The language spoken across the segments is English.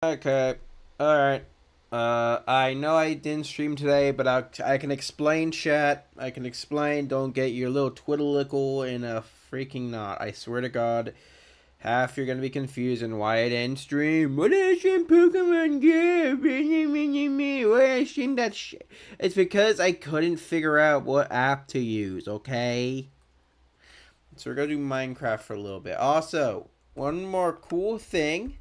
Okay. Alright. I know I didn't stream today, but I can explain, chat. I can explain. Don't get your little twiddlickle in a freaking knot. I swear to God, half you're gonna be confused on why I didn't stream. What did I stream Pokemon Go? Why I stream that shit? It's because I couldn't figure out what app to use, okay? So we're gonna do Minecraft for a little bit. Also, one more cool thing.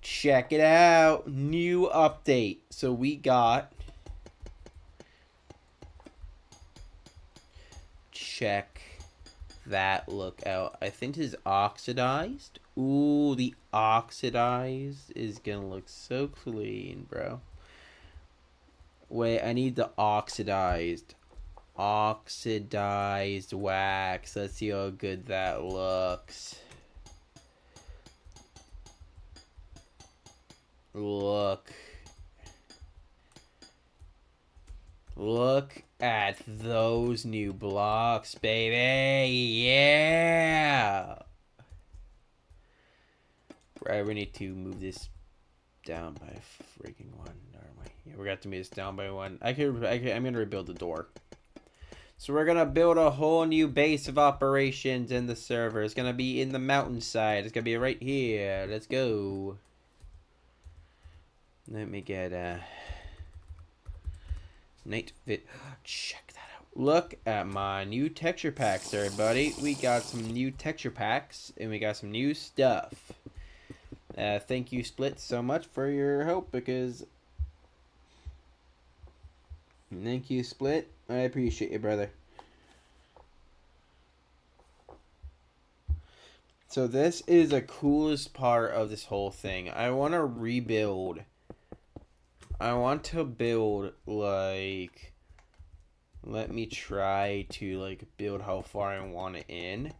Check it out. New update. So we got. Check that look out. I think this is oxidized. Ooh, the oxidized is gonna look so clean, bro. Wait, I need the oxidized. Oxidized wax. Let's see how good that looks. Look. Look at those new blocks, baby. Yeah. Right, we need to move this down by a freaking one. Yeah, we got to move this down by one. I'm gonna rebuild the door. So we're gonna build a whole new base of operations in the server. It's gonna be in the mountainside. It's gonna be right here. Let's go. Let me get night fit. Check that out. Look at my new texture packs, everybody. We got some new texture packs, and we got some new stuff. Thank you, Split, so much for your help, because... Thank you, Split. I appreciate you, brother. So this is the coolest part of this whole thing. I want to rebuild. I want to build, like... Let me try to, like, build how far I want it in.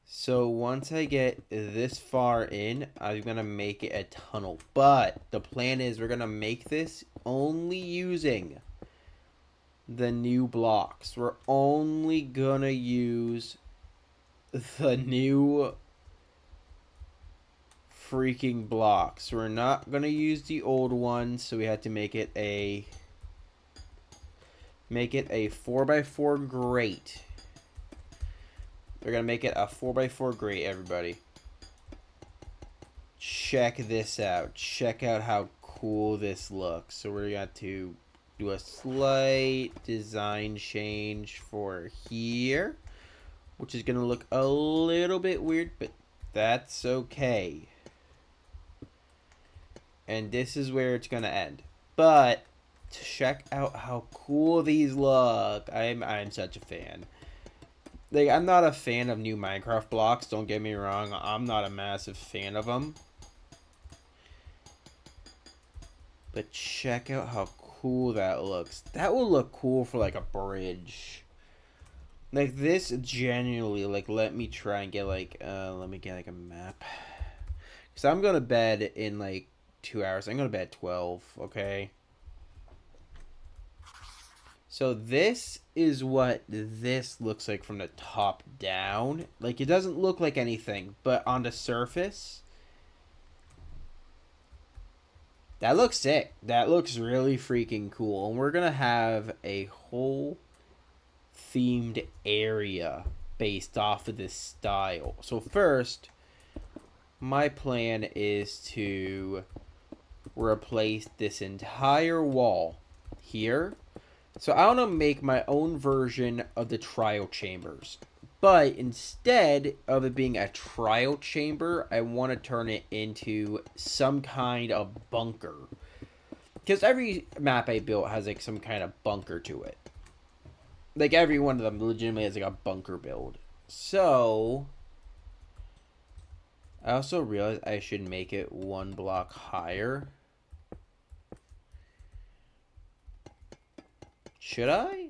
So once I get this far in, I'm going to make it a tunnel. But the plan is we're going to make this only using the new blocks. We're only going to use the new freaking blocks. We're not going to use the old ones, so we had to make it a 4x4 grate. We're going to make it a 4x4 grate, everybody. Check this out. Check out how cool this looks. So we're going to do a slight design change for here, which is going to look a little bit weird, but that's okay. And this is where it's going to end. But check out how cool these look. I'm such a fan. Like, I'm not a fan of new Minecraft blocks, don't get me wrong. I'm not a massive fan of them. But check out how cool that looks. That would look cool for, like, a bridge. Like, this genuinely, like, let me try and get, like, let me get, like, a map. Because I'm going to bed in, like, 2 hours. I'm going to bed at 12, okay? So this is what this looks like from the top down. Like, it doesn't look like anything, but on the surface, that looks sick. That looks really freaking cool. And we're going to have a whole themed area based off of this style. So first, my plan is to replace this entire wall here. So I want to make my own version of the trial chambers. But instead of it being a trial chamber, I want to turn it into some kind of bunker. Because every map I built has like some kind of bunker to it. Like every one of them legitimately has like a bunker build. So I also realized I should make it one block higher. Should I?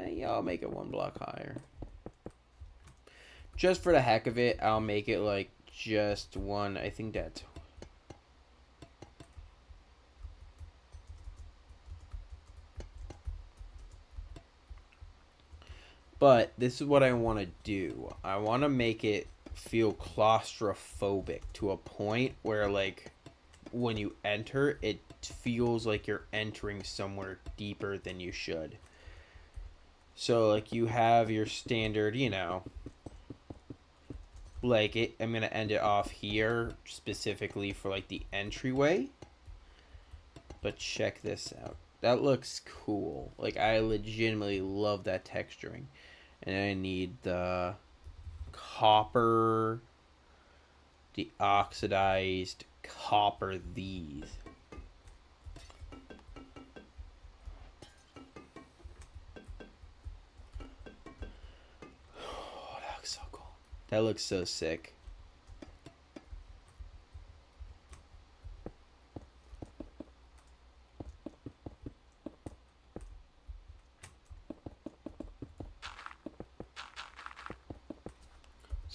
Yeah, I'll make it one block higher. Just for the heck of it, I'll make it like just one. I think that's... But this is what I want to do. I want to make it feel claustrophobic to a point where, like, when you enter, it feels like you're entering somewhere deeper than you should. So, like, you have your standard, you know, like, I'm going to end it off here specifically for, like, the entryway. But check this out. That looks cool. Like, I legitimately love that texturing. And I need the copper, the oxidized copper, these. Oh, that looks so cool. That looks so sick.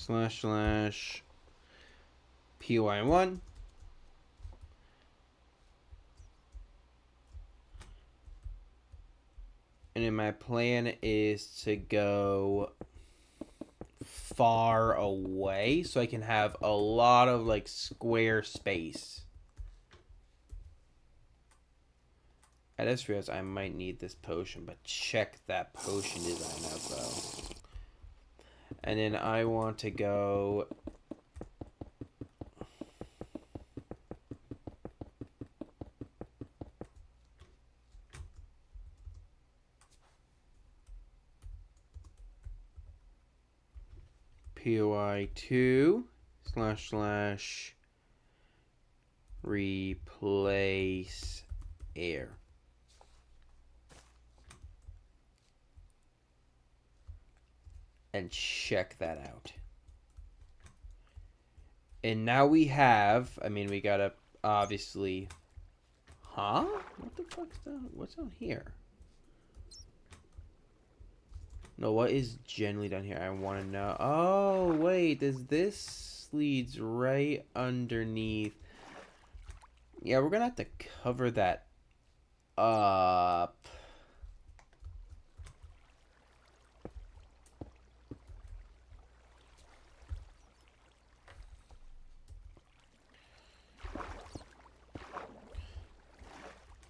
// PY1. And then my plan is to go far away so I can have a lot of, like, square space. I just realized I might need this potion, but check that potion design out, though. And then I want to go POI2 / replace air. And check that out. And now we have, I mean, we gotta obviously, huh? What the fuck's down? What's down here? No, what is generally down here? I want to know. Oh, wait, this leads right underneath. Yeah, we're gonna have to cover that up.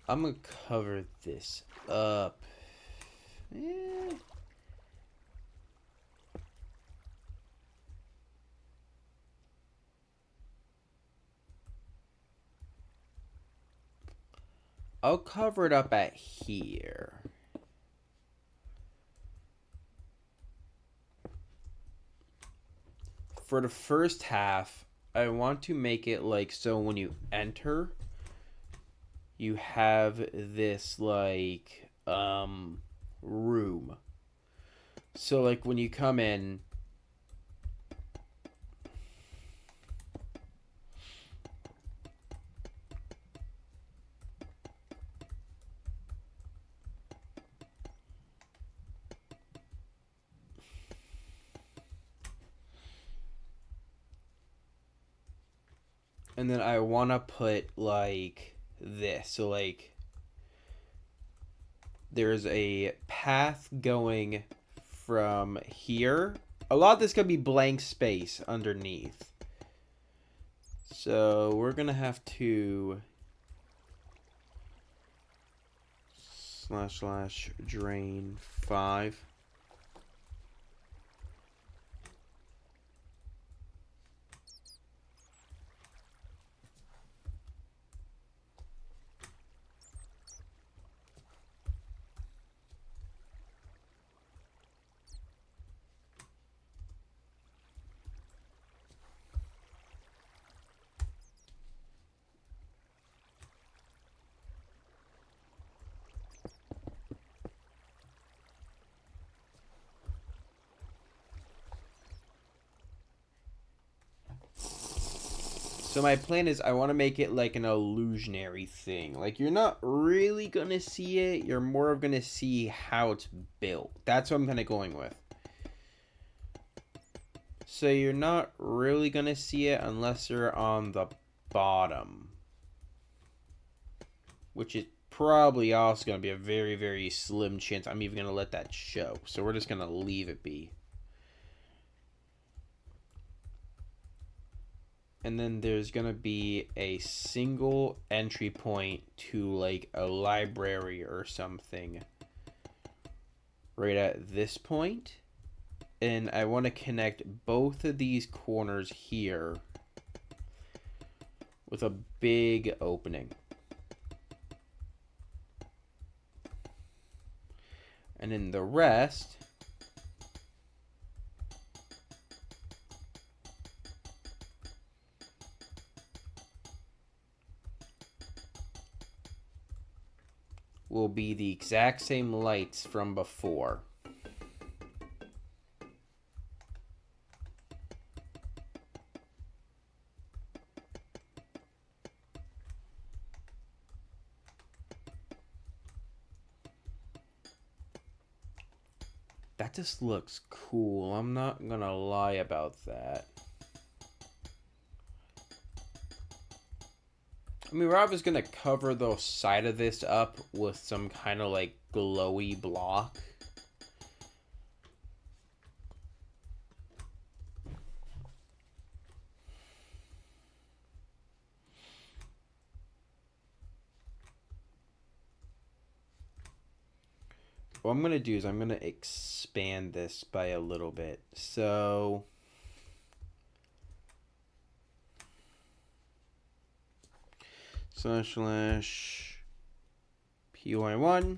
I'm gonna cover this up. I'll cover it up at here. For the first half, I want to make it like so when you enter, you have this like room. So like when you come in, and then I want to put like this. So like there's a path going from here. A lot of this could be blank space underneath. So we're going to have to / drain 5. So my plan is I want to make it like an illusionary thing. Like you're not really going to see it. You're more of going to see how it's built. That's what I'm kind of going with. So you're not really going to see it unless you're on the bottom. Which is probably also going to be a very, very slim chance I'm even going to let that show. So we're just going to leave it be. And then there's going to be a single entry point to like a library or something right at this point. And I want to connect both of these corners here with a big opening. And then the rest will be the exact same lights from before. That just looks cool. I'm not gonna lie about that. I mean, Rob is gonna cover the side of this up with some kind of like glowy block. What I'm gonna do is I'm gonna expand this by a little bit. So slash PY1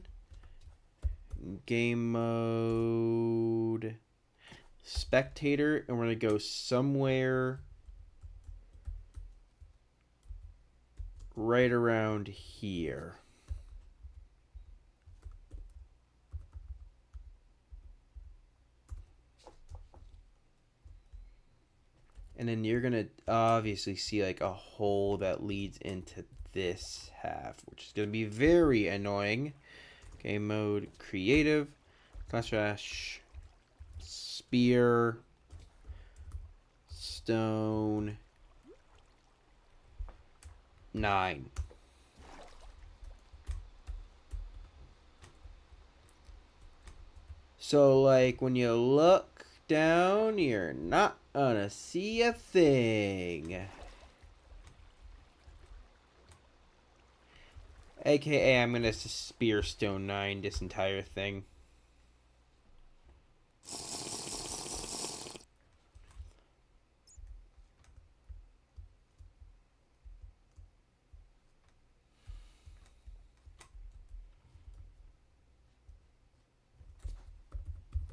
game mode spectator, and we're gonna go somewhere right around here. And then you're going to obviously see like a hole that leads into this half, which is going to be very annoying. Game mode creative slash spear stone 9. So like when you look down, you're not gonna see a thing. AKA, I'm gonna spear stone 9 this entire thing.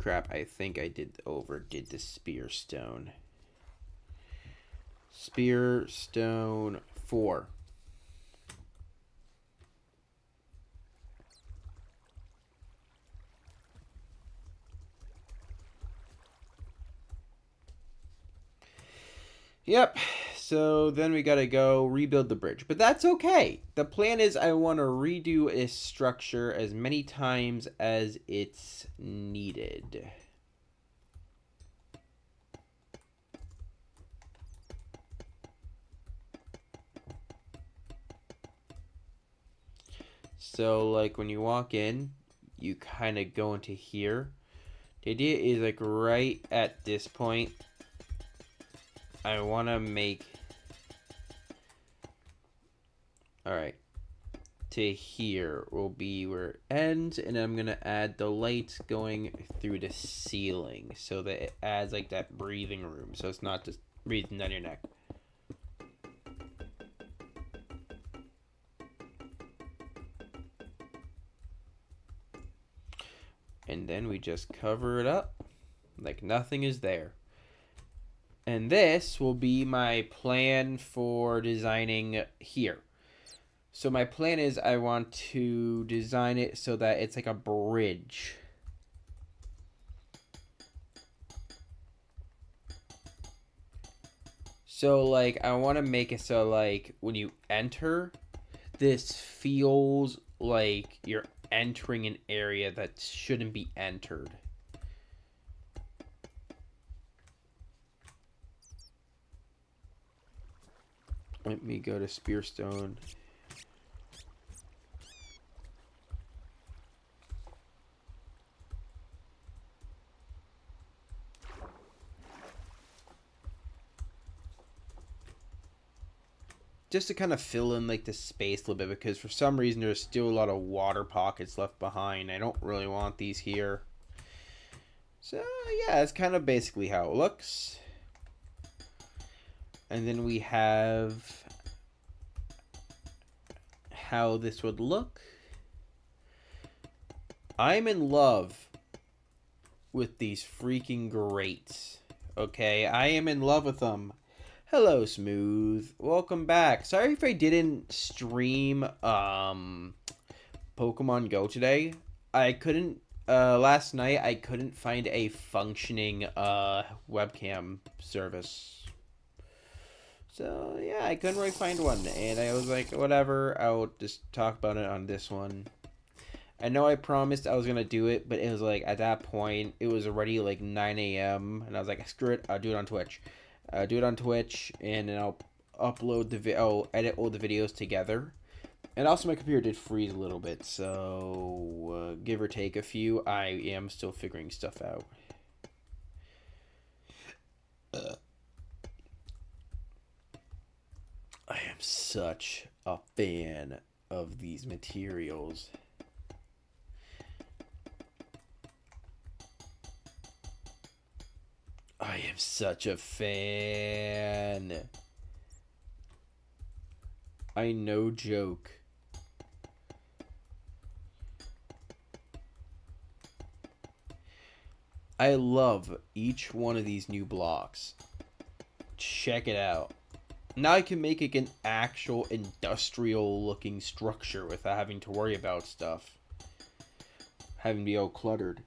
Crap, I think I overdid the spear stone. Spear stone 4. Yep, so then we gotta go rebuild the bridge. But that's okay. The plan is I want to redo a structure as many times as it's needed. So like when you walk in, you kind of go into here. The idea is like right at this point, I want to make, alright, to here will be where it ends, and I'm going to add the lights going through the ceiling so that it adds like that breathing room, so it's not just breathing down your neck. And then we just cover it up like nothing is there. And this will be my plan for designing here. So my plan is I want to design it so that it's like a bridge. So like I want to make it so like when you enter, this feels like you're entering an area that shouldn't be entered. Let me go to Spearstone. just to kind of fill in like the space a little bit, because for some reason there's still a lot of water pockets left behind. I don't really want these here. So yeah, it's kind of basically how it looks. And then we have how this would look. I'm in love with these freaking grates. Okay, I am in love with them. Hello, Smooth. Welcome back. Sorry if I didn't stream Pokemon Go today. I couldn't last night I couldn't find a functioning webcam service. So yeah, I couldn't really find one, and I was like, whatever, I'll just talk about it on this one. I know I promised I was gonna do it, but it was like at that point it was already like 9 a.m. and I was like, screw it, I'll do it on Twitch. Do it on Twitch, and then I'll upload I'll edit all the videos together. And also my computer did freeze a little bit, so give or take a few, I am still figuring stuff out. I am such a fan of these materials. I am such a fan. I no joke. I love each one of these new blocks. Check it out. Now I can make it an actual industrial looking structure without having to worry about stuff. Having to be all cluttered.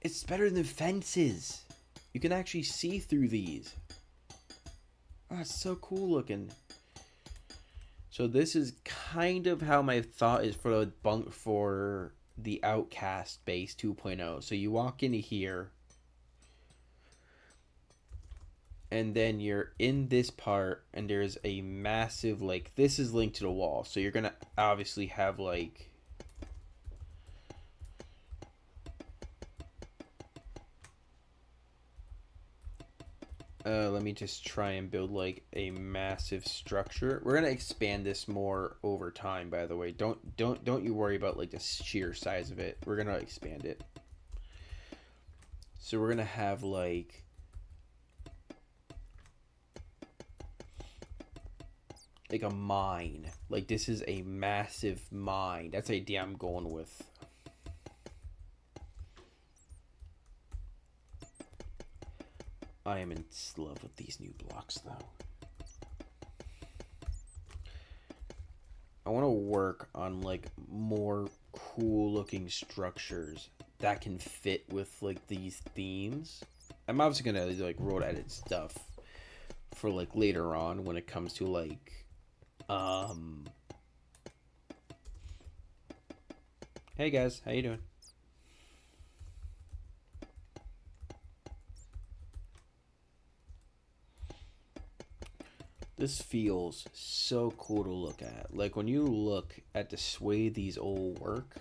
It's better than fences. You can actually see through these. Oh, it's so cool looking. So this is kind of how my thought is for the Outcast base 2.0. So you walk into here, and then you're in this part, and there's a massive, like, this is linked to the wall. So you're gonna obviously have like let me just try and build like a massive structure. We're gonna expand this more over time, by the way. Don't you worry about like the sheer size of it. We're gonna expand it. So we're gonna have like a mine. Like this is a massive mine. That's the idea I'm going with. I am in love with these new blocks, though. I want to work on, like, more cool-looking structures that can fit with, like, these themes. I'm obviously going to, like, road edit stuff for, like, later on when it comes to, like, Hey, guys. How you doing? This feels so cool to look at. Like when you look at the way these all work.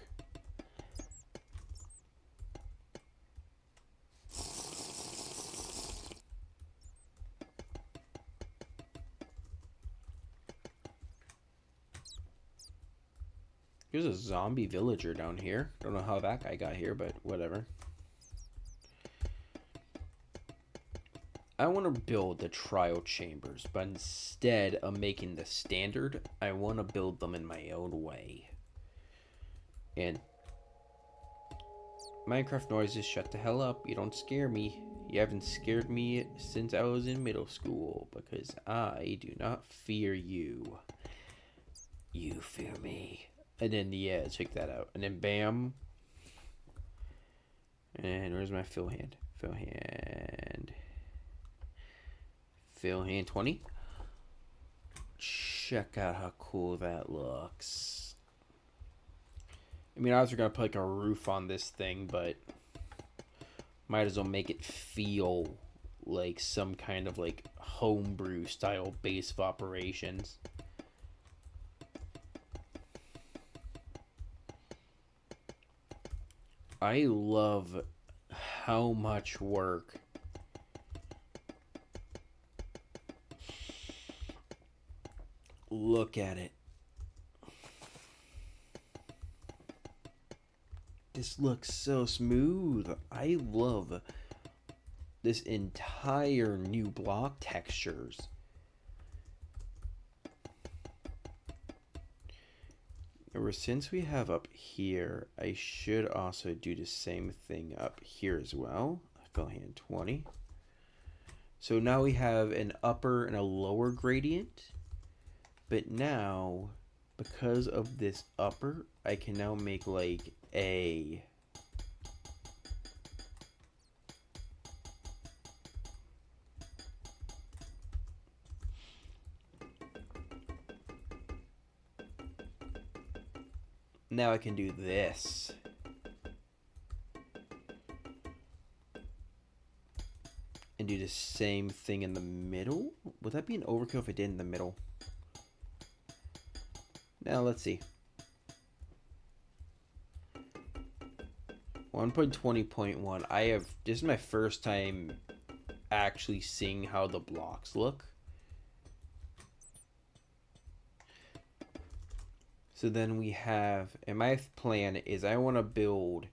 There's a zombie villager down here. Don't know how that guy got here, but whatever. I want to build the trial chambers, but instead of making the standard, I want to build them in my own way. And Minecraft noises, shut the hell up. You don't scare me. You haven't scared me since I was in middle school, because I do not fear you. You fear me. And then, yeah, check that out. And then, bam. And where's my fill hand? Fill hand. Fill hand 20. Check out how cool that looks. I mean, I was going to put like a roof on this thing, but might as well make it feel like some kind of like homebrew style base of operations. I love how much work Look at it. This looks so smooth. I love this entire new block textures. Ever since we have up here, I should also do the same thing up here as well. Fill hand 20. So now we have an upper and a lower gradient. But now, because of this upper, I can now make like a now I can do this. And do the same thing in the middle? Would that be an overkill if I did in the middle? Now let's see. 1.20.1. This is my first time actually seeing how the blocks look. So then we have, and my plan is I want to build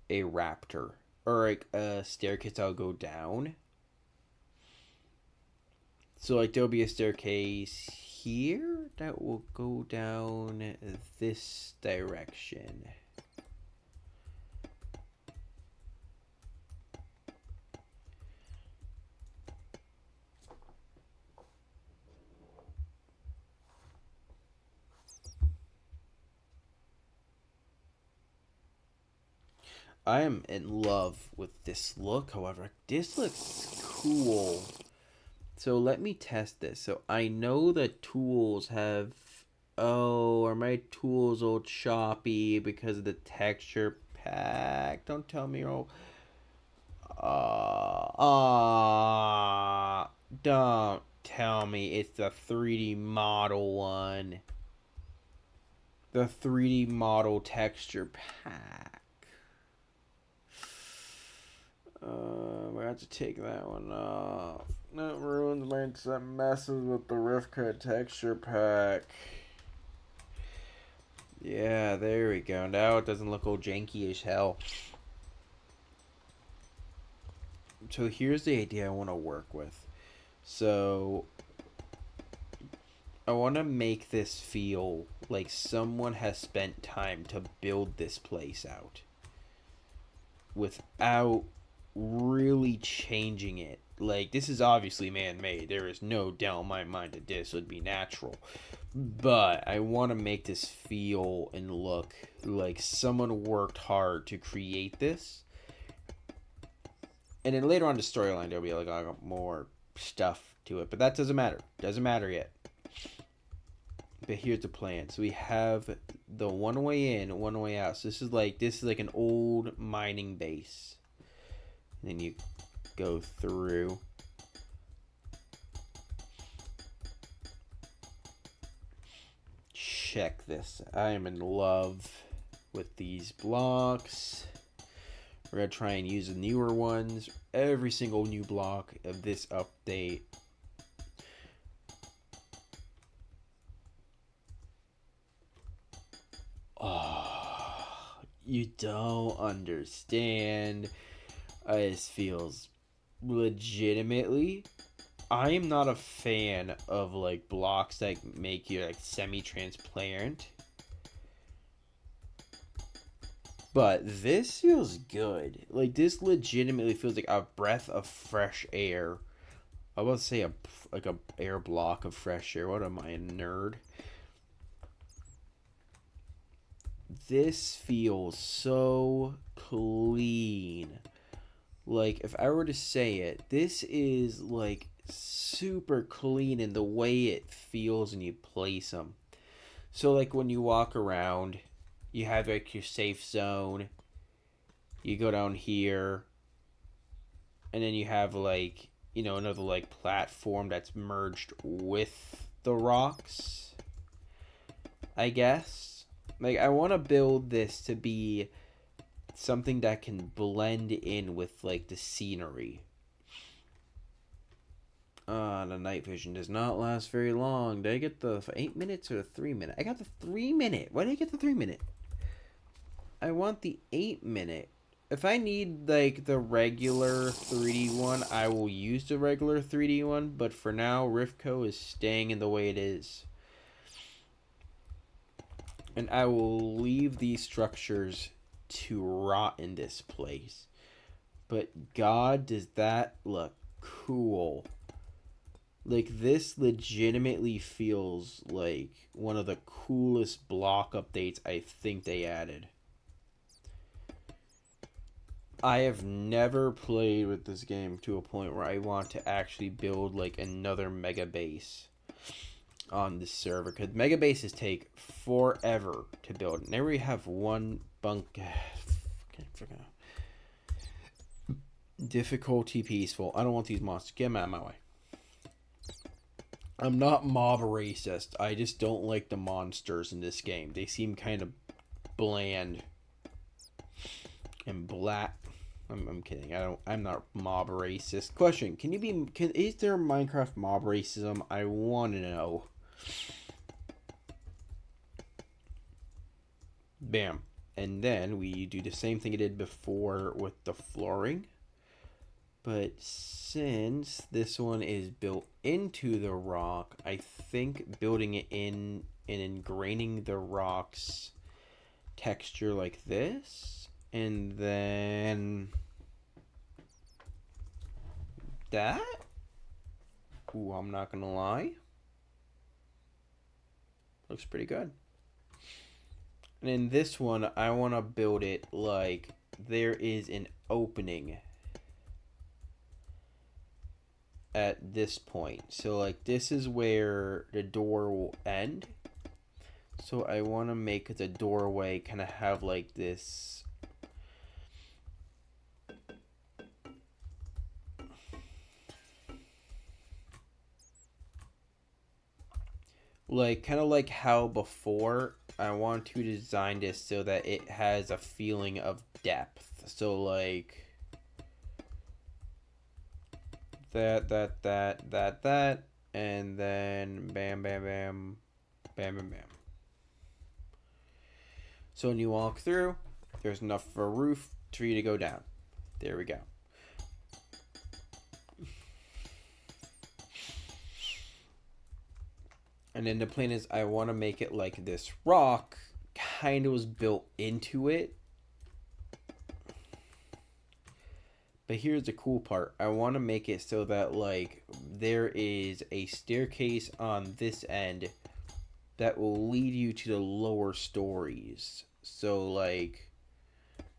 a raptor or like a staircase that'll go down. So like there'll be a staircase here that will go down this direction. I am in love with this look. However, this looks cool. So let me test this. So I know the tools have... Oh, are my tools all choppy because of the texture pack? Don't tell me. Oh, don't tell me it's the 3D model one. The 3D model texture pack. I have to take that one off. That ruins my... That messes with the Rivka texture pack. Yeah, there we go. Now it doesn't look all janky as hell. So here's the idea I want to work with. So I want to make this feel like someone has spent time to build this place out without really changing it. Like, this is obviously man-made. There is no doubt in my mind that this would be natural. But I want to make this feel and look like someone worked hard to create this. And then later on the storyline, there'll be like more stuff to it. But that doesn't matter. Doesn't matter yet. But here's the plan. So we have the one way in, one way out. So this is like an old mining base. And then you go through. Check this. I am in love with these blocks. We're going to try and use the newer ones. Every single new block of this update. Oh, you don't understand. This feels legitimately... I am not a fan of like blocks that make you like semi-transparent. But this feels good. Like, this legitimately feels like a breath of fresh air. I was about to say a air block of fresh air. What am I, a nerd? This feels so clean. Like, if I were to say it, this is like super clean in the way it feels when you place them. So like when you walk around, you have like your safe zone, you go down here, and then you have like, you know, another like platform that's merged with the rocks, I guess. Like, I want to build this to be something that can blend in with like the scenery. The night vision does not last very long. Did I get the 8 minutes or the 3 minute? I got the 3 minute. Why did I get the 3 minute? I want the 8 minute. If I need like the regular 3D one, I will use the regular 3D one. But for now, Rifco is staying in the way it is. And I will leave these structures to rot in this place. But God, does that look cool. Like, this legitimately feels like one of the coolest block updates I think they added. I have never played with this game to a point where I want to actually build like another mega base on this server, because mega bases take forever to build. Now we have one bunk. Difficulty peaceful. I don't want these monsters. Get them out of my way. I'm not mob racist. I just don't like the monsters in this game. They seem kind of bland and black. I'm kidding. I'm not mob racist. Question: is there Minecraft mob racism? I want to know. Bam. And then we do the same thing I did before with the flooring. But since this one is built into the rock, I think building it in and ingraining the rock's texture like this. And then that. Ooh, I'm not gonna lie. Looks pretty good. And in this one, I want to build it like there is an opening at this point. So like this is where the door will end. So I want to make the doorway kind of have like this like kind of like how before I want to design this so that it has a feeling of depth. So like that, and then bam, bam, bam, bam, bam, bam. So when you walk through, there's enough for a roof for you to go down. There we go. And then the plan is I want to make it like this rock kind of was built into it. But here's the cool part. I want to make it so that like there is a staircase on this end that will lead you to the lower stories. So like,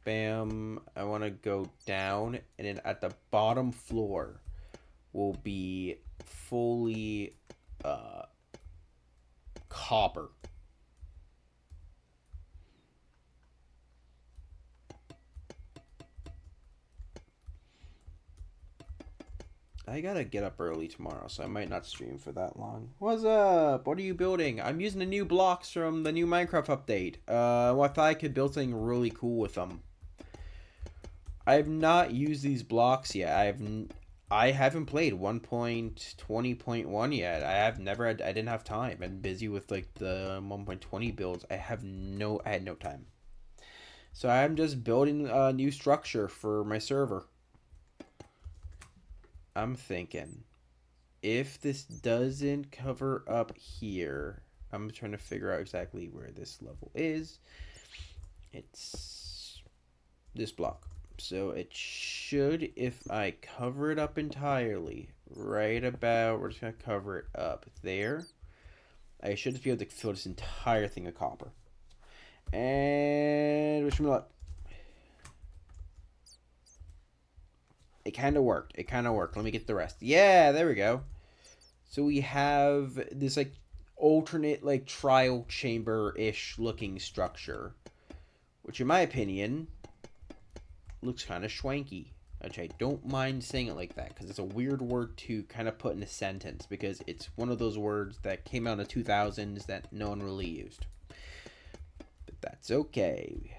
bam, I want to go down, and then at the bottom floor will be fully copper. I gotta get up early tomorrow, so I might not stream for that long. What's up? What are you building? I'm using the new blocks from the new Minecraft update. I thought I could build something really cool with them. I've not used these blocks yet. I haven't played 1.20.1 yet. I didn't have time. I'm busy with like the 1.20 builds. I had no time. So I'm just building a new structure for my server. I'm thinking, if this doesn't cover up here, I'm trying to figure out exactly where this level is. It's this block. So it should, if I cover it up entirely, right about, we're just going to cover it up there. I should just be able to fill this entire thing of copper. And wish me luck. It kind of worked. Let me get the rest. Yeah, there we go. So we have this like alternate like trial chamber-ish looking structure, which in my opinion looks kind of schwanky. Which I don't mind saying it like that because it's a weird word to kind of put in a sentence because it's one of those words that came out in the 2000s that no one really used. But that's okay.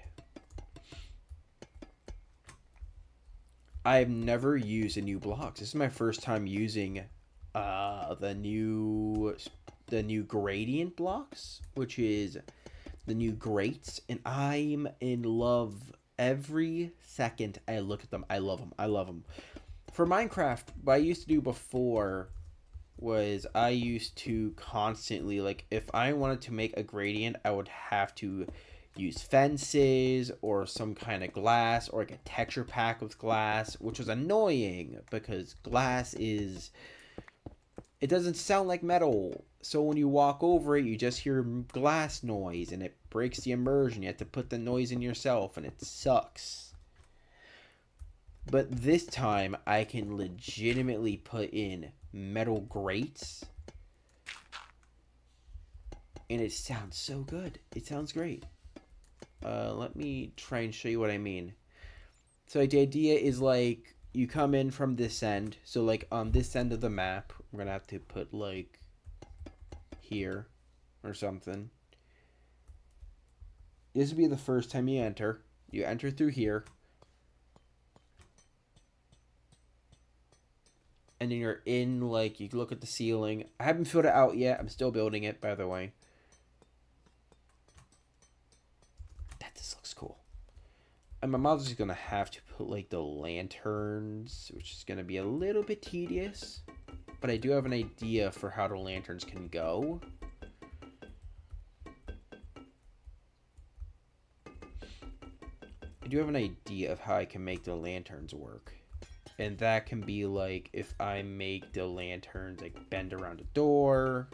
I've never used a new blocks. This is my first time using the new gradient blocks, which is the new grates, and I'm in love. Every second I look at them, I love them. I love them. For Minecraft, what I used to do before was I used to constantly, like, if I wanted to make a gradient, I would have to use fences or some kind of glass or like a texture pack with glass, which was annoying because glass is, it doesn't sound like metal. So when you walk over it, you just hear glass noise and it breaks the immersion. You have to put the noise in yourself and it sucks. But this time I can legitimately put in metal grates and it sounds so good. It sounds great. Let me try and show you what I mean. So like, the idea is like you come in from this end. So like on this end of the map, we're gonna have to put like here or something. This would be the first time you enter. You enter through here. And then you're in, like, you look at the ceiling. I haven't filled it out yet. I'm still building it, by the way. This looks cool. And my mom's just gonna have to put like the lanterns, which is gonna be a little bit tedious. But I do have an idea for how the lanterns can go. I do have an idea of how I can make the lanterns work. And that can be like if I make the lanterns like bend around a door.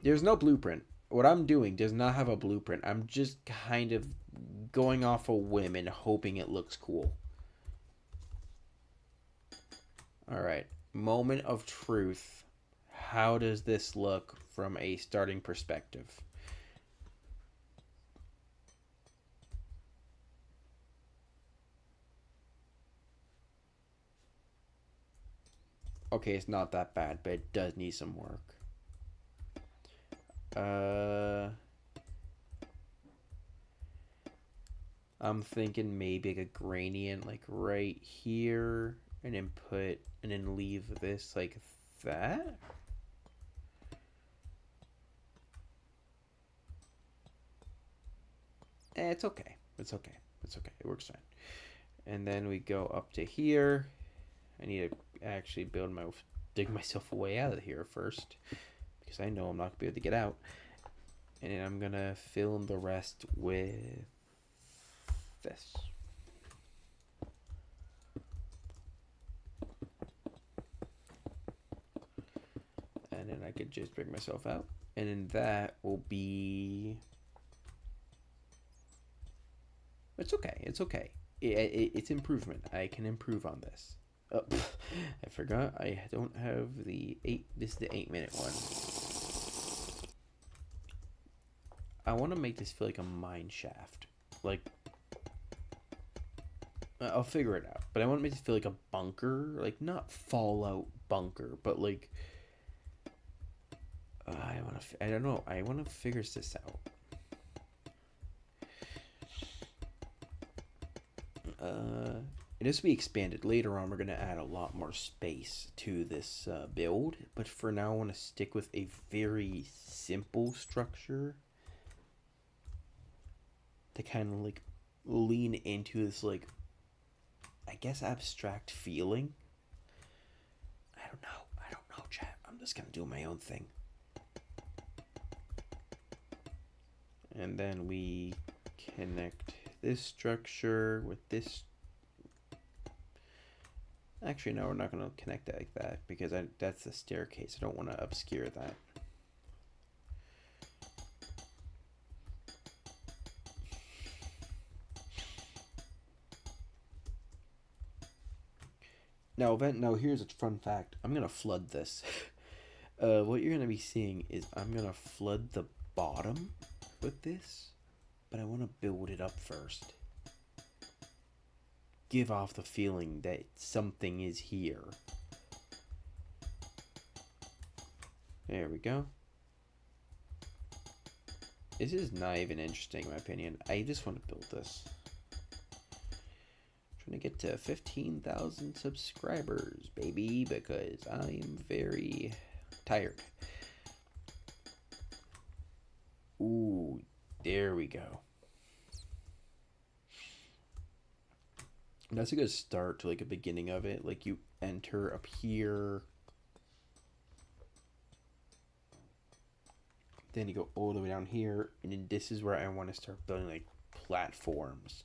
There's no blueprint. What I'm doing does not have a blueprint. I'm just kind of going off a whim and hoping it looks cool. Alright, moment of truth. How does this look from a starting perspective? Okay, it's not that bad, but it does need some work. I'm thinking maybe like a gradient like right here and then leave this like that. It's okay. It's okay. It's okay. It works fine. And then we go up to here. I need to actually dig myself a way out of here first, because I know I'm not gonna be able to get out. And then I'm gonna fill in the rest with this. And then I could just bring myself out. And then that will be... It's okay. It's okay. It's improvement. I can improve on this. Oh, I forgot. I don't have the 8... This is the 8-minute one. I want to make this feel like a mine shaft. Like... I'll figure it out. But I want to make it feel like a bunker. Like, not Fallout bunker, but like... I don't know. I want to figure this out. It has to be expanded. Later on, we're going to add a lot more space to this build. But for now, I want to stick with a very simple structure to kind of like lean into this, like, I guess, abstract feeling. I don't know, chat. I'm just going to do my own thing. And then we connect this structure with this. Actually, no, we're not going to connect it like that because that's the staircase. I don't want to obscure that. Now here's a fun fact. I'm going to flood this. What you're going to be seeing is I'm going to flood the bottom with this, but I want to build it up first. Give off the feeling that something is here. There we go. This is not even interesting in my opinion. I just want to build this. Trying to get to 15,000 subscribers, baby, because I am very tired. Ooh, there we go. That's a good start to like a beginning of it. Like you enter up here. Then you go all the way down here. And then this is where I want to start building like platforms.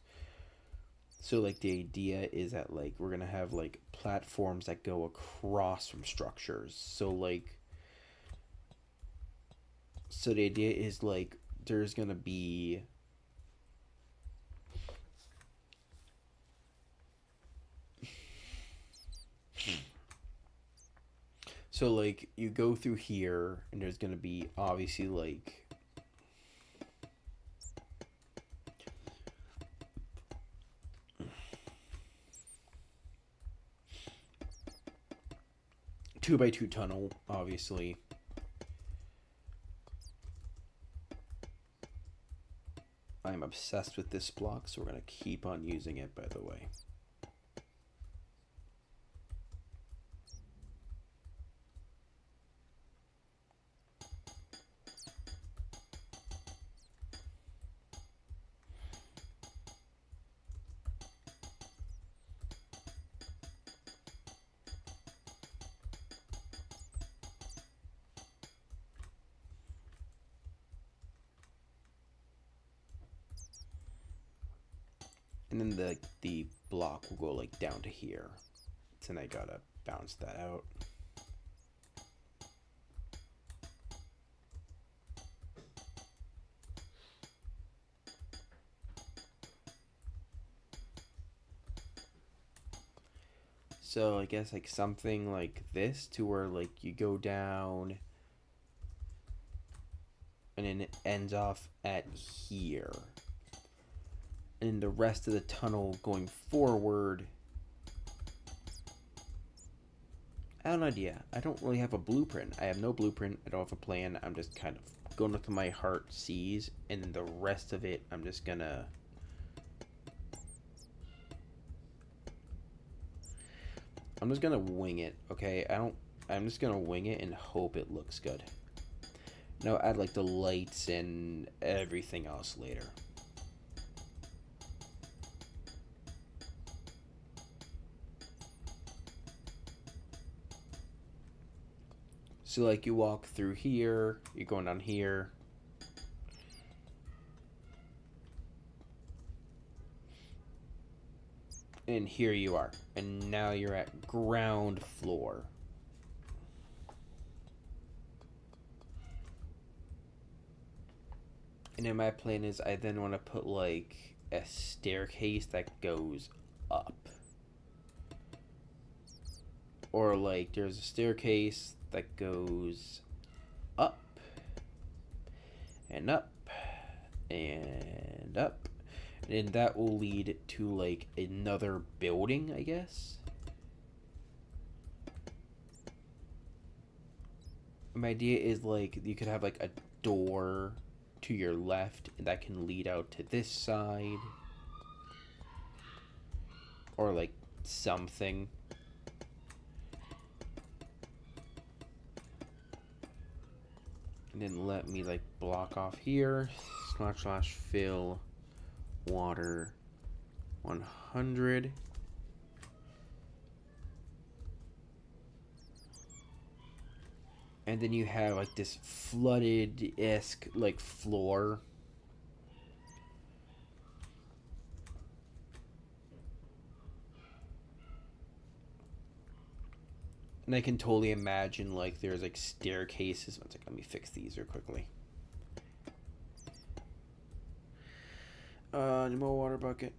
So like the idea is that like we're gonna have like platforms that go across from structures. So the idea is like there's gonna be so like you go through here and there's gonna be obviously like 2x2 tunnel, obviously. I'm obsessed with this block, so we're going to keep on using it, by the way. And then the block will go like down to here. So then I gotta bounce that out. So I guess like something like this to where like you go down and then it ends off at here. And the rest of the tunnel going forward, I have no idea. I don't really have a blueprint. I have no blueprint. I don't have a plan. I'm just kind of going with my heart sees, and then the rest of it I'm just gonna wing it, okay? I'm just gonna wing it and hope it looks good. No, add like the lights and everything else later. So like you walk through here, you're going down here. And here you are. And now you're at ground floor. And then my plan is I then want to put like a staircase that goes up. Or like there's a staircase that goes up and up and up, and then that will lead to like another building, I guess. My idea is like you could have like a door to your left that can lead out to this side, or like something. And then let me like block off here, / fill water 100. And then you have like this flooded-esque like floor. And I can totally imagine like there's like staircases. One second, let me fix these real quickly. Need more water bucket.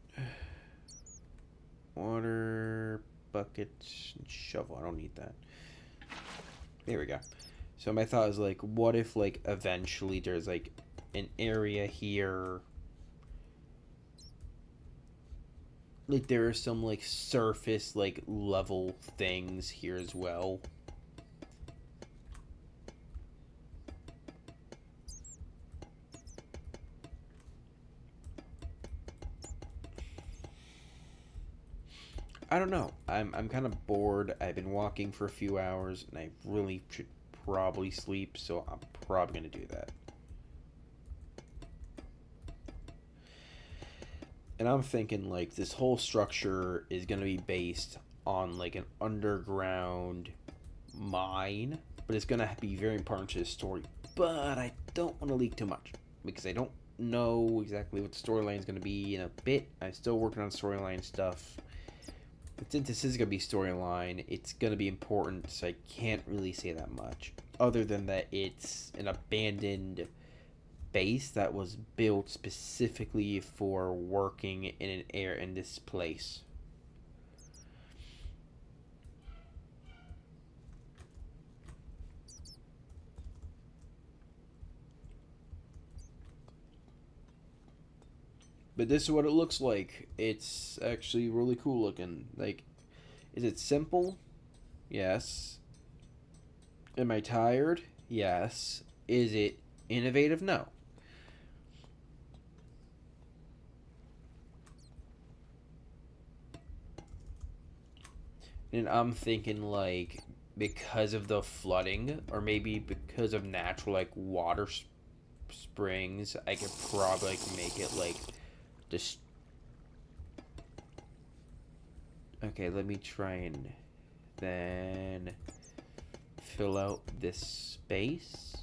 Water bucket shovel. I don't need that. There we go. So my thought is like, what if like eventually there's like an area here, like there are some like surface like level things here as well. I don't know. I'm kind of bored. I've been walking for a few hours, and I really should probably sleep. So I'm probably gonna do that. And I'm thinking like this whole structure is gonna be based on like an underground mine, but it's gonna be very important to the story. But I don't want to leak too much because I don't know exactly what the storyline is gonna be in a bit. I'm still working on storyline stuff. But since this is gonna be storyline, it's gonna be important, so I can't really say that much. Other than that, it's an abandoned base that was built specifically for working in an air in this place. But this is what it looks like. It's actually really cool looking. Like, is it simple? Yes. Am I tired? Yes. Is it innovative? No. And I'm thinking like because of the flooding or maybe because of natural like water springs, I could probably like make it like this. Okay, let me try and then fill out this space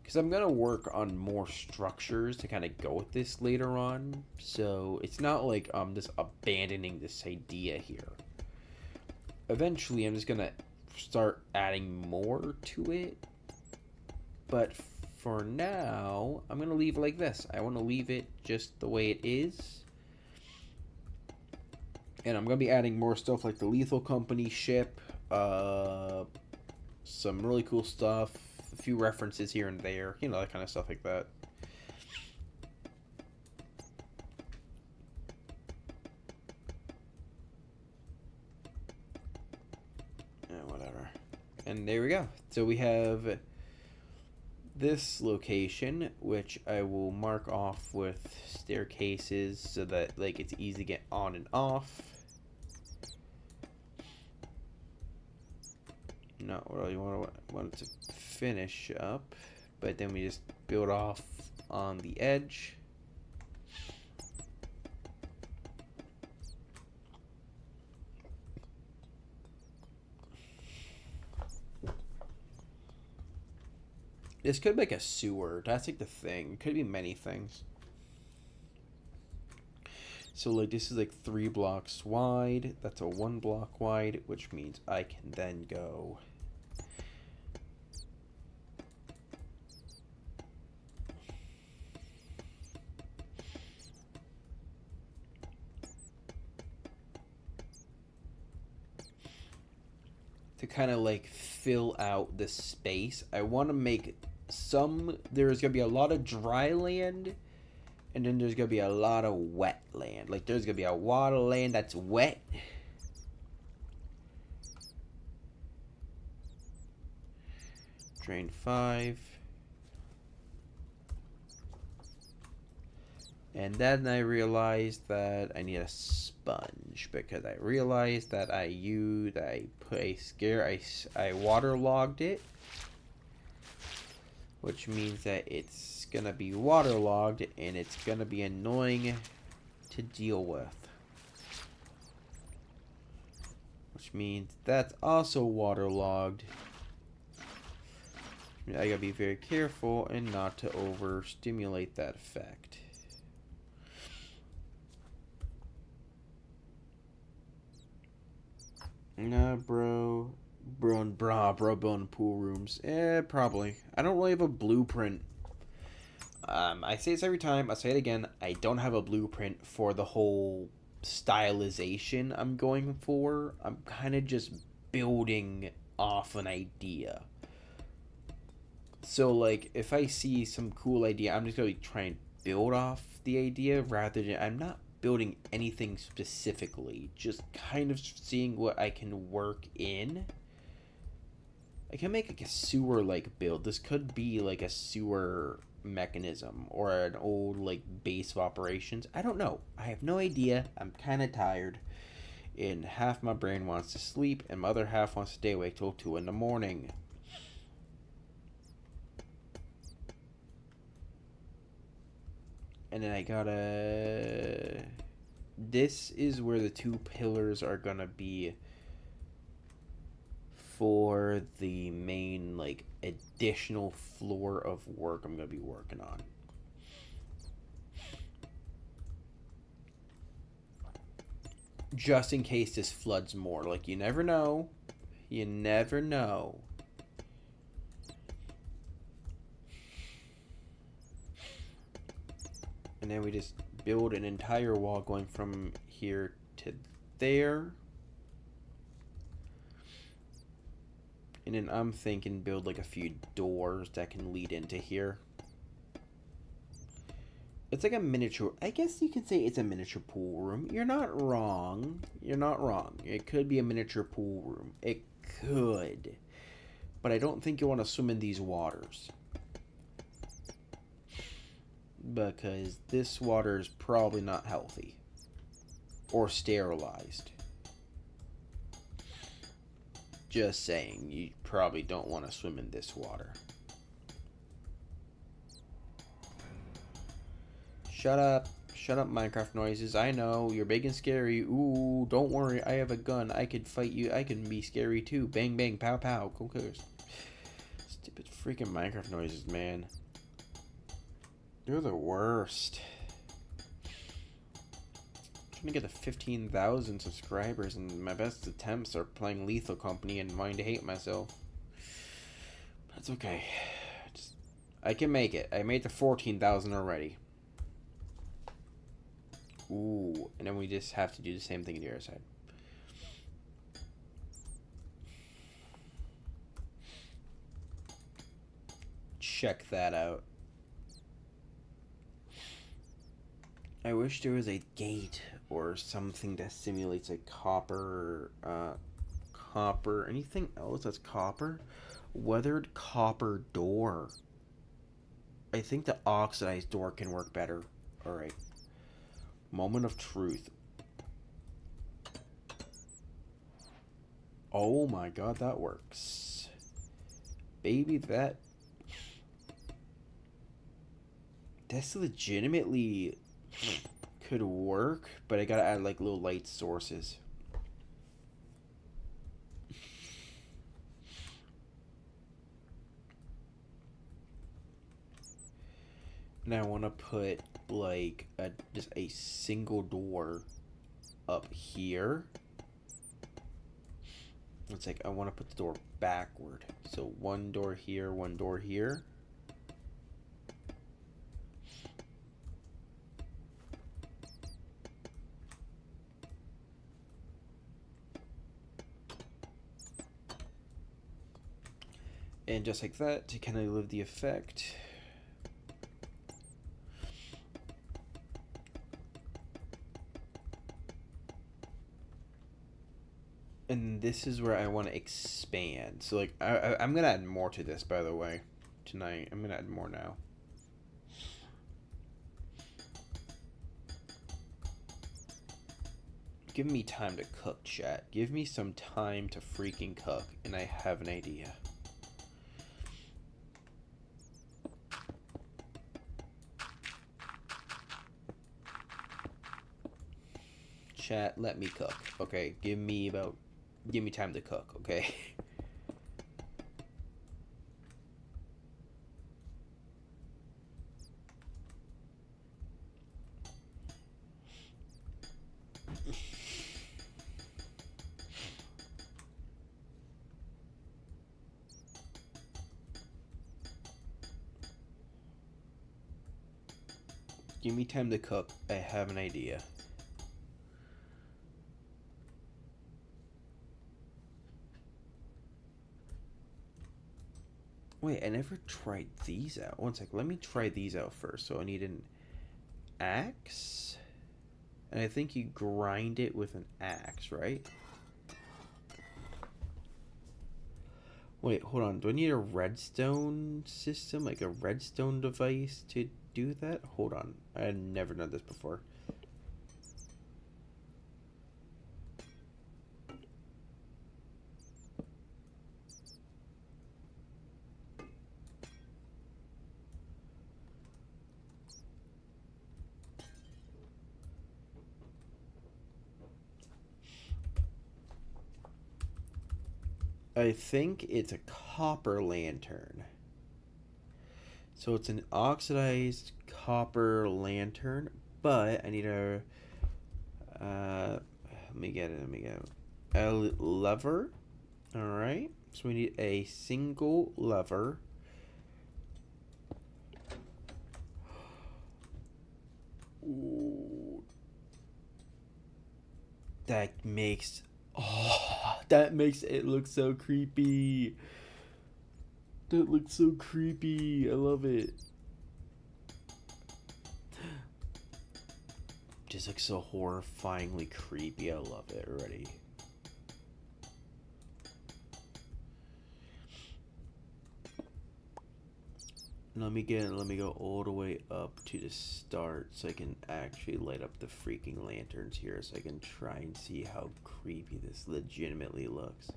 because I'm gonna work on more structures to kind of go with this later on. So it's not like I'm just abandoning this idea here. Eventually, I'm just gonna start adding more to it. But for now, I'm gonna leave it like this. I want to leave it just the way it is. And I'm gonna be adding more stuff like the Lethal Company ship, some really cool stuff, a few references here and there, you know, that kind of stuff like that. Yeah, whatever. And there we go. So we have this location, which I will mark off with staircases so that like it's easy to get on and off. Not really want it to finish up, but then we just build off on the edge. This could make a sewer. That's like the thing. It could be many things. So like this is like 3 blocks wide. That's a 1 block wide, which means I can then go to kind of like fill out the space. I want to make there's gonna be a lot of dry land, and then there's gonna be a lot of wet land. Like there's gonna be a lot of land that's wet. Drain 5. And then I realized that I need a sponge because I realized that I waterlogged it, which means that it's gonna be waterlogged and it's gonna be annoying to deal with. Which means that's also waterlogged. I gotta be very careful and not to overstimulate that effect. Nah, bro. Building pool rooms. Probably. I don't really have a blueprint. I say this every time. I'll say it again. I don't have a blueprint for the whole stylization I'm going for. I'm kind of just building off an idea. So, like, if I see some cool idea, I'm just going to try and build off the idea rather than... I'm not building anything specifically. Just kind of seeing what I can work in. I can make, like, a sewer-like build. This could be, like, a sewer mechanism or an old, like, base of operations. I don't know. I have no idea. I'm kind of tired. And half my brain wants to sleep, and my other half wants to stay awake till 2 in the morning. And then I gotta... This is where the 2 pillars are gonna be for the main, like, additional floor of work I'm gonna be working on. Just in case this floods more. Like, you never know. You never know. And then we just build an entire wall going from here to there. And then I'm thinking build like a few doors that can lead into here. It's like a miniature, I guess you can say it's a miniature pool room. You're not wrong. You're not wrong. It could be a miniature pool room. It could. But I don't think you want to swim in these waters. Because this water is probably not healthy. Or sterilized. Just saying, you probably don't want to swim in this water. Shut up. Shut up, Minecraft noises. I know, you're big and scary. Ooh, don't worry, I have a gun. I could fight you. I can be scary too. Bang, bang, pow, pow. Go killers. Stupid freaking Minecraft noises, man. They're the worst. I'm trying to get to 15,000 subscribers, and my best attempts are playing Lethal Company and wanting to hate myself. That's okay. I can make it. I made the 14,000 already. Ooh, and then we just have to do the same thing on the other side. Check that out. I wish there was a gate or something that simulates a copper, anything else that's copper? Weathered copper door. I think the oxidized door can work better. Alright. Moment of truth. Oh my god, that works. Baby, that's legitimately could work, but I gotta add like little light sources. And I want to put like just a single door up here. It's like I want to put the door backward. So one door here, one door here. And just like that, to kind of live the effect. And this is where I want to expand. So like, I'm going to add more to this, by the way, tonight. I'm going to add more now. Give me time to cook, chat. Give me some time to freaking cook, and I have an idea. Chat, let me cook. Okay, give me time to cook, okay? Give me time to cook. I have an idea. Wait, I never tried these out. One sec, let me try these out first. So I need an axe. And I think you grind it with an axe, right? Wait, hold on. Do I need a redstone system? Like a redstone device to do that? Hold on. I had never done this before. I think it's a copper lantern. So it's an oxidized copper lantern, but I need a let me get it. A lever. All right. So we need a single lever. Ooh. That makes it look so creepy. That looks so creepy. I love it. Just looks so horrifyingly creepy. I love it already. Let me go all the way up to the start so I can actually light up the freaking lanterns here so I can try and see how creepy this legitimately looks.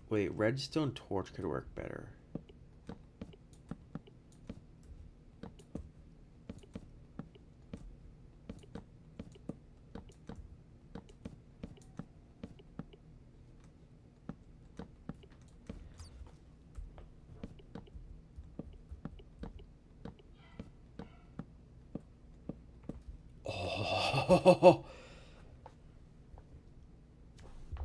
Wait, redstone torch could work better. Oh,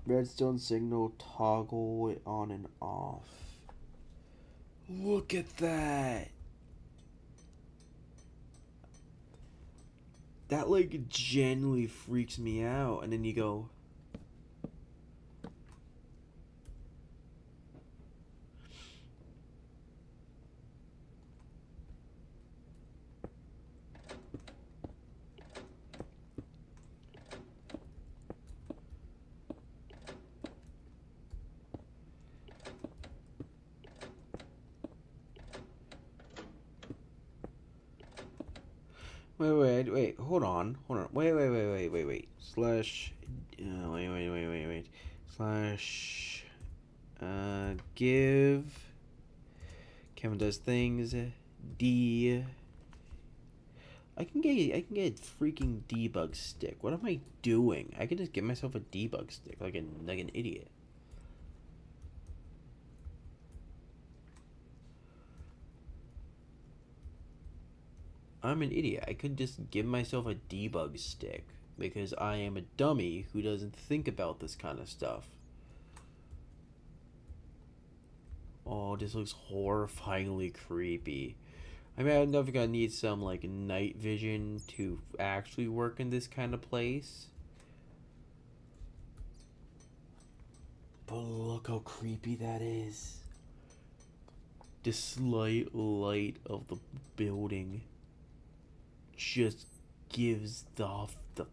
redstone signal, toggle it on and off. Look at that. That like genuinely freaks me out. And then you go, wait, hold on, wait, slash, wait, slash, give, Kevin does things, D, I can get a freaking debug stick. What am I doing? I can just get myself a debug stick like an idiot. I'm an idiot. I could just give myself a debug stick because I am a dummy who doesn't think about this kind of stuff. Oh, this looks horrifyingly creepy. I mean, I'm never gonna need some like night vision to actually work in this kind of place. But look how creepy that is. The slight light of the building just gives off the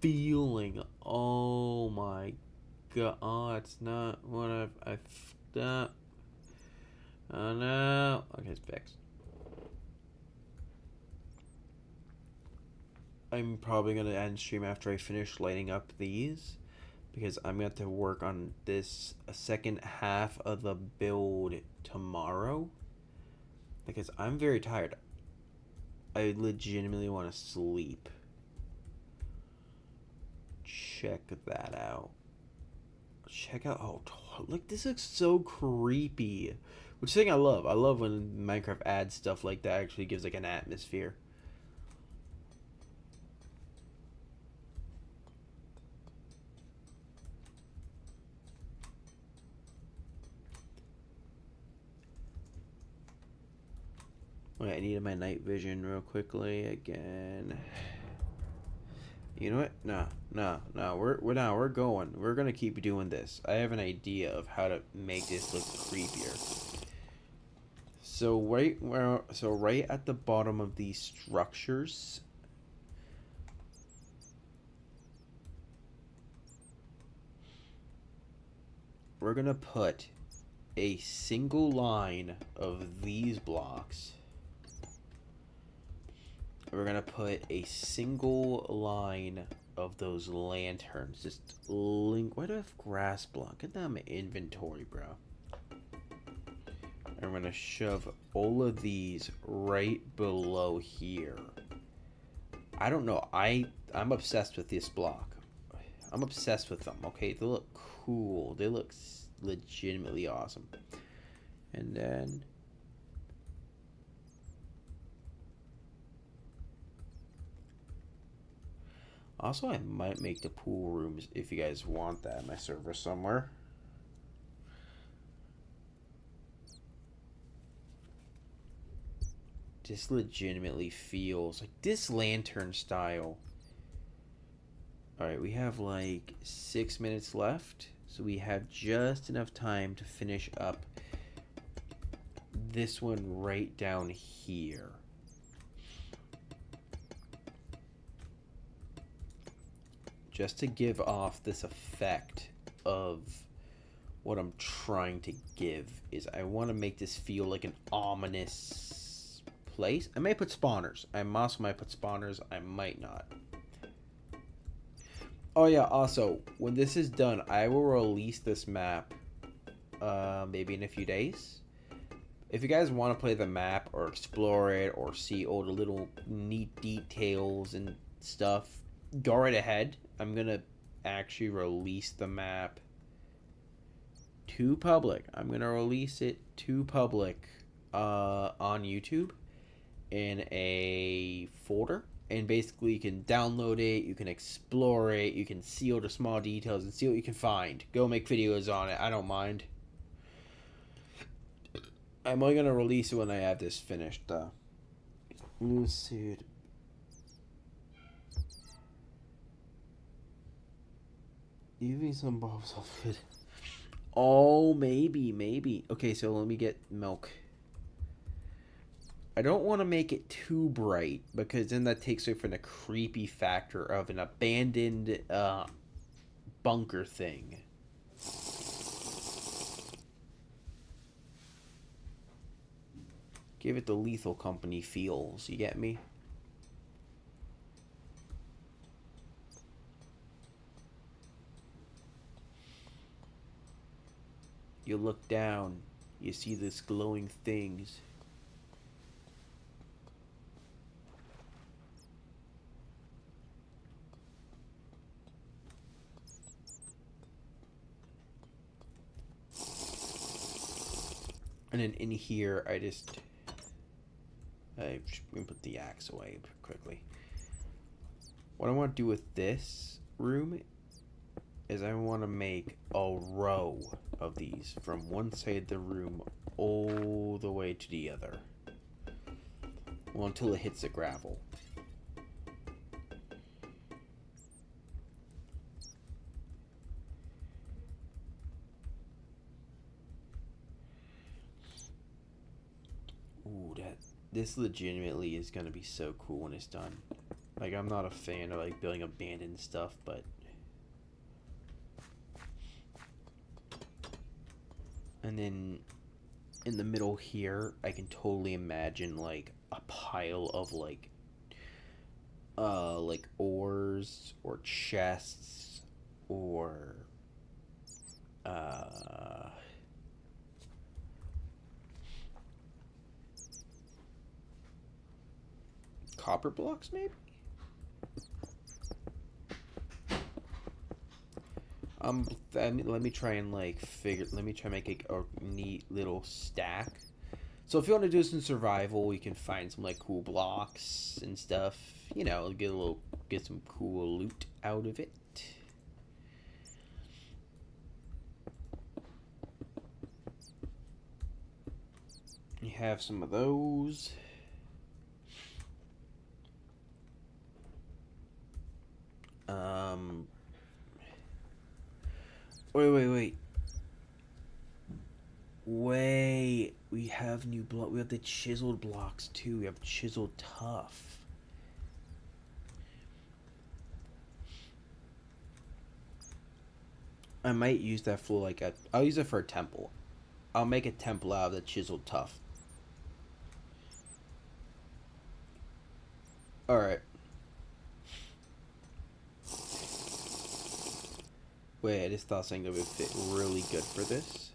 feeling. Oh my god. Oh, it's not what I thought. Oh no. Okay, it's fixed. I'm probably gonna end stream after I finish lighting up these because I'm going to work on this second half of the build tomorrow because I'm very tired. I legitimately want to sleep. Check that out. Check out, oh, look, this looks so creepy. Which thing I love. I love when Minecraft adds stuff like that. Actually gives like an atmosphere. Okay, I needed my night vision real quickly again. You know what? No. We're going. We're gonna keep doing this. I have an idea of how to make this look creepier. So right at the bottom of these structures, we're gonna put a single line of these blocks. We're gonna put a single line of those lanterns. Just link. Why do I have grass block? Get that in my inventory, bro. I'm gonna shove all of these right below here. I don't know. I'm obsessed with this block. I'm obsessed with them. Okay, they look cool. They look legitimately awesome. And then also, I might make the pool rooms if you guys want that in my server somewhere. This legitimately feels like this lantern style. Alright, we have like 6 minutes left. So we have just enough time to finish up this one right down here. Just to give off this effect of what I'm trying to give is I want to make this feel like an ominous place. I may put spawners. I also might put spawners. I might not. Oh yeah, also, when this is done, I will release this map maybe in a few days. If you guys want to play the map or explore it or see all the little neat details and stuff, go right ahead. I'm going to actually release the map to public. I'm going to release it to public on YouTube in a folder. And basically you can download it, you can explore it, you can see all the small details and see what you can find. Go make videos on it, I don't mind. I'm only going to release it when I have this finished though. Let's see it. Even some bobs off it. Oh, maybe. Okay, so let me get milk. I don't want to make it too bright because then that takes away from the creepy factor of an abandoned bunker thing. Give it the Lethal Company feels, you get me? You look down, you see this glowing things. And then in here, I'm gonna put the axe away quickly. What I want to do with this room is I want to make a row of these from one side of the room all the way to the other. Well, until it hits the gravel. Ooh, this legitimately is gonna be so cool when it's done. Like, I'm not a fan of like building abandoned stuff, but and then in the middle here, I can totally imagine like a pile of like ores or chests or copper blocks maybe. Let me try and like let me try and make a neat little stack. So if you want to do some survival, you can find some like cool blocks and stuff. You know, get some cool loot out of it. You have some of those. Wait. We have new block. We have the chiseled blocks too. We have chiseled tough. I might use that for like I'll use it for a temple. I'll make a temple out of the chiseled tough. Alright. Wait, I just thought something that would fit really good for this.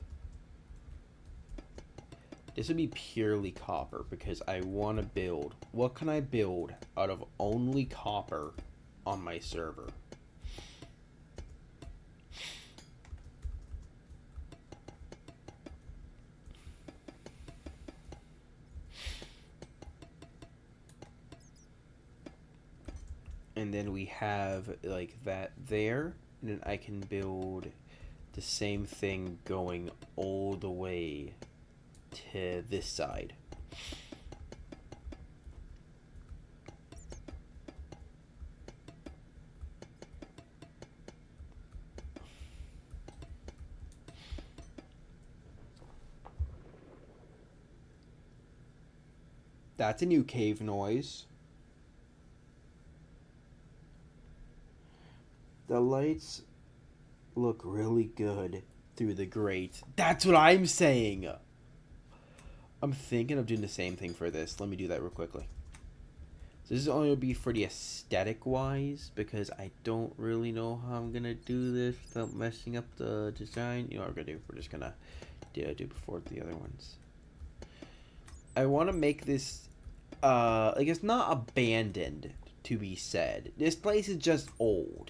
This would be purely copper because I want to build. What can I build out of only copper on my server? And then we have like that there, and then I can build the same thing going all the way to this side. That's a new cave noise. The lights look really good through the grate. That's what I'm saying. I'm thinking of doing the same thing for this. Let me do that real quickly. So this is only going to be for the aesthetic wise, because I don't really know how I'm going to do this without messing up the design. You know what we're going to do? We're just going to do before the other ones. I want to make this, like, it's not abandoned, to be said. This place is just old.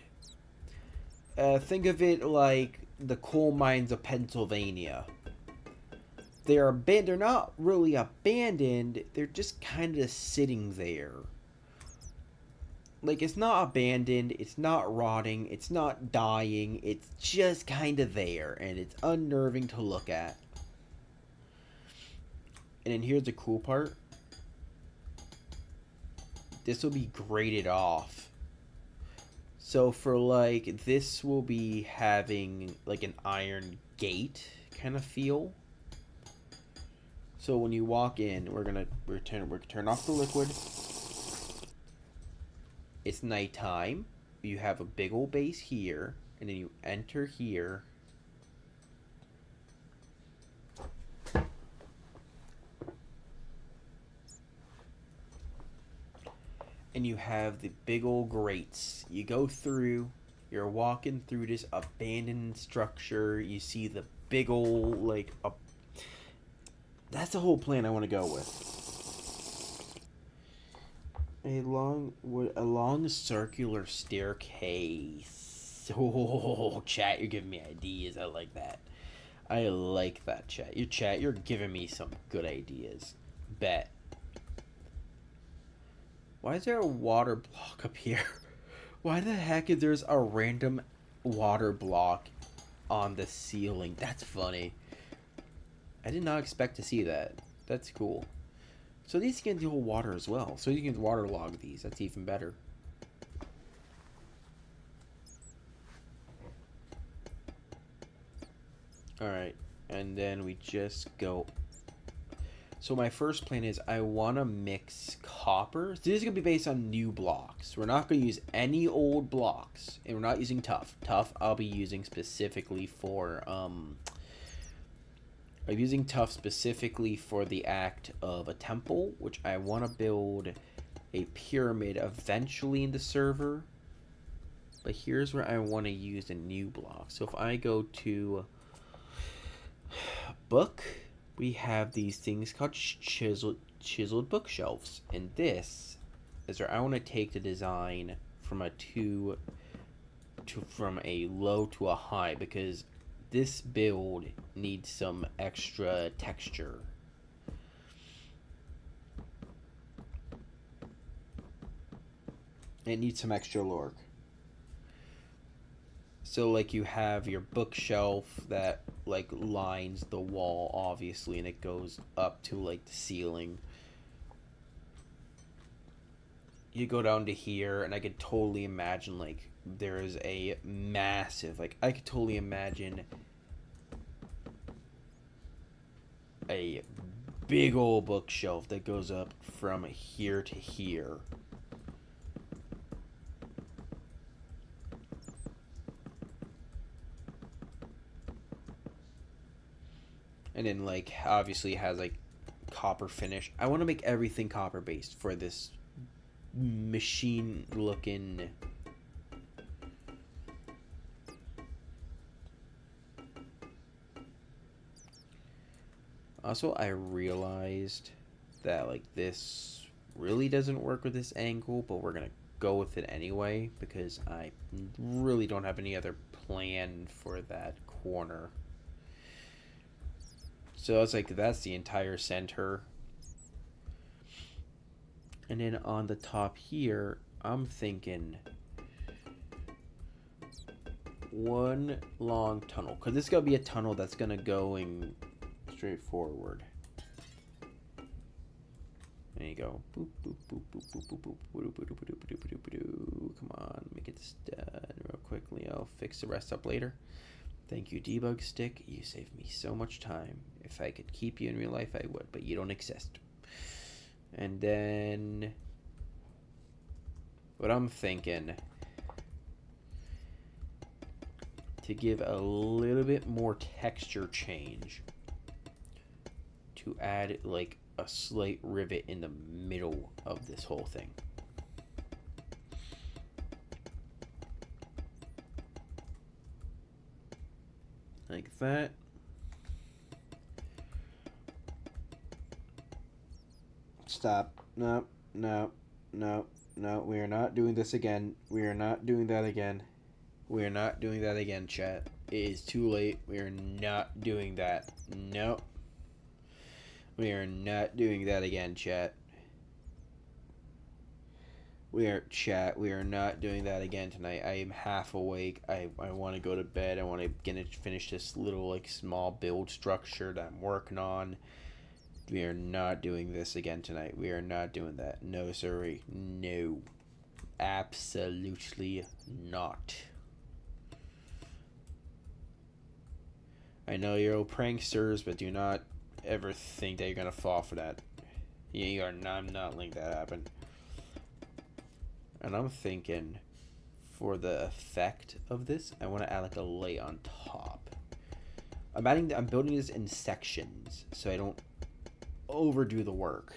Think of it like the coal mines of Pennsylvania. They're not really abandoned. They're just kind of sitting there. Like, it's not abandoned. It's not rotting. It's not dying. It's just kind of there, and it's unnerving to look at. And then here's the cool part. This will be graded off. So for like, this will be having like an iron gate kind of feel. So when you walk in, we're gonna turn off the liquid. It's nighttime. You have a big old base here, and then you enter here. And you have the big old grates. You go through, you're walking through this abandoned structure. You see the big old, like, that's the whole plan I want to go with. A long circular staircase. Oh, chat, you're giving me ideas. I like that. I like that, chat. You're giving me some good ideas. Bet. Why is there a water block up here? Why the heck is there's a random water block on the ceiling? That's funny. I did not expect to see that. That's cool. So these can deal with water as well. So you can waterlog these. That's even better. Alright. And then we just go. So my first plan is I want to mix copper. So this is going to be based on new blocks. We're not going to use any old blocks. And we're not using tough. Tough I'll be using specifically for... I'm using tough specifically for the act of a temple, which I want to build a pyramid eventually in the server. But here's where I want to use a new block. So if I go to book... we have these things called chiseled bookshelves, and this is where I want to take the design from from a low to a high, because this build needs some extra texture. It needs some extra lore. So, like, you have your bookshelf that, like, lines the wall, obviously, and it goes up to, like, the ceiling. You go down to here, and I could totally imagine, like, there is a massive, like, I could totally imagine a big old bookshelf that goes up from here to here. And then, like, obviously has, like, copper finish. I want to make everything copper based for this machine looking. Also, I realized that like this really doesn't work with this angle, but we're gonna go with it anyway because I really don't have any other plan for that corner. So it's like that's the entire center. And then on the top here, I'm thinking one long tunnel. Because this is going to be a tunnel that's going to go in straight forward. There you go. Boop, boop, boop, boop, boop, boop, boop, boop, boop, boop, boop, boop, boop, boop, boop. Come on, let me get this done real quickly. I'll fix the rest up later. Thank you, debug stick. You saved me so much time. If I could keep you in real life, I would, but you don't exist. And then what I'm thinking, to give a little bit more texture change, to add like a slight rivet in the middle of this whole thing. Like that. Stop. No, no, no, no. We are not doing this again. We are not doing that again. We are not doing that again, chat. It is too late. We are not doing that. Nope. We are not doing that again, chat. We are not doing that again tonight. I am half awake. I want to go to bed. I want to finish this little like small build structure that I'm working on. We are not doing this again tonight. We are not doing that. No, sorry. No. Absolutely not. I know you're all pranksters, but do not ever think that you're going to fall for that. You are not, I'm not letting that happen. And I'm thinking, for the effect of this, I want to add like a light on top. I'm building this in sections, so I don't overdo the work.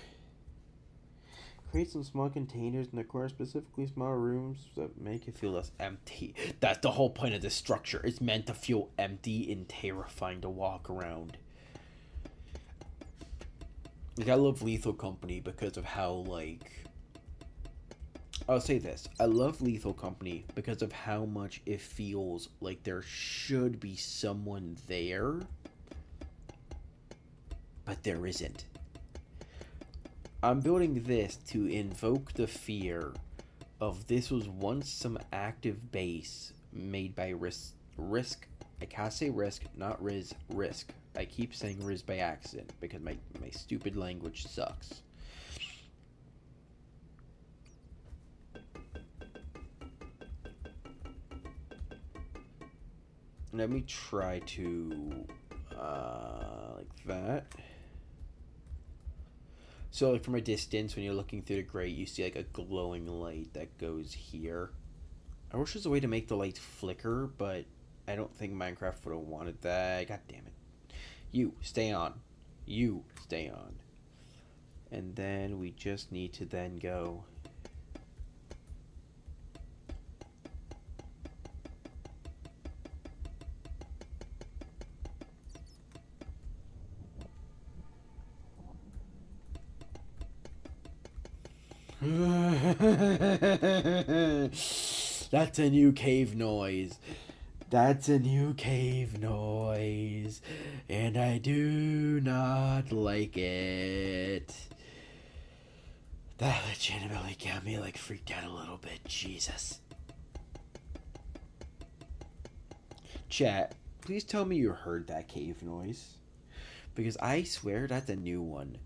Create some small containers in the corner, specifically small rooms that make it feel less empty. That's the whole point of this structure. It's meant to feel empty and terrifying to walk around. Like, I love Lethal Company because of how, like... I'll say this. I love Lethal Company because of how much it feels like there should be someone there, but there isn't. I'm building this to invoke the fear of this was once some active base made by Risk. I can't say Risk, not Riz, Risk. I keep saying Riz by accident because my stupid language sucks. Let me try to, like that. So, like, from a distance, when you're looking through the grate, you see, like, a glowing light that goes here. I wish there's a way to make the light flicker, but I don't think Minecraft would have wanted that. God damn it. You, stay on. You, stay on. And then we just need to then go... That's a new cave noise. That's a new cave noise. And I do not like it. That legitimately got me like freaked out a little bit. Jesus. Chat, please tell me you heard that cave noise. Because I swear that's a new one.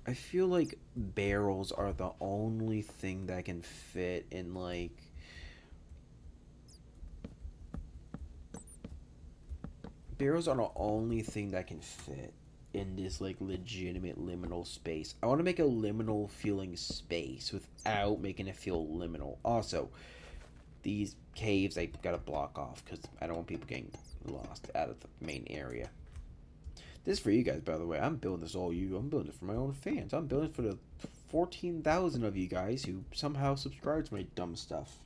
I feel like barrels are the only thing that can fit in, like... Barrels are the only thing that can fit in this, like, legitimate liminal space. I want to make a liminal feeling space without making it feel liminal. Also, these caves I gotta block off because I don't want people getting lost out of the main area. This is for you guys, by the way. I'm building this all you. I'm building it for my own fans. I'm building it for the 14,000 of you guys who somehow subscribe to my dumb stuff.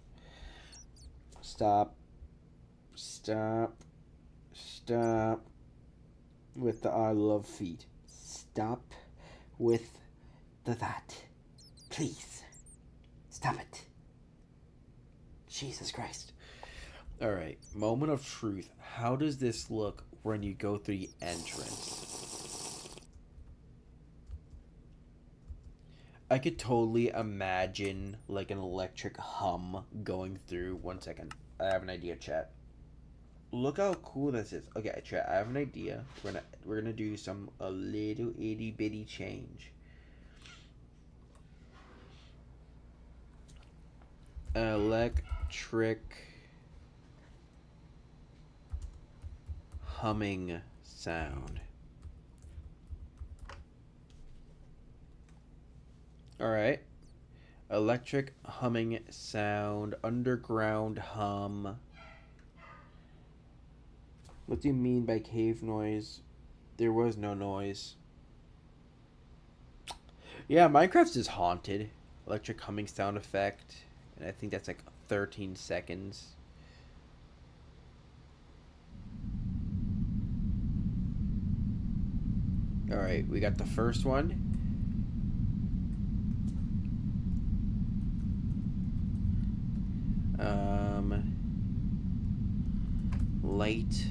Stop. Stop. Stop. with the I love feet. Stop with that. Please. Stop it. Jesus Christ. Alright, moment of truth. How does this look when you go through the entrance? I could totally imagine like an electric hum going through. One second. I have an idea, chat. Look how cool this is. Okay, chat, I have an idea. We're gonna do a little itty bitty change. Electric humming sound. Alright. Electric humming sound. Underground hum. What do you mean by cave noise? There was no noise. Yeah, Minecraft is haunted. Electric humming sound effect. And I think that's like 13 seconds. Alright, we got the first one. Light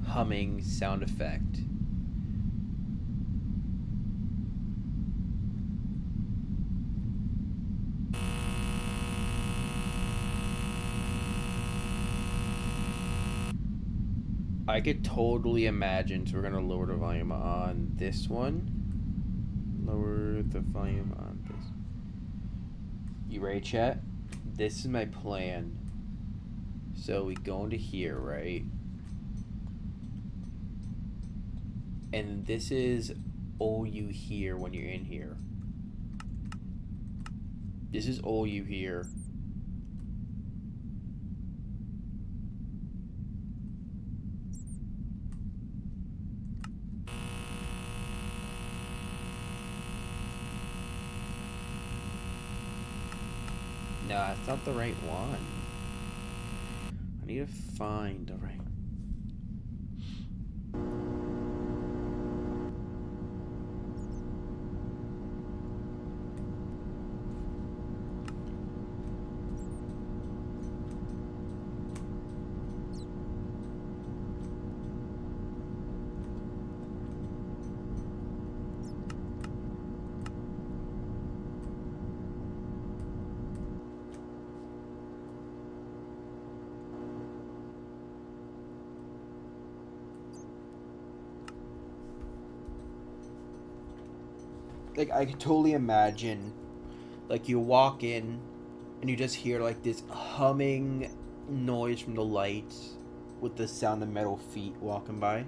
humming sound effect. I could totally imagine, so we're gonna lower the volume on this one. Lower the volume on this. You ready, chat? This is my plan. So we go into here, right? And this is all you hear when you're in here. This is all you hear. No, it's not the right one. I need to find the right. Like, I could totally imagine, like, you walk in and you just hear like this humming noise from the lights with the sound of metal feet walking by.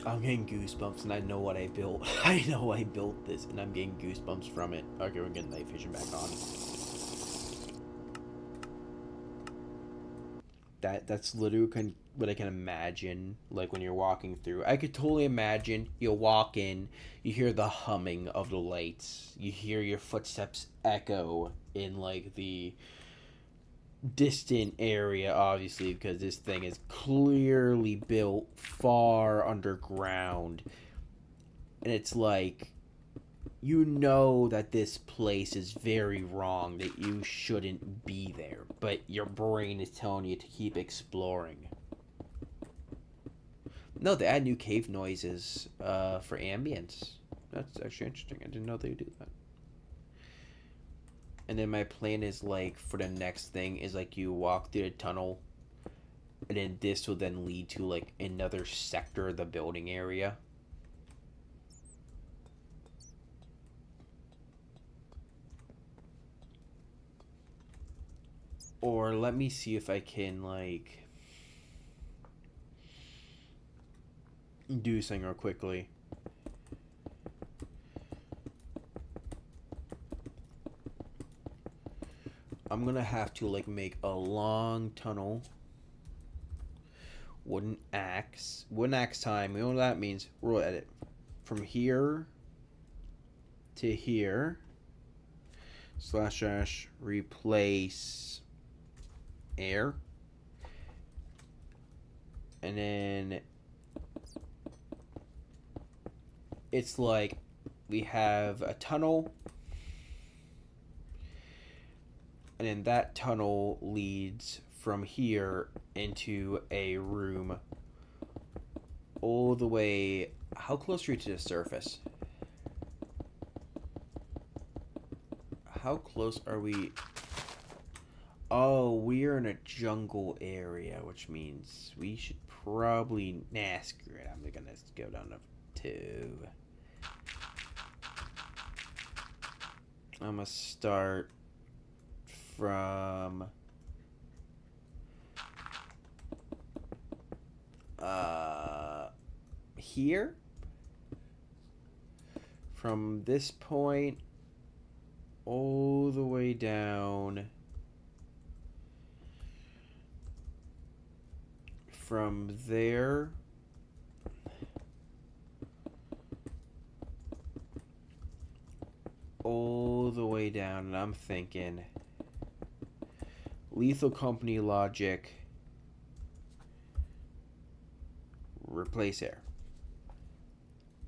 I'm getting goosebumps, and I know what I built. I know I built this, and I'm getting goosebumps from it. Okay, we're getting night vision back on. That's literally what I can imagine. Like when you're walking through, I could totally imagine you walk in, you hear the humming of the lights, you hear your footsteps echo in like the distant area, obviously, because this thing is clearly built far underground. And it's like, you know that this place is very wrong, that you shouldn't be there, but your brain is telling you to keep exploring. No, they add new cave noises for ambience. That's actually interesting. I didn't know they would do that. And then my plan is like for the next thing is like you walk through a tunnel, and then this will then lead to like another sector of the building area. Or let me see if I can like do something real quickly. I'm gonna have to like make a long tunnel. Wooden axe time. You know what that means? We'll edit from here to here. / replace air. And then it's like we have a tunnel, and then that tunnel leads from here into a room all the way. How close are you to the surface? How close are we? Oh, we're in a jungle area, which means we should probably... Nah, screw it. I'm gonna go down to 2. I'm gonna start from... here. From this point all the way down. From there all the way down, and I'm thinking Lethal Company logic, replace air.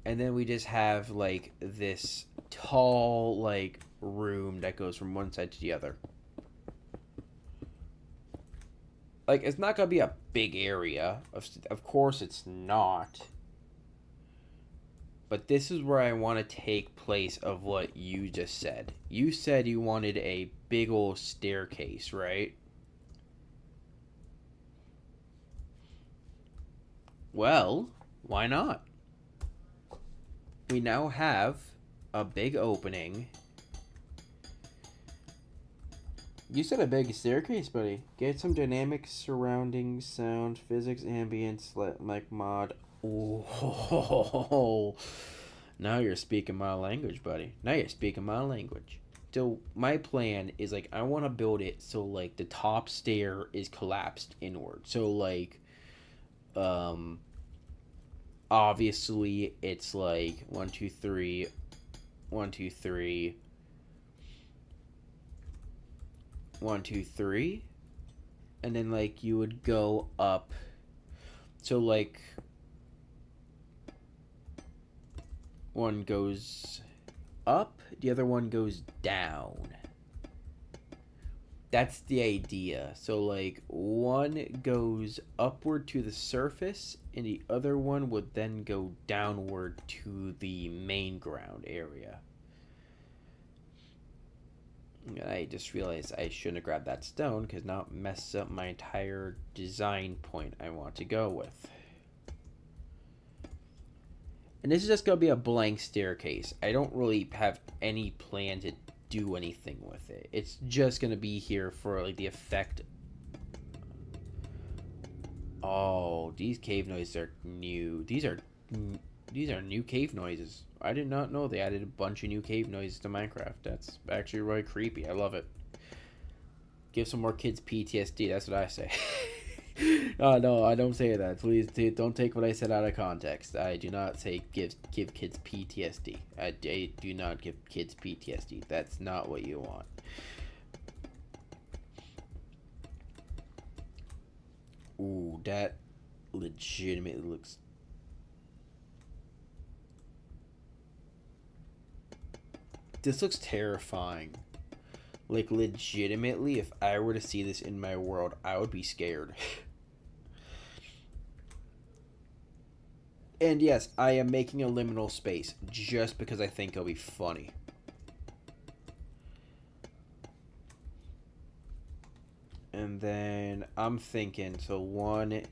And then we just have like this tall like room that goes from one side to the other. Like, it's not gonna be a big area. Of course it's not. But this is where I want to take place of what you just said. You said you wanted a big old staircase, right? Well, why not? We now have a big opening. You said a big staircase, buddy. Get some dynamic surrounding sound, physics, ambience, like mod. Oh, now you're speaking my language, buddy. Now you're speaking my language. So my plan is like I want to build it so like the top stair is collapsed inward. So like, obviously it's like 1, 2, 3, 1, 2, 3. 1, 2, 3, and then like you would go up. So like one goes up, the other one goes down. That's the idea. So like one goes upward to the surface and the other one would then go downward to the main ground area. I just realized I shouldn't have grabbed that stone because now it messes up my entire design point I want to go with. And this is just going to be a blank staircase. I don't really have any plan to do anything with it. It's just going to be here for like the effect. Oh, these cave noises are new. These are new cave noises. I did not know they added a bunch of new cave noises to Minecraft. That's actually really creepy. I love it. Give some more kids PTSD. That's what I say. No, I don't say that. Please don't take what I said out of context. I do not say give kids PTSD. I do not give kids PTSD. That's not what you want. Ooh, that legitimately looks... This looks terrifying. Like, legitimately, if I were to see this in my world, I would be scared. And yes, I am making a liminal space just because I think it'll be funny. And then I'm thinking, so 1,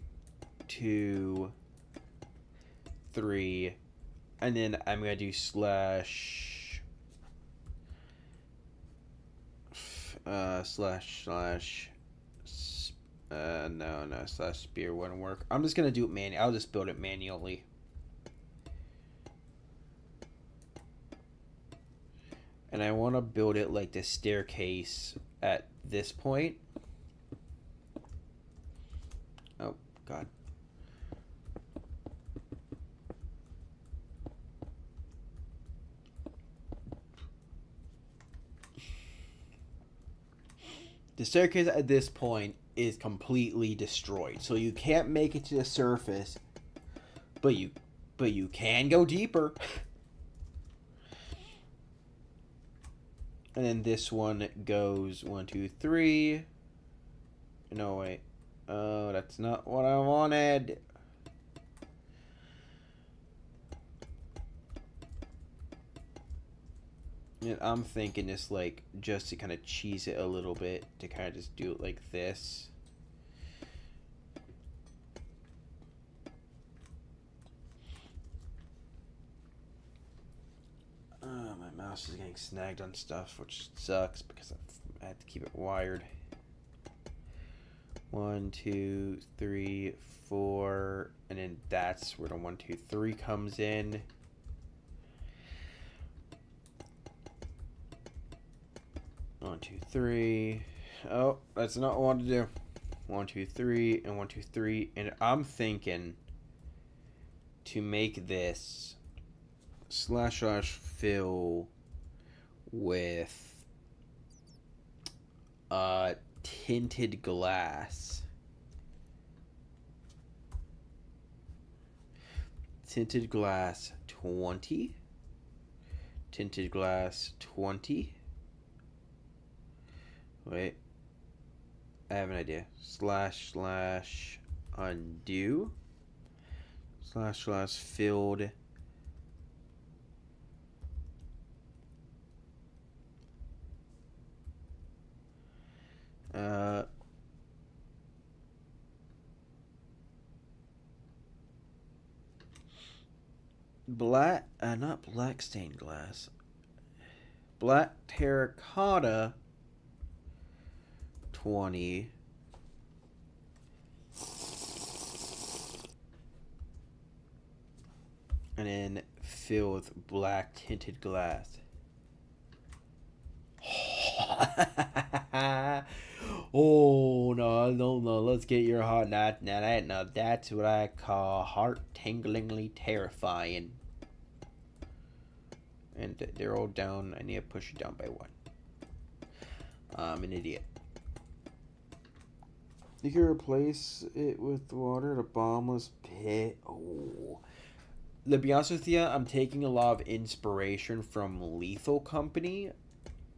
2, 3, and then I'm gonna do slash spear wouldn't work. I'm just gonna do it manually. I'll just build it manually. And I want to build it like the staircase at this point. Oh, God. The staircase at this point is completely destroyed, so you can't make it to the surface, but you can go deeper. And then this one goes 1, 2, 3. No, wait. Oh, that's not what I wanted. And I'm thinking this, like, just to kind of cheese it a little bit, to kind of just do it like this. My mouse is getting snagged on stuff, which sucks because I have to keep it wired. 1, 2, 3, 4, and then that's where the 1, 2, 3 comes in. One, 2, 3. Oh, that's not what I want to do. 1, 2, 3, and 1, 2, 3, and I'm thinking to make this / fill with tinted glass. Tinted glass 20. Tinted glass 20. Wait. I have an idea. / undo. / filled. Not black stained glass. Black terracotta 20. And then fill with black tinted glass. Oh, no. Let's get your heart. Now, that's what I call heart-tinglingly terrifying. And they're all down. I need to push it down by 1. I'm an idiot. You can replace it with water at a bottomless pit. Oh. To be honest with you, I'm taking a lot of inspiration from Lethal Company.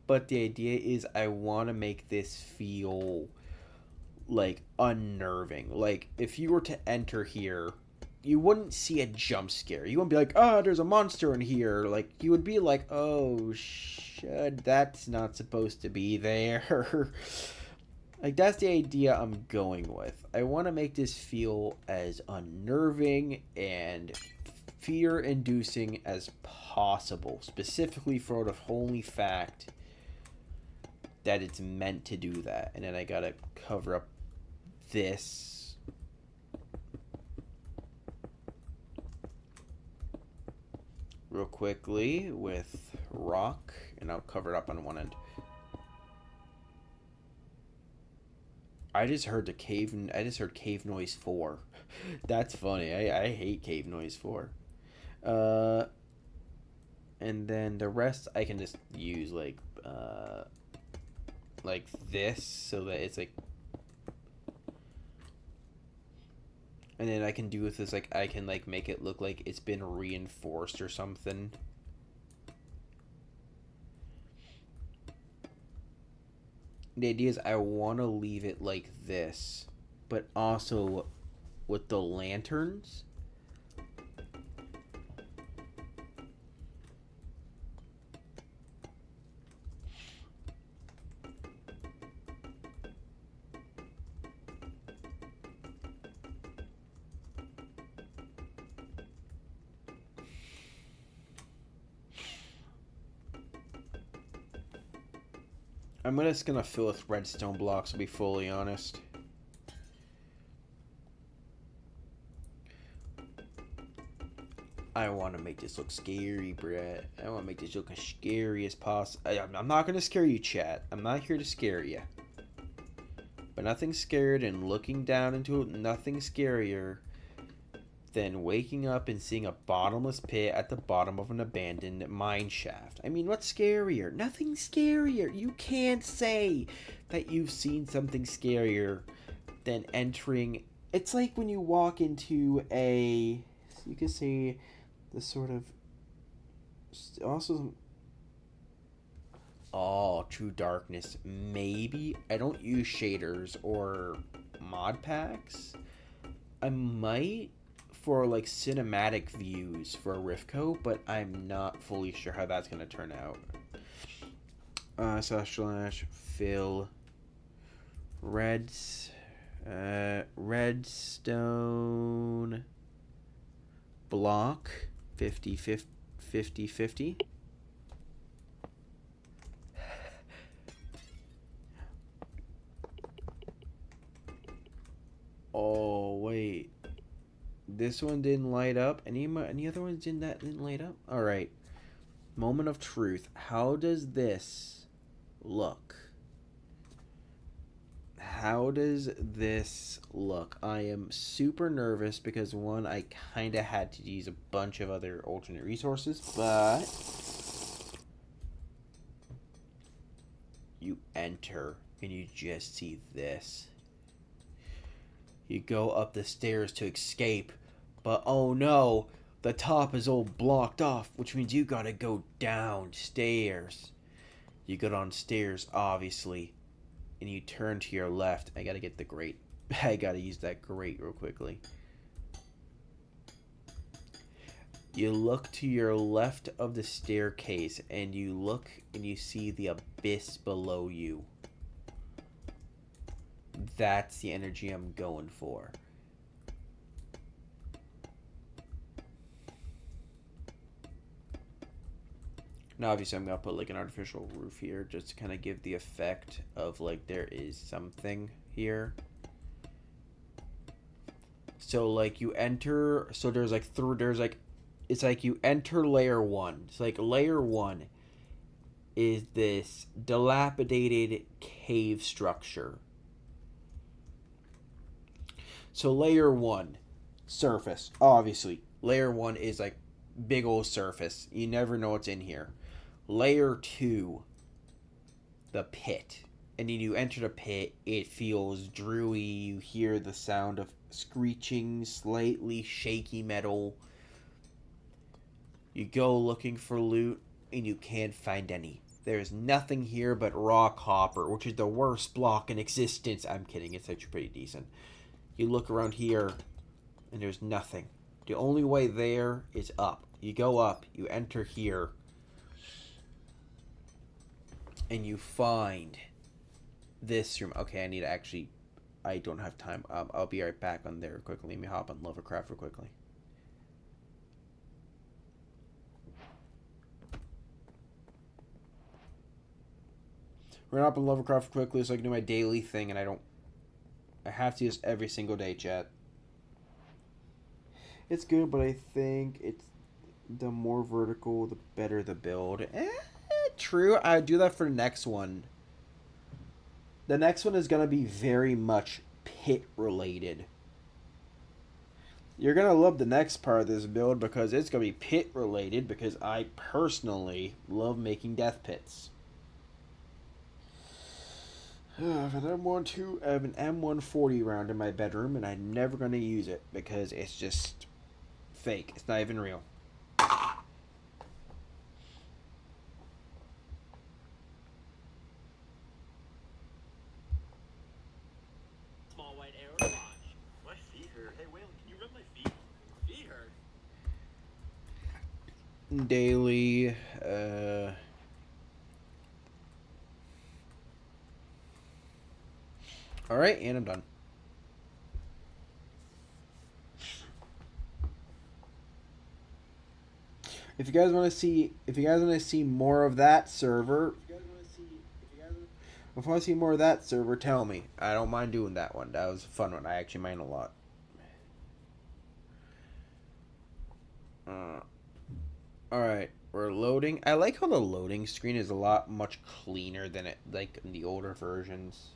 But the idea is I want to make this feel, like, unnerving. Like, if you were to enter here, you wouldn't see a jump scare. You wouldn't be like, oh, there's a monster in here. Like, you would be like, oh, shit, that's not supposed to be there. Like, that's the idea I'm going with. I want to make this feel as unnerving and fear-inducing as possible. Specifically for the holy fact that it's meant to do that. And then I gotta cover up this. Real quickly with rock. And I'll cover it up on one end. I just heard cave noise 4. That's funny. I hate cave noise 4. And then the rest I can just use like this so that it's like, and then I can do with this, like, I can like make it look like it's been reinforced or something. The idea is I want to leave it like this, but also with the lanterns. I'm just gonna fill with redstone blocks, to be fully honest. I want to make this look scary, Brett. I want to make this look as scary as possible. I'm not going to scare you, chat. I'm not here to scare you. But nothing scared and looking down into it, nothing scarier than waking up and seeing a bottomless pit at the bottom of an abandoned mine shaft. I mean, what's scarier? Nothing scarier. You can't say that you've seen something scarier than entering. It's like when you walk into a, you could say, the sort of, also, oh, True Darkness. Maybe. I don't use shaders or mod packs. I might for like cinematic views for Rifco, but I'm not fully sure how that's going to turn out. / fill redstone block 50. Oh wait, this one didn't light up. Any other ones didn't light up? All right, moment of truth. How does this look? How does this look? I am super nervous because one, I kind of had to use a bunch of other alternate resources, but you enter and you just see this. You go up the stairs to escape, but oh no, the top is all blocked off, which means you gotta go downstairs. You go downstairs, obviously, and you turn to your left. I gotta get the grate. I gotta use that grate real quickly. You look to your left of the staircase, and you look and you see the abyss below you. That's the energy I'm going for. Now, obviously, I'm going to put like an artificial roof here just to kind of give the effect of like there is something here. So like you enter, so there's like it's like you enter layer 1. It's like layer 1 is this dilapidated cave structure. So layer 1, surface, obviously. Layer 1 is like big old surface. You never know what's in here. Layer 2, the pit. And then you enter the pit, it feels dreary. You hear the sound of screeching, slightly shaky metal. You go looking for loot, and you can't find any. There's nothing here but raw copper, which is the worst block in existence. I'm kidding, it's actually pretty decent. You look around here, and there's nothing. The only way there is up. You go up, you enter here, and you find this room. Okay, I need to actually, I don't have time. I'll be right back on there quickly. Let me hop on Lovercraft real quickly. We're gonna hop on Lovercraft quickly so I can do my daily thing, and I have to use every single day, chat. It's good, but I think it's the more vertical, the better the build. True. I do that for the next one. The next one is going to be very much pit related. You're going to love the next part of this build because it's going to be pit related because I personally love making death pits. I have an M140 round in my bedroom and I'm never going to use it because it's just fake. It's not even real. Small white arrow to watch. My feet hurt. Hey, Waylon, can you rub my feet? My feet hurt. Daily, Alright, and I'm done. If you guys want to see more of that server, tell me. I don't mind doing that one. That was a fun one. I actually mind a lot. Uh, all right, we're loading. I like how the loading screen is a lot much cleaner than it like in the older versions.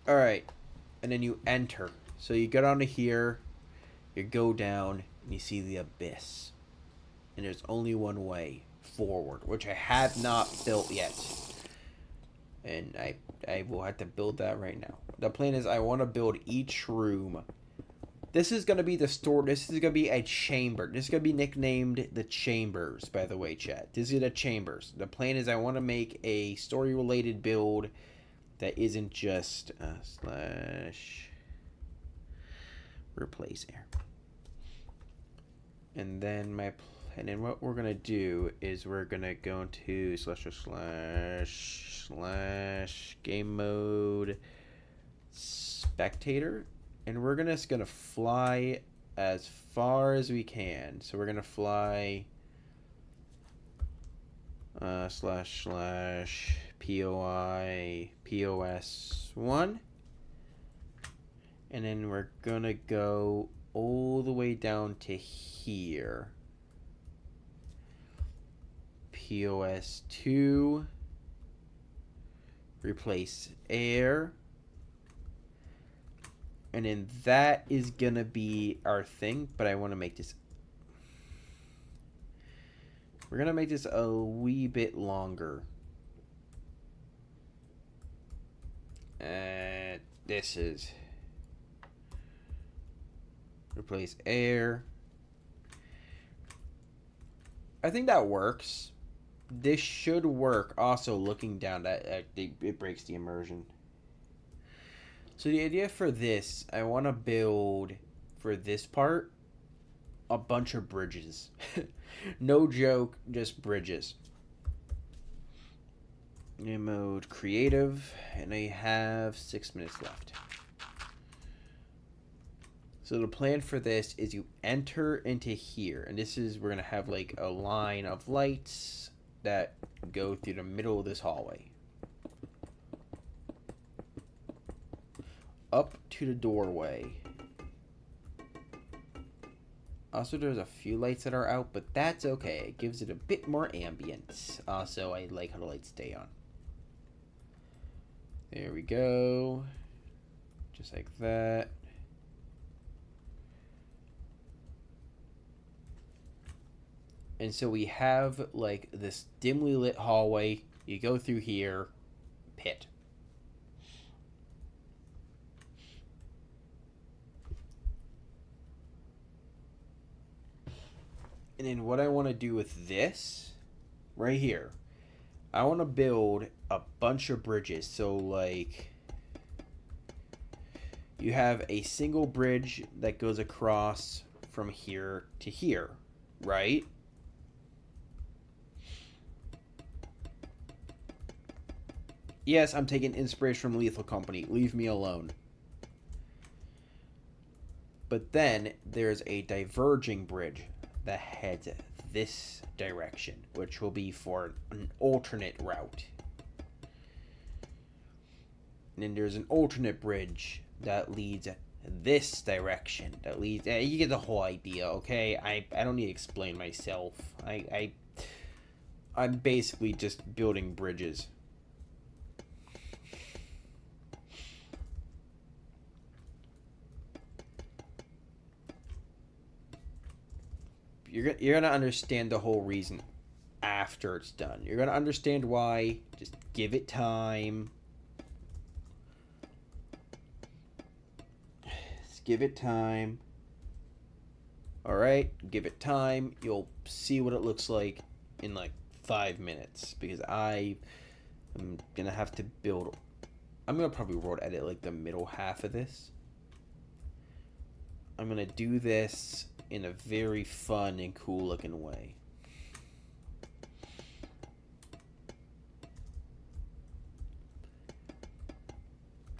All right, and then you enter. So you get onto here, you go down, and you see the abyss. And there's only one way forward, which I have not built yet. And I will have to build that right now. The plan is I want to build each room. This is going to be the store. This is going to be a chamber. This is going to be nicknamed the Chambers, by the way, chat. This is the Chambers. The plan is I want to make a story-related build that isn't just slash replace air. And then what we're gonna do is we're gonna go into slash game mode spectator, and we're just gonna fly as far as we can. So we're gonna fly slash POS1, and then we're gonna go all the way down to here. POS2, replace air, and then that is gonna be our thing, but I want to make this, we're gonna make this a wee bit longer. This is replace air. I think that works. This should work. Also, looking down, that it breaks the immersion. So the idea for this, I want to build for this part a bunch of bridges. No joke, just bridges. Game mode creative, and I have 6 minutes left. So the plan for this is you enter into here, and this is, we're going to have like a line of lights that go through the middle of this hallway. Up to the doorway. Also, there's a few lights that are out, but that's okay. It gives it a bit more ambience. Also, I like how the lights stay on. There we go. Just like that. And so we have like this dimly lit hallway. You go through here, pit. And then what I want to do with this right here, I want to build a bunch of bridges. So like you have a single bridge that goes across from here to here, right? Yes, I'm taking inspiration from Lethal Company. Leave me alone. But then there's a diverging bridge that heads this direction, which will be for an alternate route. And then there's an alternate bridge that leads this direction. That leads... you get the whole idea, okay? I don't need to explain myself. I'm basically just building bridges. You're gonna understand the whole reason after it's done. You're gonna understand why. Just give it time. Just give it time. Alright, give it time. You'll see what it looks like in like 5 minutes. Because I'm gonna have to build... I'm gonna probably road edit like the middle half of this. I'm gonna do this in a very fun and cool looking way.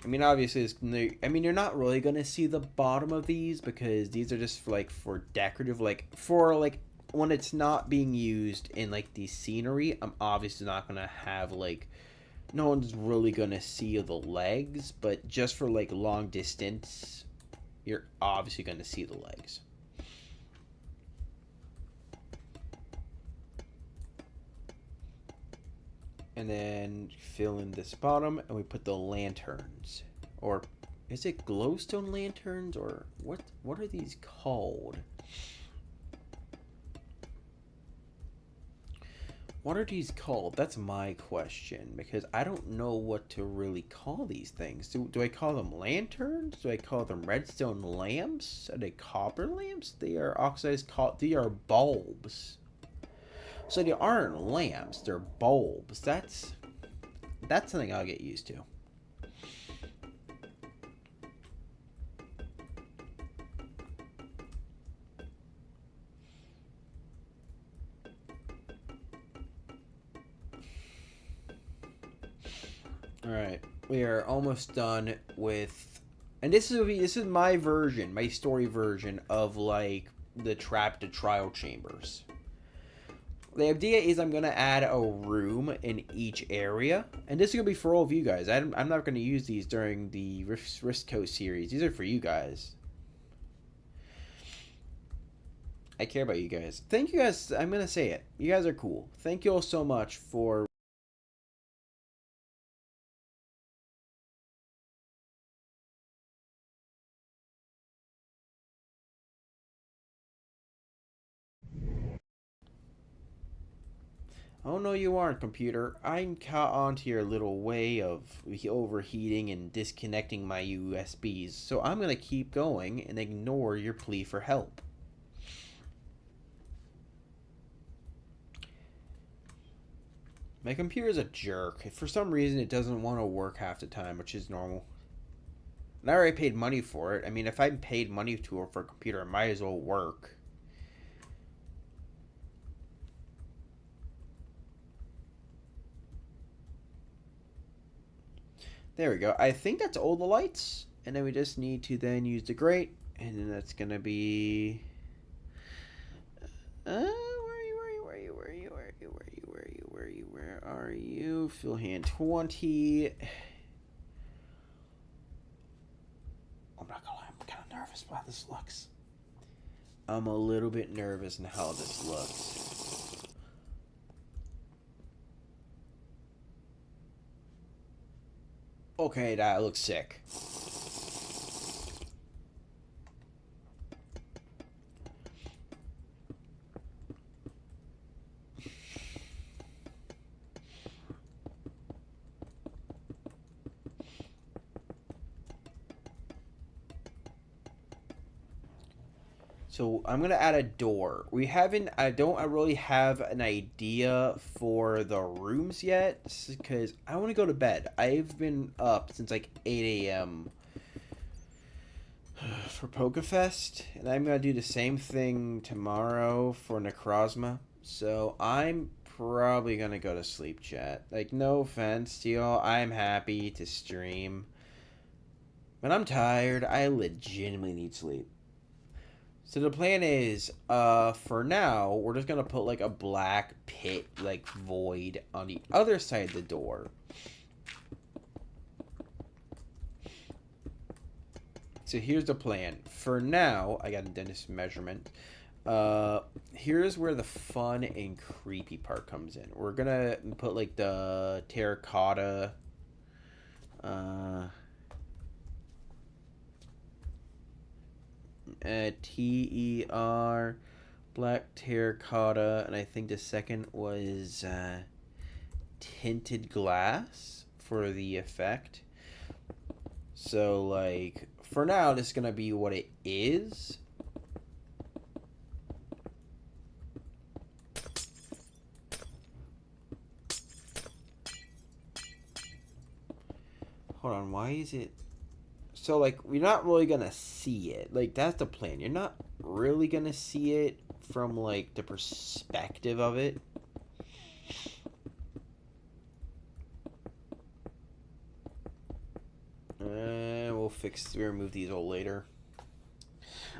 I mean, obviously, you're not really gonna see the bottom of these because these are just for decorative, for when it's not being used in like the scenery. I'm obviously not gonna have no one's really gonna see the legs, but just for like long distance you're obviously going to see the legs. And then fill in this bottom, and we put the lanterns. Or is it glowstone lanterns, or what are these called? What are these called? That's my question, because I don't know what to really call these things. Do I call them lanterns? Do I call them redstone lamps? Are they copper lamps? They are oxidized they are bulbs. So they aren't lamps, they're bulbs. That's something I'll get used to. Alright, we are almost done with, and this is my version, my story version of like the trap to trial chambers. The idea is I'm going to add a room in each area. And this is going to be for all of you guys. I'm not going to use these during the Rift Coast series. These are for you guys. I care about you guys. Thank you guys. I'm going to say it. You guys are cool. Thank you all so much for... Oh, no, you aren't, computer. I'm caught onto your little way of overheating and disconnecting my USBs, so I'm going to keep going and ignore your plea for help. My computer's a jerk. For some reason, it doesn't want to work half the time, which is normal. And I already paid money for it. I mean, if I paid money for a computer, it might as well work. There we go. I think that's all the lights. And then we just need to then use the grate. And then that's going to be... where are you? Fill hand 20. I'm not gonna lie, I'm kind of nervous about how this looks. I'm a little bit nervous in how this looks. Okay, that looks sick. So I'm gonna add a door. I don't really have an idea for the rooms yet, because I want to go to bed. I've been up since like 8 a.m. for PokeFest, and I'm gonna do the same thing tomorrow for Necrozma. So I'm probably gonna go to sleep, chat. Like, no offense to y'all, I'm happy to stream, but I'm tired. I legitimately need sleep. So the plan is, for now, we're just gonna put like a black pit, like void, on the other side of the door. So here's the plan. For now, I got a dentist measurement. Here's where the fun and creepy part comes in. We're gonna put like the terracotta, TER, black terracotta, and I think the second was tinted glass for the effect. So, like, for now, this is gonna be what it is. Hold on, why is it... So, like, we're not really gonna see it. Like, that's the plan. You're not really gonna see it from, like, the perspective of it. We'll remove these all later.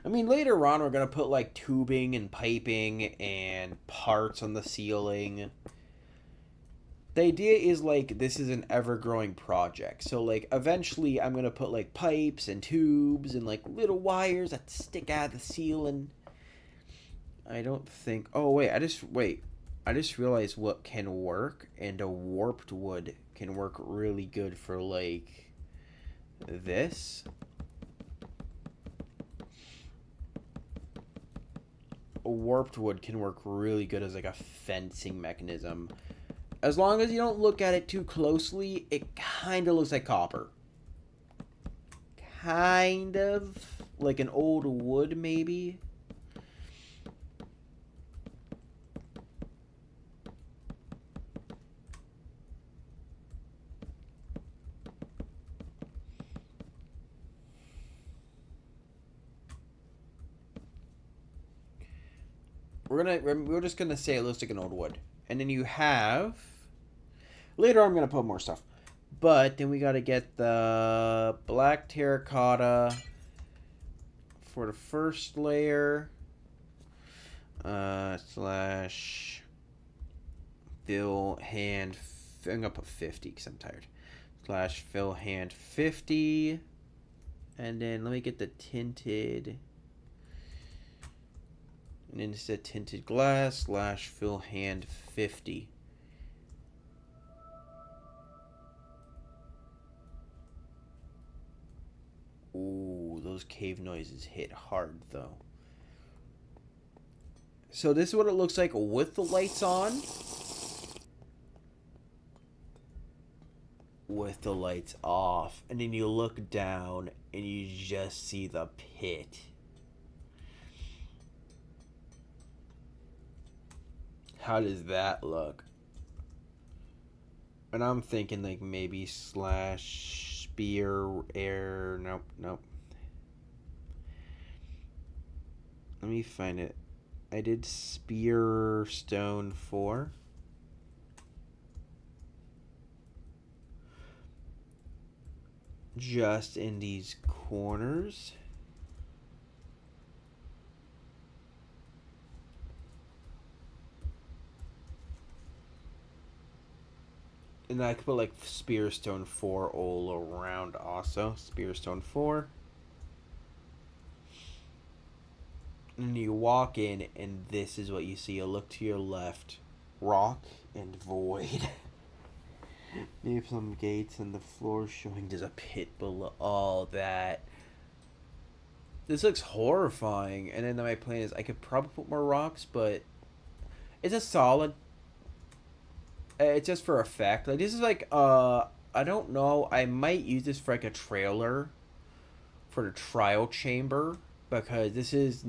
I mean, later on, we're gonna put, like, tubing and piping and parts on the ceiling. The idea is like this is an ever growing project. So like eventually I'm gonna put like pipes and tubes and like little wires that stick out of the ceiling. I don't think. Oh wait, I just realized what can work, and a warped wood can work really good for like this. A warped wood can work really good as like a fencing mechanism. As long as you don't look at it too closely, it kind of looks like copper. Kind of like an old wood, maybe. We're just gonna say it looks like an old wood, and then you have. Later, I'm gonna put more stuff, but then we gotta get the black terracotta for the first layer. Slash fill hand. I'm gonna put 50 because I'm tired. Slash fill hand 50, and then let me get the tinted. And then instead tinted glass slash fill hand 50. Ooh, those cave noises hit hard though. So this is what it looks like with the lights on. With the lights off. And then you look down and you just see the pit. How does that look? And I'm thinking like maybe slash spear air. Nope. Let me find it. I did spear stone 4. Just in these corners. And I could put like Spearstone 4 all around also. Spearstone 4. And you walk in and this is what you see. You look to your left. Rock and void. Maybe some gates and the floor showing there's a pit below. All that. This looks horrifying. And then my plan is I could probably put more rocks, but it's a solid. It's just for effect. Like this is like I don't know. I might use this for like a trailer for the trial chamber because this is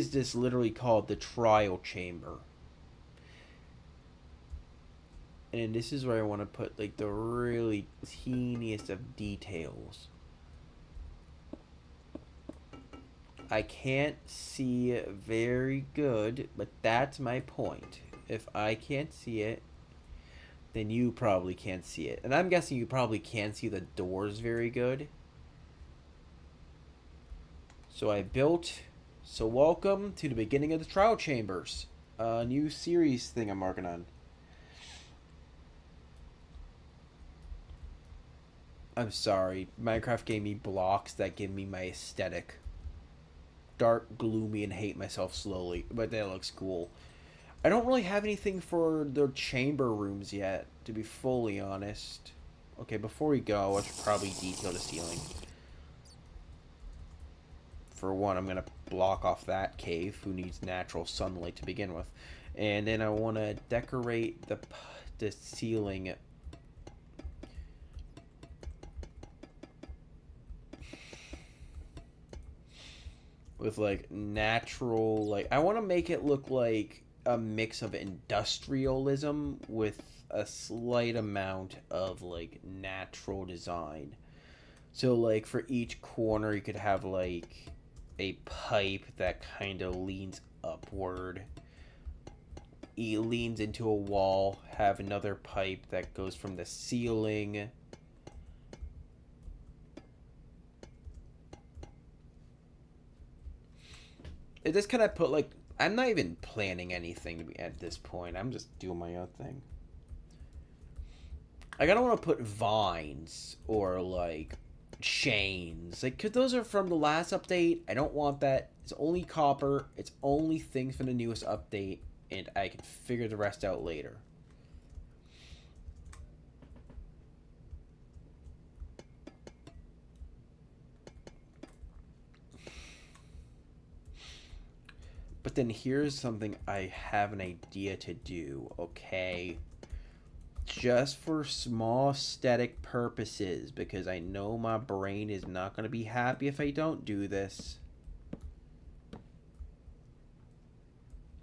just literally called the trial chamber. And this is where I want to put like the really teeniest of details. I can't see very good, but that's my point. If I can't see it, then you probably can't see it. And I'm guessing you probably can't see the doors very good. So I built... So welcome to the beginning of the trial chambers. A new series thing I'm working on. I'm sorry. Minecraft gave me blocks that give me my aesthetic. Dark, gloomy, and hate myself slowly. But that looks cool. I don't really have anything for the chamber rooms yet, to be fully honest. Okay, before we go, I should probably detail the ceiling. For one, I'm going to block off that cave, who needs natural sunlight to begin with. And then I want to decorate the ceiling with like natural, like I want to make it look like a mix of industrialism with a slight amount of like natural design. So like for each corner you could have like a pipe that kind of leans upward. It leans into a wall, have another pipe that goes from the ceiling. It just kind of put like, I'm not even planning anything at this point. I'm just doing my own thing. I don't want to put vines or like chains, like, cause those are from the last update. I don't want that. It's only copper. It's only things from the newest update, and I can figure the rest out later. But then here's something I have an idea to do, okay? Just for small aesthetic purposes, because I know my brain is not going to be happy if I don't do this.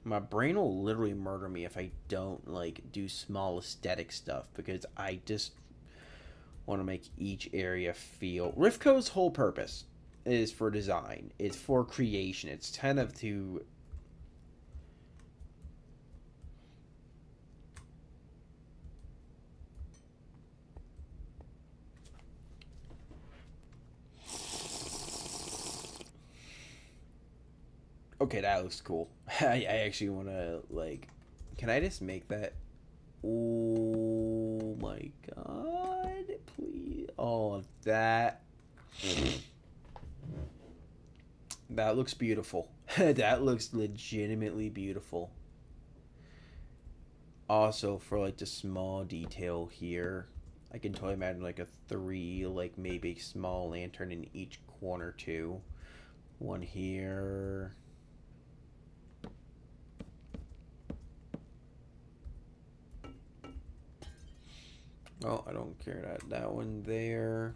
My brain will literally murder me if I don't, like, do small aesthetic stuff, because I just want to make each area feel... Rifco's whole purpose is for design. It's for creation. It's kind of to... Okay, that looks cool. I actually want to, like... Can I just make that? Oh my god. Please. Oh, that... That looks beautiful. That looks legitimately beautiful. Also, for, like, the small detail here, I can totally imagine, like, a 3, like, maybe small lantern in each corner, too. One here... Oh, I don't care that one there.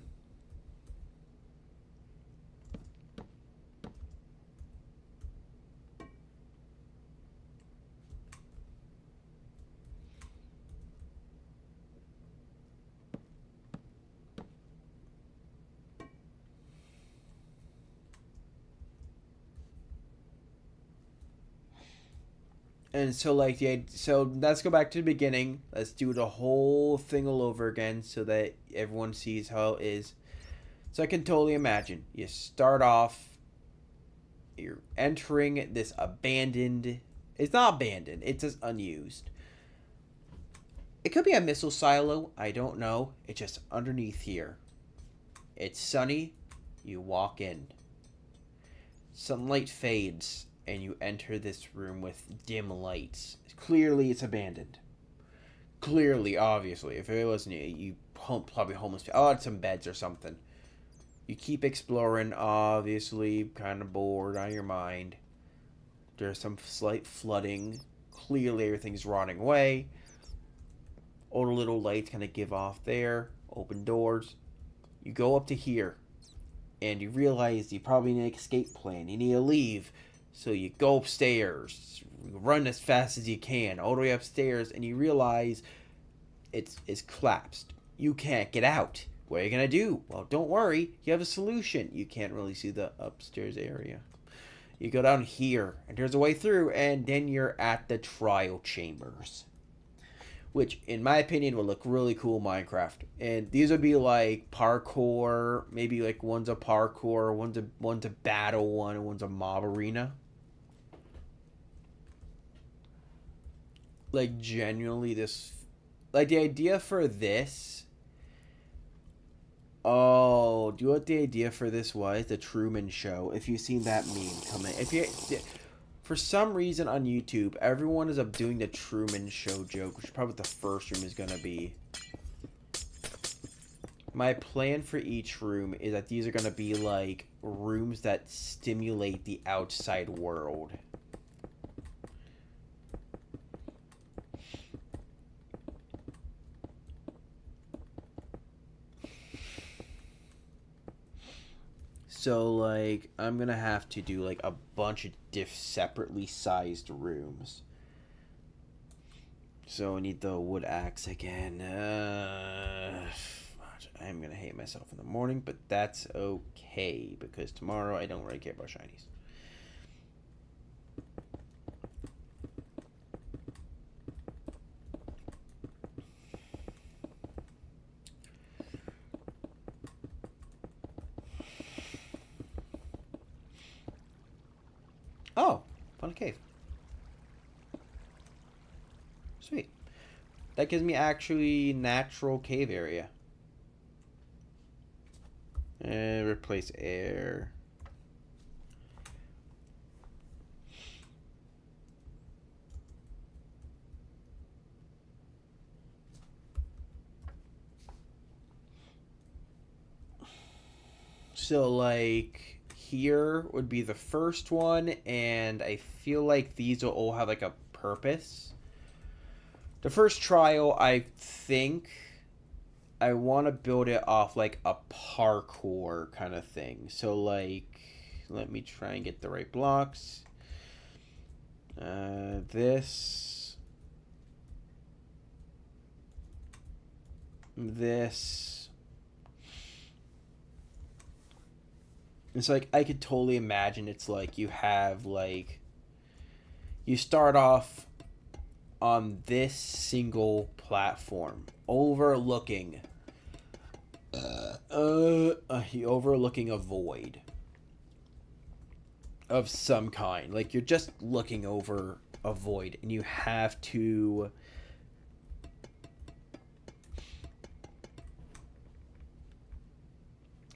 And so, like, so let's go back to the beginning. Let's do the whole thing all over again so that everyone sees how it is. So I can totally imagine. You start off, you're entering this abandoned... It's not abandoned, it's just unused. It could be a missile silo, I don't know. It's just underneath here. It's sunny, you walk in. Sunlight fades, and you enter this room with dim lights. Clearly, it's abandoned. Clearly, obviously. If it wasn't, you probably homeless. Oh, it's some beds or something. You keep exploring, obviously, kind of bored on your mind. There's some slight flooding. Clearly, everything's rotting away. All the little lights kind of give off there. Open doors. You go up to here, and you realize you probably need an escape plan. You need to leave. So you go upstairs, run as fast as you can, all the way upstairs, and you realize it's collapsed. You can't get out. What are you going to do? Well, don't worry. You have a solution. You can't really see the upstairs area. You go down here, and there's a way through, and then you're at the trial chambers. Which, in my opinion, will look really cool in Minecraft. And these would be like parkour, maybe like one's a parkour, one's a battle one, and one's a mob arena. Like, genuinely, this... Like, the idea for this... Oh, do you know what the idea for this was? The Truman Show. If you've seen that meme coming... If you... For some reason on YouTube, everyone is up doing the Truman Show joke, which is probably what the first room is going to be. My plan for each room is that these are going to be, like, rooms that stimulate the outside world. So, like, I'm going to have to do, like, a bunch of separately sized rooms. So, I need the wood axe again. I'm going to hate myself in the morning, but that's okay, because tomorrow I don't really care about shinies. Oh, found a cave. Sweet. That gives me actually natural cave area. And replace air. So, like, here would be the first one, and I feel like these will all have, like, a purpose. The first trial, I think I want to build it off, like, a parkour kind of thing. So, like, let me try and get the right blocks. This. It's like, I could totally imagine it's like you have, like, you start off on this single platform overlooking overlooking a void of some kind. Like, you're just looking over a void, and you have to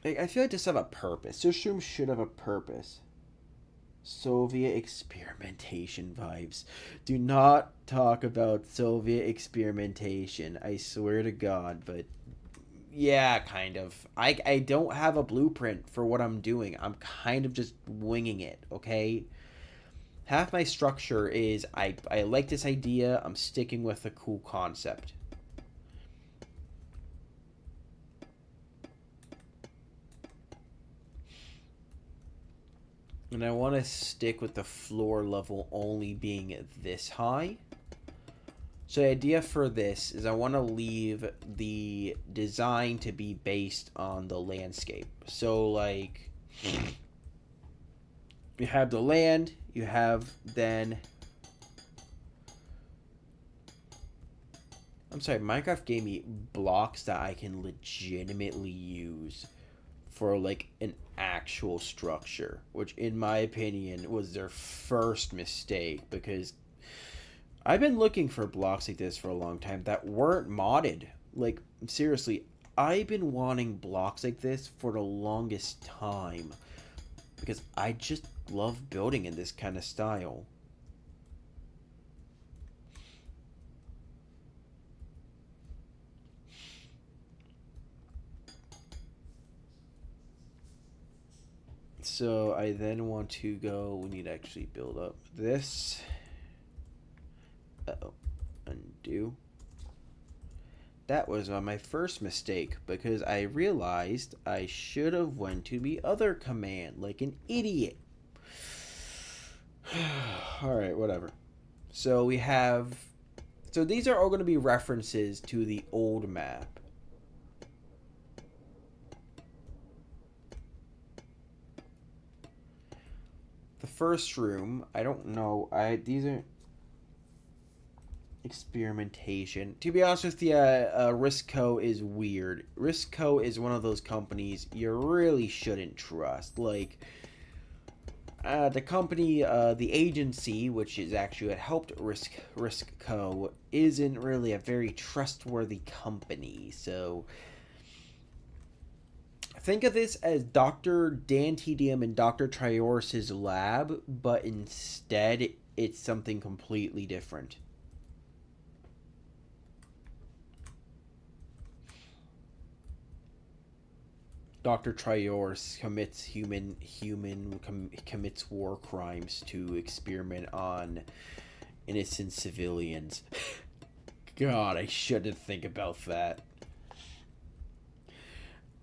I feel like this have a purpose. This room should have a purpose. Soviet experimentation vibes. Do not talk about Soviet experimentation. I swear to God, but yeah, kind of. I don't have a blueprint for what I'm doing. I'm kind of just winging it, okay? Half my structure is I like this idea. I'm sticking with a cool concept. And I want to stick with the floor level only being this high. So the idea for this is I want to leave the design to be based on the landscape. So, like, you have the land, you have then... I'm sorry, Minecraft gave me blocks that I can legitimately use for, like, an actual structure, which in my opinion was their first mistake, because I've been looking for blocks like this for a long time that weren't modded. Like, seriously, I've been wanting blocks like this for the longest time because I just love building in this kind of style. So I then want to go, we need to actually build up this. Uh-oh, undo. That was my first mistake because I realized I should have went to the other command like an idiot. Alright, whatever. So we have, so these are all going to be references to the old map. The first room, I don't know, these are experimentation. To be honest with you, Risco is weird. Risco is one of those companies you really shouldn't trust. Like, the company, the agency, which is actually what helped Risco, isn't really a very trustworthy company. So think of this as Dr. Dan TDM and Dr. Trioris's lab, but instead it's something completely different. Dr. Trioris commits war crimes to experiment on innocent civilians. God, I shouldn't think about that.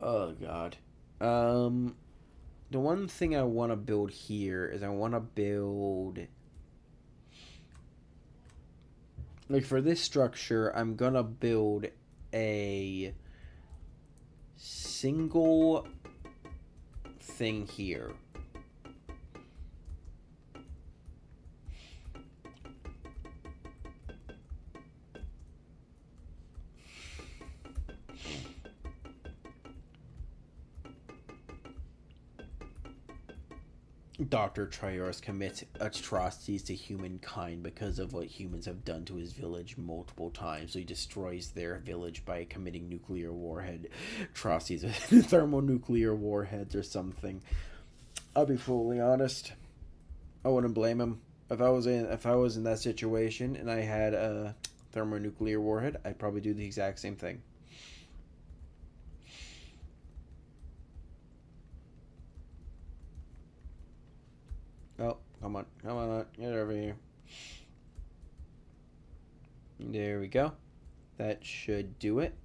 Oh God. The one thing I want to build here is I want to build, like, for this structure, I'm gonna build a single thing here. Dr. Triaris commits atrocities to humankind because of what humans have done to his village multiple times. So he destroys their village by committing nuclear warhead atrocities, thermonuclear warheads or something. I'll be fully honest. I wouldn't blame him. If I was in that situation and I had a thermonuclear warhead, I'd probably do the exact same thing. Oh, come on, get over here. There we go. That should do it.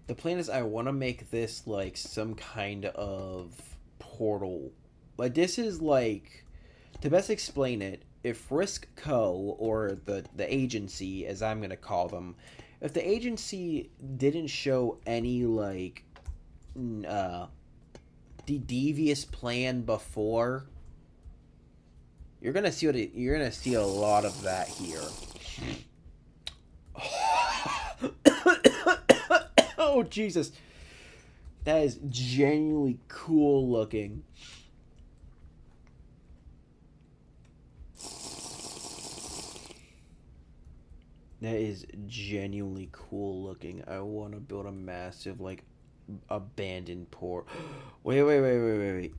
The plan is I want to make this like some kind of portal. Like this is like, to best explain it, if Risk Co. or the agency, as I'm going to call them, if the agency didn't show any like devious plan before, you're gonna see a lot of that here. Oh Jesus, that is genuinely cool looking. That is genuinely cool looking. I want to build a massive like abandoned port. Wait.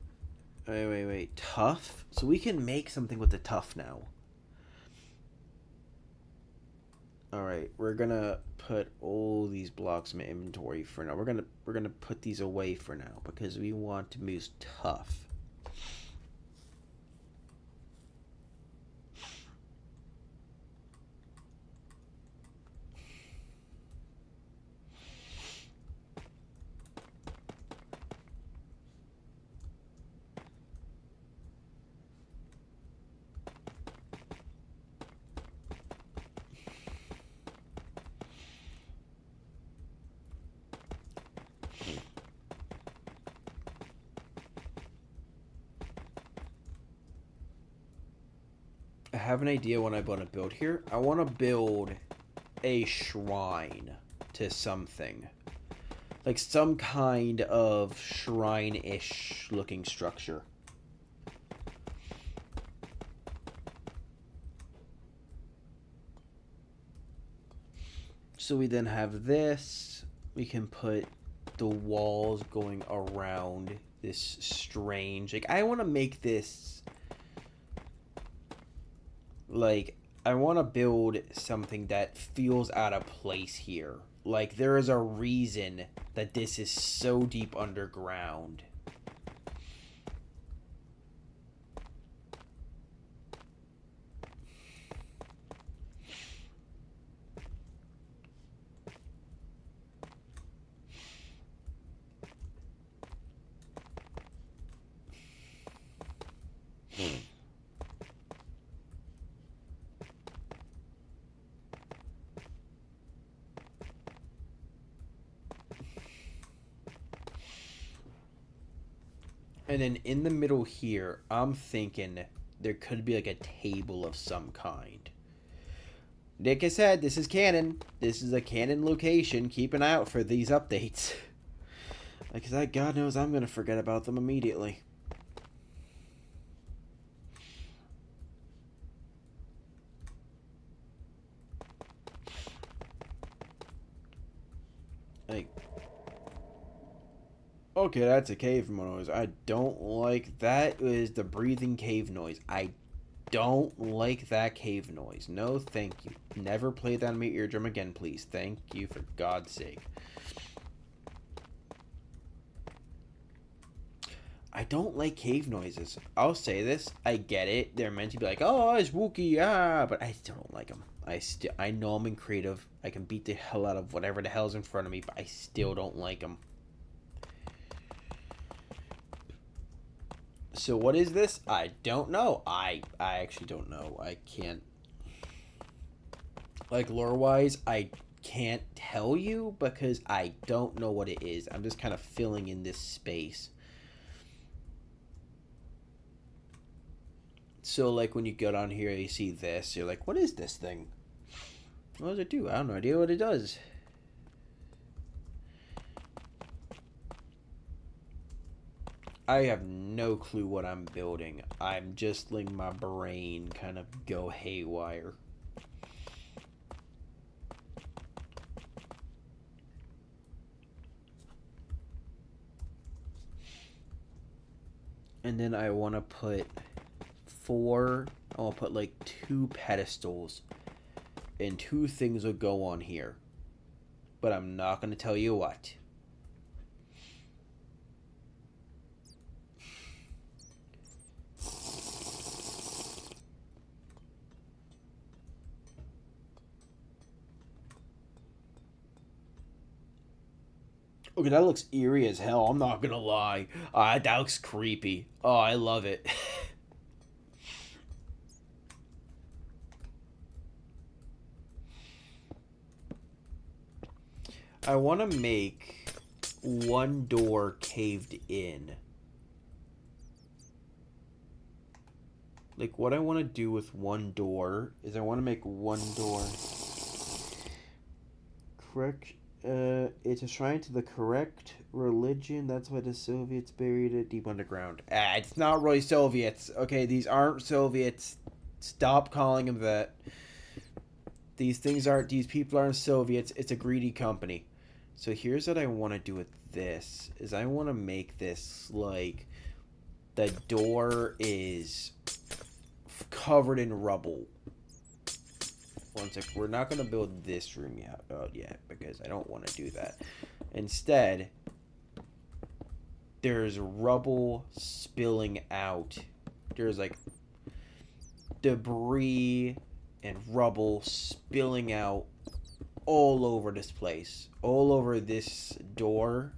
Tough? So we can make something with the tough now. Alright, we're gonna put all these blocks in my inventory for now. We're gonna put these away for now because we want to use tough. I have an idea what I want to build here. I want to build a shrine to something. Like some kind of shrine-ish looking structure. So we then have this. We can put the walls going around this strange... Like, I want to make this... Like, I want to build something that feels out of place here. Like, there is a reason that this is so deep underground. And then in the middle here, I'm thinking there could be like a table of some kind. Like I said, this is canon. This is a canon location. Keep an eye out for these updates. Like that, God knows I'm going to forget about them immediately. Like... Okay, that's a cave noise. I don't like that. Is the breathing cave noise. I don't like that cave noise. No, thank you. Never play that on my eardrum again, please. Thank you, for God's sake. I don't like cave noises. I'll say this. I get it. They're meant to be like, oh, it's spooky, but I still don't like them. I know I'm in creative. I can beat the hell out of whatever the hell's in front of me, but I still don't like them. So what is this? I don't know. I actually don't know. I can't... Like, lore-wise, I can't tell you because I don't know what it is. I'm just kind of filling in this space. So, like, when you go down here, you see this. You're like, what is this thing? What does it do? I have no idea what it does. I have no clue what I'm building. I'm just letting my brain kind of go haywire. And then I want to put I'll put like 2 pedestals. And 2 things will go on here. But I'm not going to tell you what. Okay, that looks eerie as hell. I'm not gonna lie. That looks creepy. Oh, I love it. I want to make one door caved in. Like, what I want to do with one door is I want to make one door. Correct. It's a shrine to the correct religion. That's why the Soviets buried it deep underground. It's not really Soviets. Okay, these aren't Soviets. Stop calling them that. These people aren't Soviets. It's a greedy company. So here's what I want to do with this. Is I want to make this like the door is covered in rubble. One sec. We're not going to build this room yet because I don't want to do that. Instead, there's rubble spilling out. There's like debris and rubble spilling out all over this place. All over this door.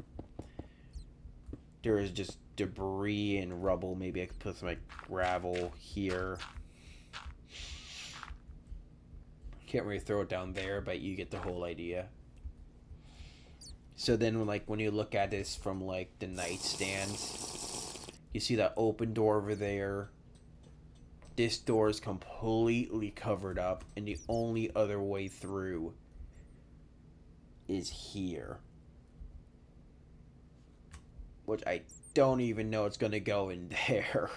There is just debris and rubble. Maybe I could put some like gravel here. Can't really throw it down there, but you get the whole idea. So then when you look at this from like the nightstand, you see that open door over there. This door is completely covered up, and the only other way through is here. Which I don't even know it's going to go in there.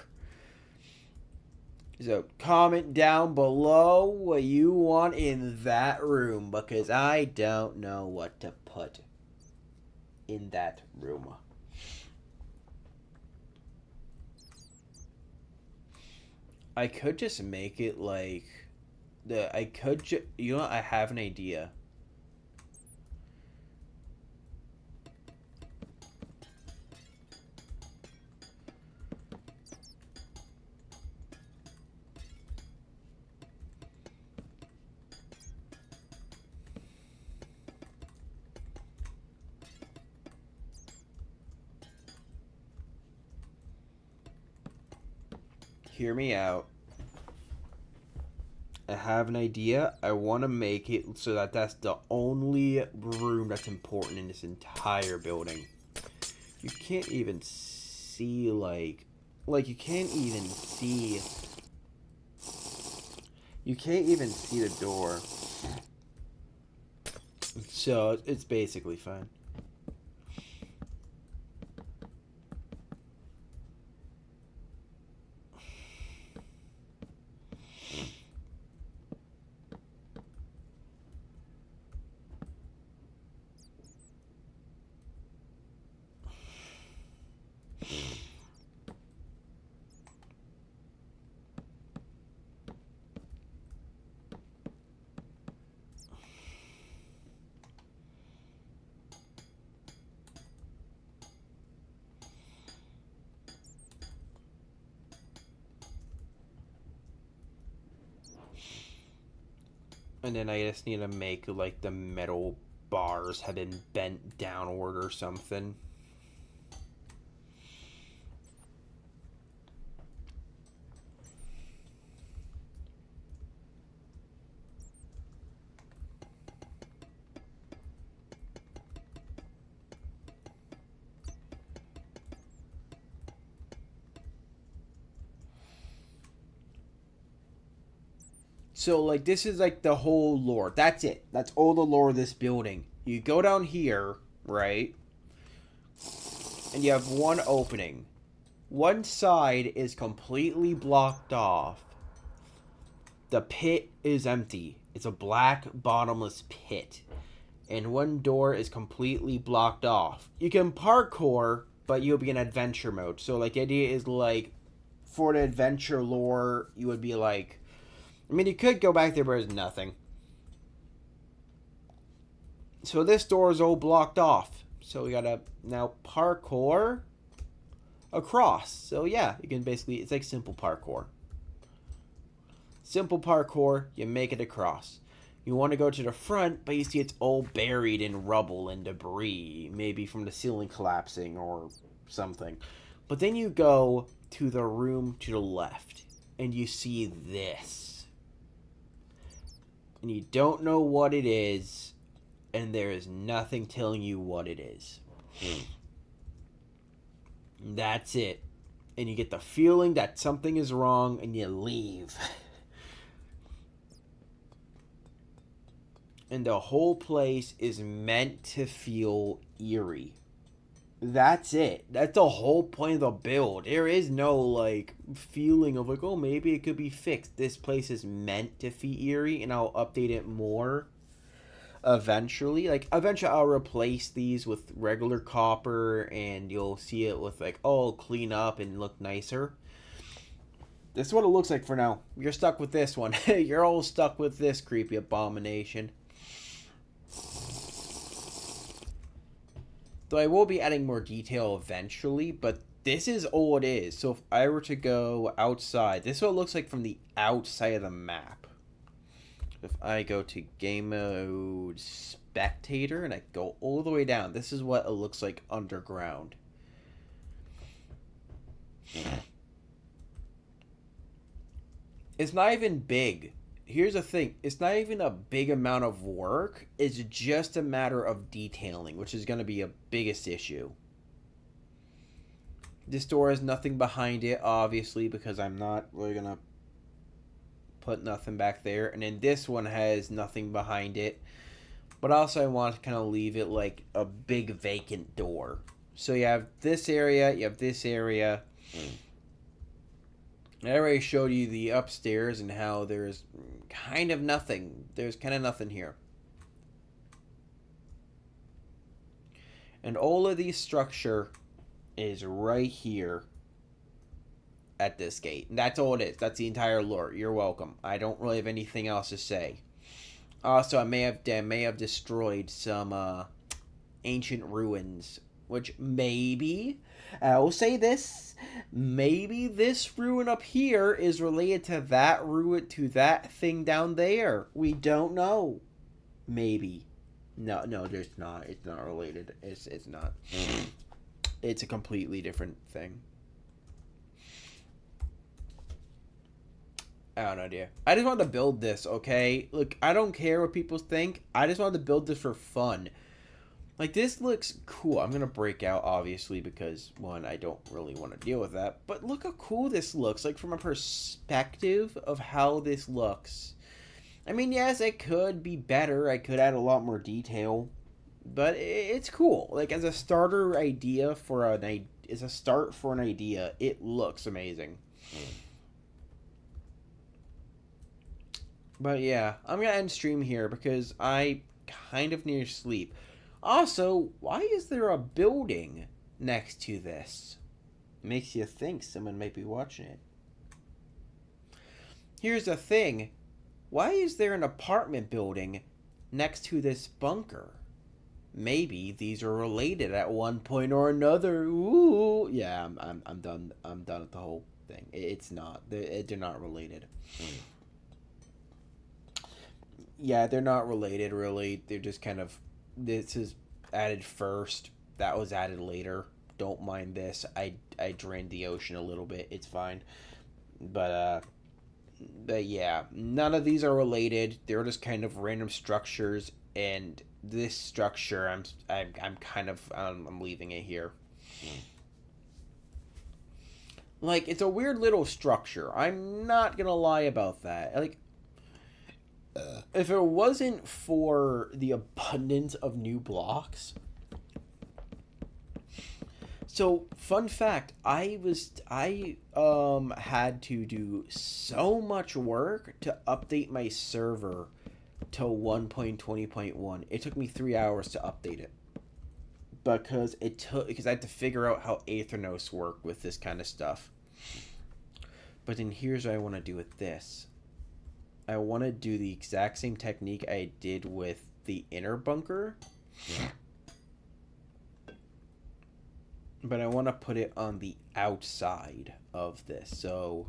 So comment down below what you want in that room, because I don't know what to put in that room. I could just make it like you know what? I have an idea. Hear me out. I have an idea. I want to make it so that that's the only room that's important in this entire building. You can't even see like you can't even see the door. So it's basically fine. And then I just need to make like the metal bars have been bent downward or something. So, like, this is, like, the whole lore. That's it. That's all the lore of this building. You go down here, right? And you have one opening. One side is completely blocked off. The pit is empty. It's a black, bottomless pit. And one door is completely blocked off. You can parkour, but you'll be in adventure mode. So, like, the idea is, like, for the adventure lore, you would be like... I mean, you could go back there, but there's nothing. So this door is all blocked off. So we gotta now parkour across. So yeah, you can basically... It's like simple parkour. Simple parkour, you make it across. You want to go to the front, but you see it's all buried in rubble and debris. Maybe from the ceiling collapsing or something. But then you go to the room to the left. And you see this. And you don't know what it is. And there is nothing telling you what it is. That's it. And you get the feeling that something is wrong and you leave. And the whole place is meant to feel eerie. That's it. That's the whole point of the build. There is no, like, feeling of, like, oh, maybe it could be fixed. This place is meant to feel eerie, and I'll update it more eventually. Like, eventually I'll replace these with regular copper, and you'll see it with, like, oh, clean up and look nicer. This is what it looks like for now. You're stuck with this one. You're all stuck with this creepy abomination. Though I will be adding more detail eventually, but this is all it is. So if I were to go outside, this is what it looks like from the outside of the map. If I go to game mode spectator and I go all the way down, this is what it looks like underground. It's not even big. Here's the thing. It's not even a big amount of work. It's just a matter of detailing, which is going to be a biggest issue. This door has nothing behind it, obviously, because I'm not really going to put nothing back there. And then this one has nothing behind it. But also I want to kind of leave it like a big vacant door. So you have this area, you have this area. I already showed you the upstairs and how there's kind of nothing. There's kind of nothing here. And all of the structure is right here at this gate. And that's all it is. That's the entire lore. You're welcome. I don't really have anything else to say. Also, I may have destroyed some ancient ruins, which maybe... I will say this, maybe this ruin up here is related to that ruin, to that thing down there. We don't know. Maybe. No, there's not. It's not related. It's not. It's a completely different thing. I don't know, dear. I just wanted to build this, okay? Look, I don't care what people think. I just wanted to build this for fun. Like, this looks cool. I'm going to break out, obviously, because, one, I don't really want to deal with that. But look how cool this looks, like, from a perspective of how this looks. I mean, yes, it could be better. I could add a lot more detail. But it's cool. Like, as a starter idea for as a start for an idea, it looks amazing. But, yeah, I'm going to end stream here because I kind of need to sleep. Also, why is there a building next to this? Makes you think someone might be watching it. Here's the thing. Why is there an apartment building next to this bunker? Maybe these are related at one point or another. Ooh. Yeah, I'm done. I'm done with the whole thing. It's not. They're not related. Yeah, they're not related, really. They're just kind of... This is added first. That was added later. Don't mind this. I drained the ocean a little bit. It's fine. But yeah, none of these are related. They're just kind of random structures. And this structure, I'm leaving it here. Like, it's a weird little structure. I'm not gonna lie about that. Like, if it wasn't for the abundance of new blocks, So, fun fact, I had to do so much work to update my server to 1.20.1. It took me 3 hours to update it because I had to figure out how Aethernos work with this kind of stuff. But then here's what I want to do with this. I want to do the exact same technique I did with the inner bunker. But I want to put it on the outside of this. So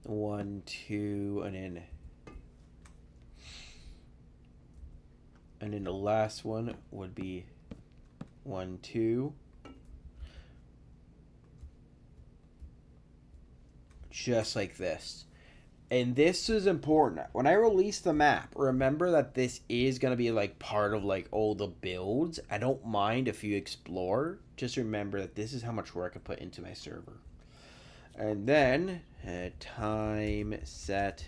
1, 2, and then the last one would be 1, 2. Just like this. And this is important. When I release the map, remember that this is going to be like part of like all the builds. I don't mind if you explore. Just remember that this is how much work I put into my server. And then time set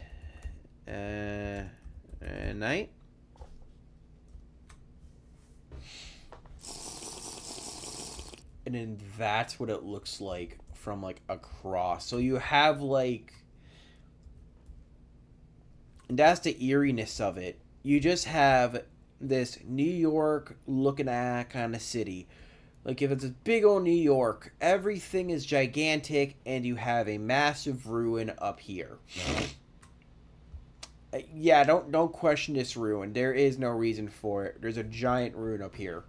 night. And then that's what it looks like from like across. So you have like, and that's the eeriness of it. You just have this New York looking at kind of city. Like if it's a big old New York, everything is gigantic and you have a massive ruin up here. Yeah, don't question this ruin. There is no reason for it. There's a giant ruin up here.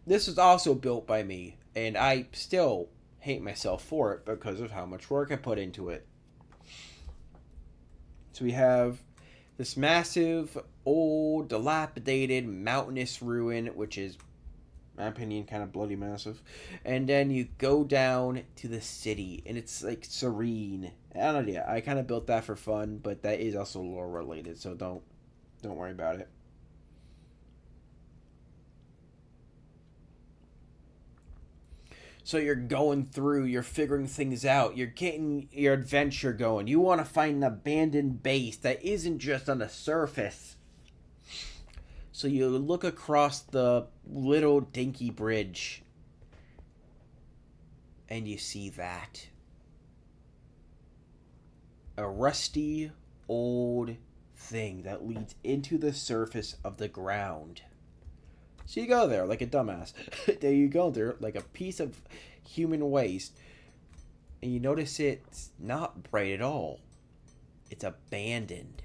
This was also built by me, and I still hate myself for it because of how much work I put into it. So we have this massive, old, dilapidated, mountainous ruin, which is, in my opinion, kind of bloody massive. And then you go down to the city, and it's like serene. I don't know, yeah, I kind of built that for fun, but that is also lore related, so don't worry about it. So you're going through, you're figuring things out, you're getting your adventure going. You want to find an abandoned base that isn't just on the surface. So you look across the little dinky bridge and you see that. A rusty old thing that leads into the surface of the ground. So you go there like a dumbass. There you go there like a piece of human waste. And you notice it's not bright at all. It's abandoned.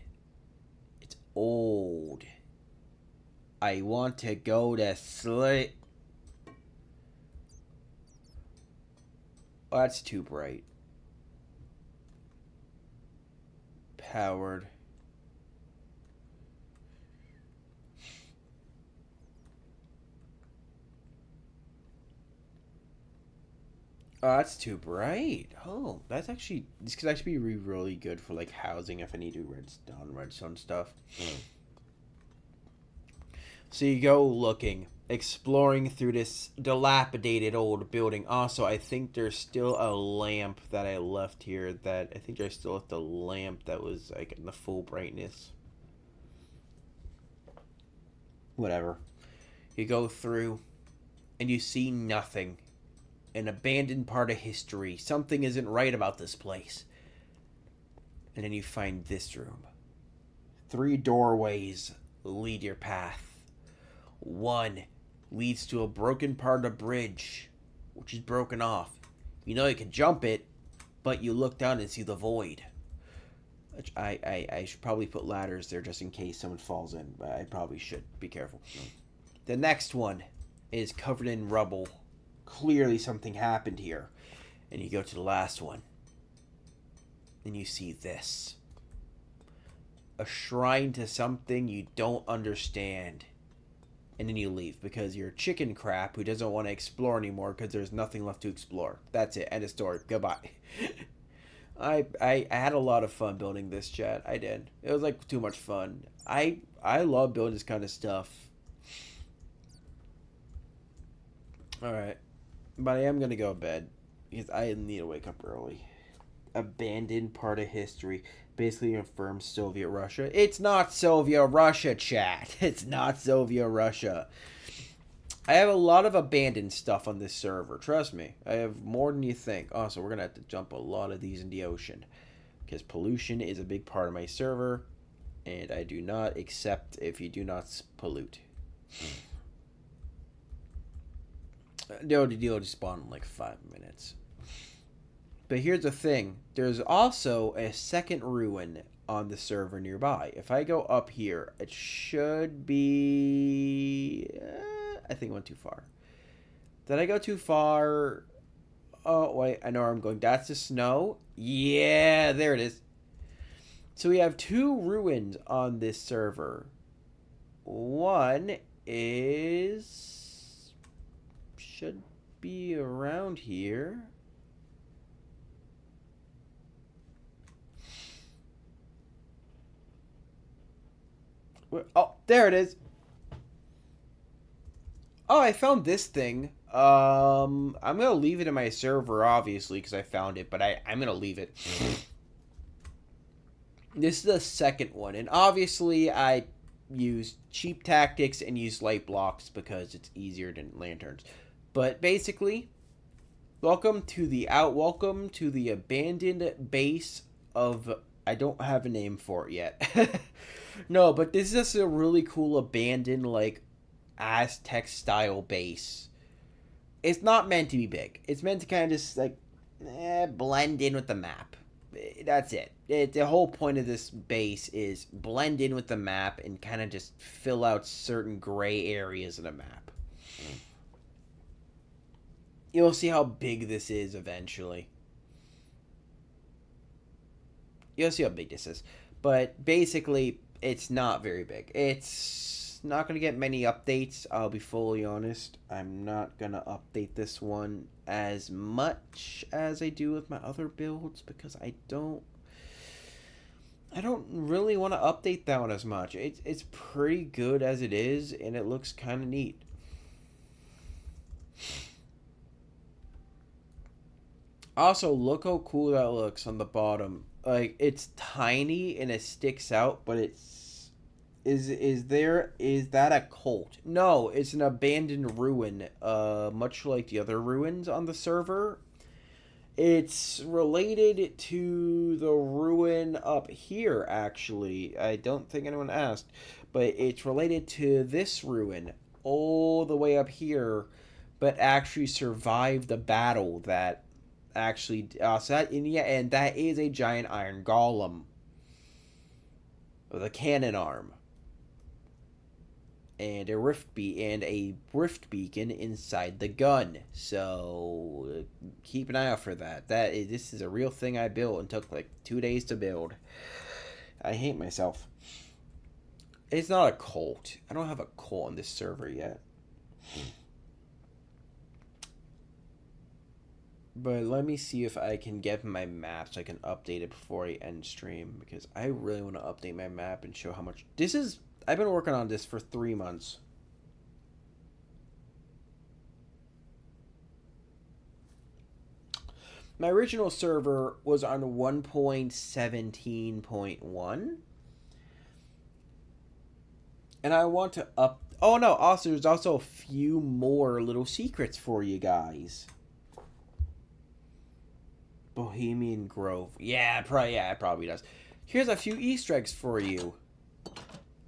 It's old. I want to go to sleep. Oh, that's too bright. Powered. Oh, that's too bright. Oh, that's actually, this could actually be really good for like housing if I need to do redstone stuff. So you go looking, exploring through this dilapidated old building. Also, I think there's still a lamp that I left here that I think I still left a lamp that was like in the full brightness. Whatever. You go through and you see nothing. An abandoned part of history. Something isn't right about this place. And then you find this room. 3 doorways lead your path. One leads to a broken part of the bridge, which is broken off. You know you can jump it, but you look down and see the void. Which I should probably put ladders there just in case someone falls in, but I probably should be careful. The next one is covered in rubble. Clearly something happened here. And you go to the last one. And you see this. A shrine to something you don't understand. And then you leave because you're a chicken crap who doesn't want to explore anymore because there's nothing left to explore. That's it. End of story. Goodbye. I had a lot of fun building this, chat. I did. It was like too much fun. I love building this kind of stuff. Alright. But I am going to go to bed because I need to wake up early. Abandoned part of history. basically confirms Soviet Russia. It's not Soviet Russia, chat. It's not Soviet Russia. I have a lot of abandoned stuff on this server. Trust me. I have more than you think. Also, we're going to have to jump a lot of these in the ocean. Because pollution is a big part of my server. And I do not accept if you do not pollute. They'll just spawn in like 5 minutes. But here's the thing. There's also a second ruin on the server nearby. If I go up here, it should be... I think I went too far. Did I go too far? Oh, wait. I know where I'm going. That's the snow. Yeah, there it is. So we have 2 ruins on this server. One is... should be around here. Oh, there it is. Oh, I found this thing. I'm gonna leave it in my server, obviously, because I found it, but I'm gonna leave it. This is the second one, and obviously I use cheap tactics and use light blocks because it's easier than lanterns. But basically, welcome to the abandoned base of... I don't have a name for it yet. No, but this is just a really cool abandoned, like, Aztec style base. It's not meant to be big. It's meant to kind of just like blend in with the map. That's it. The whole point of this base is blend in with the map and kind of just fill out certain gray areas of the map. You'll see how big this is eventually. You'll see how big this is. But basically, it's not very big. It's not going to get many updates, I'll be fully honest. I'm not going to update this one as much as I do with my other builds because I don't really want to update that one as much. It's pretty good as it is, and it looks kind of neat. Also, look how cool that looks on the bottom. Like, it's tiny and it sticks out, but it's... Is that a cult? No, it's an abandoned ruin, much like the other ruins on the server. It's related to the ruin up here, actually. I don't think anyone asked, but it's related to this ruin all the way up here, but actually survived the battle that actually... and that is a giant iron golem with a cannon arm. And a rift beacon inside the gun. So keep an eye out for that. This is a real thing I built and took like 2 days to build. I hate myself. It's not a cult. I don't have a cult on this server yet. But let me see if I can get my map so I can update it before I end stream, because I really want to update my map and show how much this is. I've been working on this for 3 months. My original server was on 1.17.1. And I want to up... Oh, no. Also, there's also a few more little secrets for you guys. Bohemian Grove. Yeah, it probably does. Here's a few Easter eggs for you.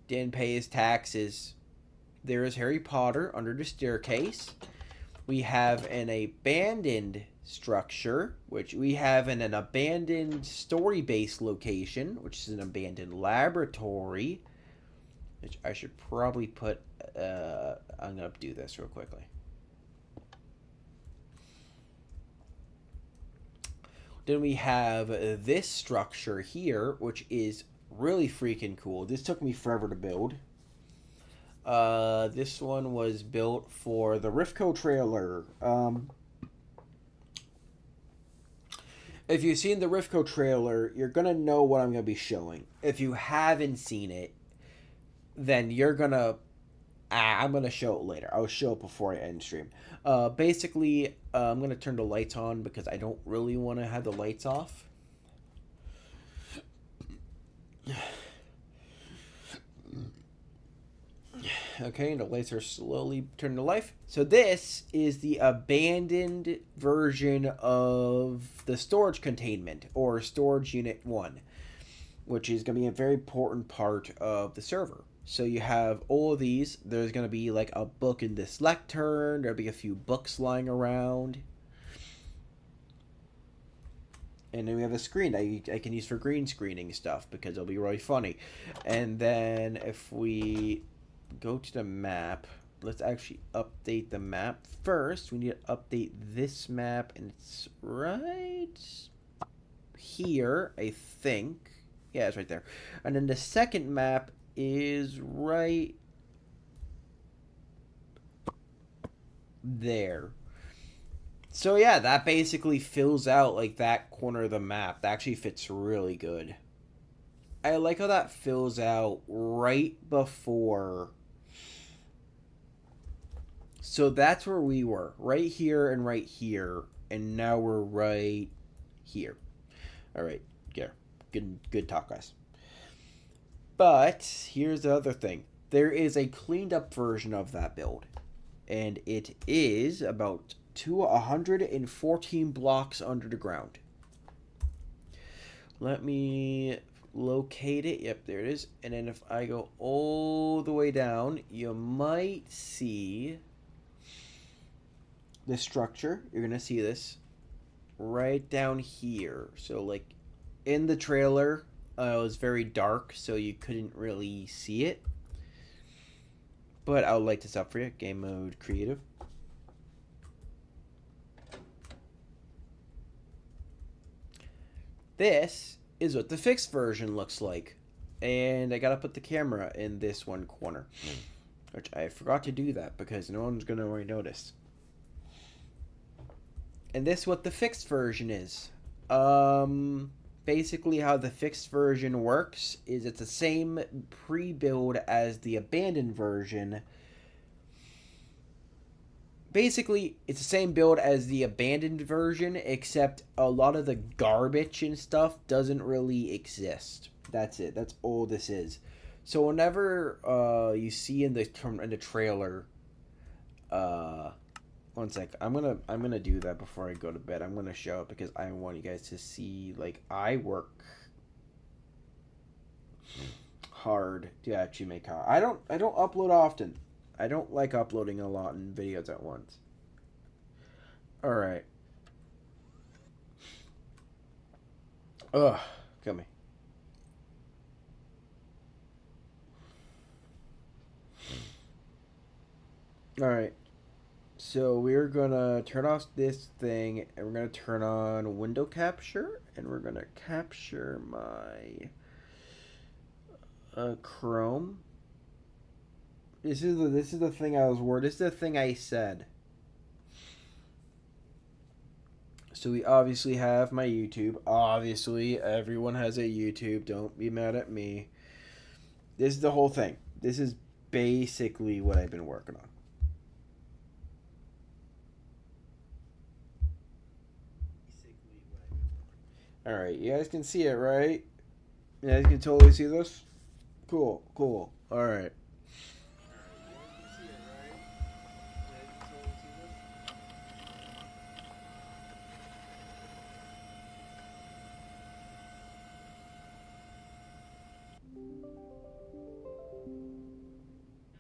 Didn't pay his taxes. There is Harry Potter under the staircase. We have an abandoned structure, which we have in an abandoned story-based location, which is an abandoned laboratory, which I should probably put... I'm going to do this real quickly. Then we have this structure here, which is really freaking cool. This took me forever to build. This one was built for the Rifco trailer. If you've seen the Rifco trailer, you're going to know what I'm going to be showing. If you haven't seen it, then you're going to... I'm going to show it later. I'll show it before I end stream. Basically, I'm going to turn the lights on because I don't really want to have the lights off. Okay, the lights are slowly turning to life. So this is the abandoned version of the storage containment, or storage unit 1, which is going to be a very important part of the server. So you have all of these. There's going to be like a book in this lectern. There'll be a few books lying around. And then we have a screen that I can use for green screening stuff because it'll be really funny. And then if we go to the map, let's actually update the map. First, we need to update this map, and it's right here, I think. Yeah, it's right there. And then the second map is right there. So yeah, that basically fills out like that corner of the map. That actually fits really good. I like how that fills out right before. So that's where we were, right here and right here, and now we're right here. All right, yeah, good talk, guys. But here's the other thing: there is a cleaned up version of that build, and it is about 114 blocks under the ground. Let me locate it. Yep, there it is. And then if I go all the way down, you might see the structure. You're gonna see this right down here. So like in the trailer, it was very dark, so you couldn't really see it. But I'll light this up for you. Game mode creative. This is what the fixed version looks like. And I gotta put the camera in this one corner. Which I forgot to do that because no one's gonna really notice. And this is what the fixed version is. Basically how the fixed version works is it's the same pre-build as the abandoned version. Basically, it's the same build as the abandoned version, except a lot of the garbage and stuff doesn't really exist. That's it. That's all this is. So whenever you see in the trailer, one sec. I'm gonna do that before I go to bed. I'm gonna show it because I want you guys to see like I work hard to actually make. I don't upload often. I don't like uploading a lot in videos at once. Alright. Ugh, come here. Alright. So we're gonna turn off this thing and we're gonna turn on window capture and we're gonna capture my Chrome. This is the thing I was worried. This is the thing I said. So we obviously have my YouTube. Obviously, everyone has a YouTube. Don't be mad at me. This is the whole thing. This is basically what I've been working on. Alright, you guys can see it, right? You guys can totally see this? Cool. Alright.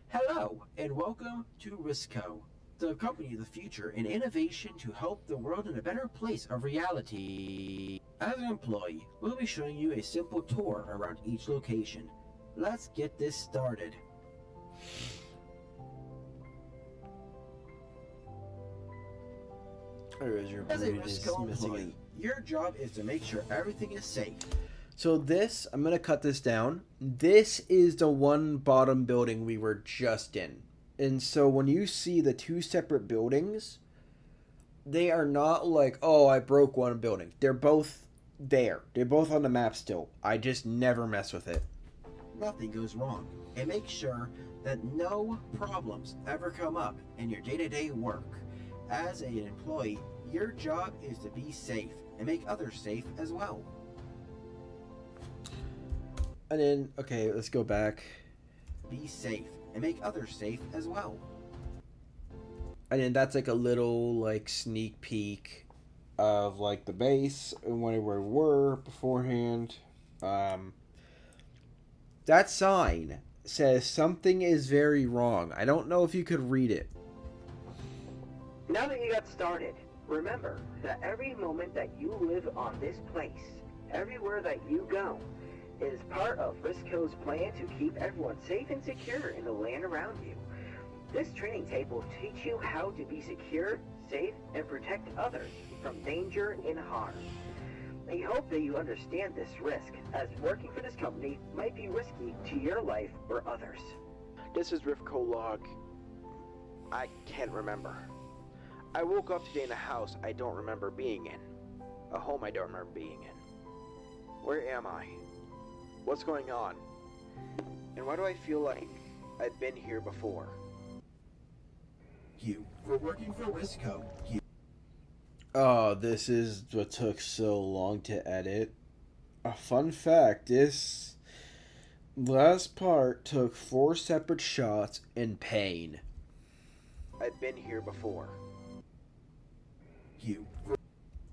Hello, and welcome to Risco, the company of the future in innovation to help the world in a better place of reality. As an employee, we'll be showing you a simple tour around each location. Let's get this started. As a Risco employee, your job is to make sure everything is safe. So this, I'm going to cut this down. This is the one bottom building we were just in. And so when you see the two separate buildings, they are not like, oh, I broke one building. They're both there. They're both on the map still. I just never mess with it. Nothing goes wrong, and make sure that no problems ever come up in your day-to-day work. As an employee, your job is to be safe and make others safe as well. And then, okay, let's go back. Be safe and make others safe as well. And then that's like a little like sneak peek of like the base and where we were beforehand. That sign says something is very wrong. I don't know if you could read it. Now that you got started, remember that every moment that you live on this place, everywhere that you go, is part of Risco's plan to keep everyone safe and secure in the land around you. This training tape will teach you how to be secure, safe, and protect others from danger and harm. We hope that you understand this risk, as working for this company might be risky to your life or others. This is Rifko Log. I can't remember. I woke up today in a house I don't remember being in. A home I don't remember being in. Where am I? What's going on? And why do I feel like I've been here before? You for working for Risco. You. Oh, this is what took so long to edit. A fun fact, this last part took 4 separate shots in pain. I've been here before. You for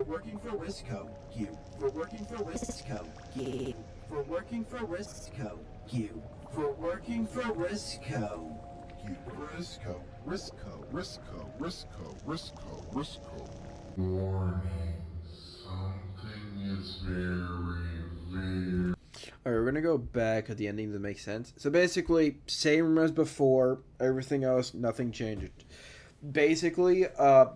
working for Risco. You for working for Risco. You for working for Risco. You for working for Risco. You Risco, Risco, Risco, Risco, Risco, Risco. Warning, something is very. Alright, we're gonna go back at the ending to make sense. So basically, same as before, everything else, nothing changed. Basically,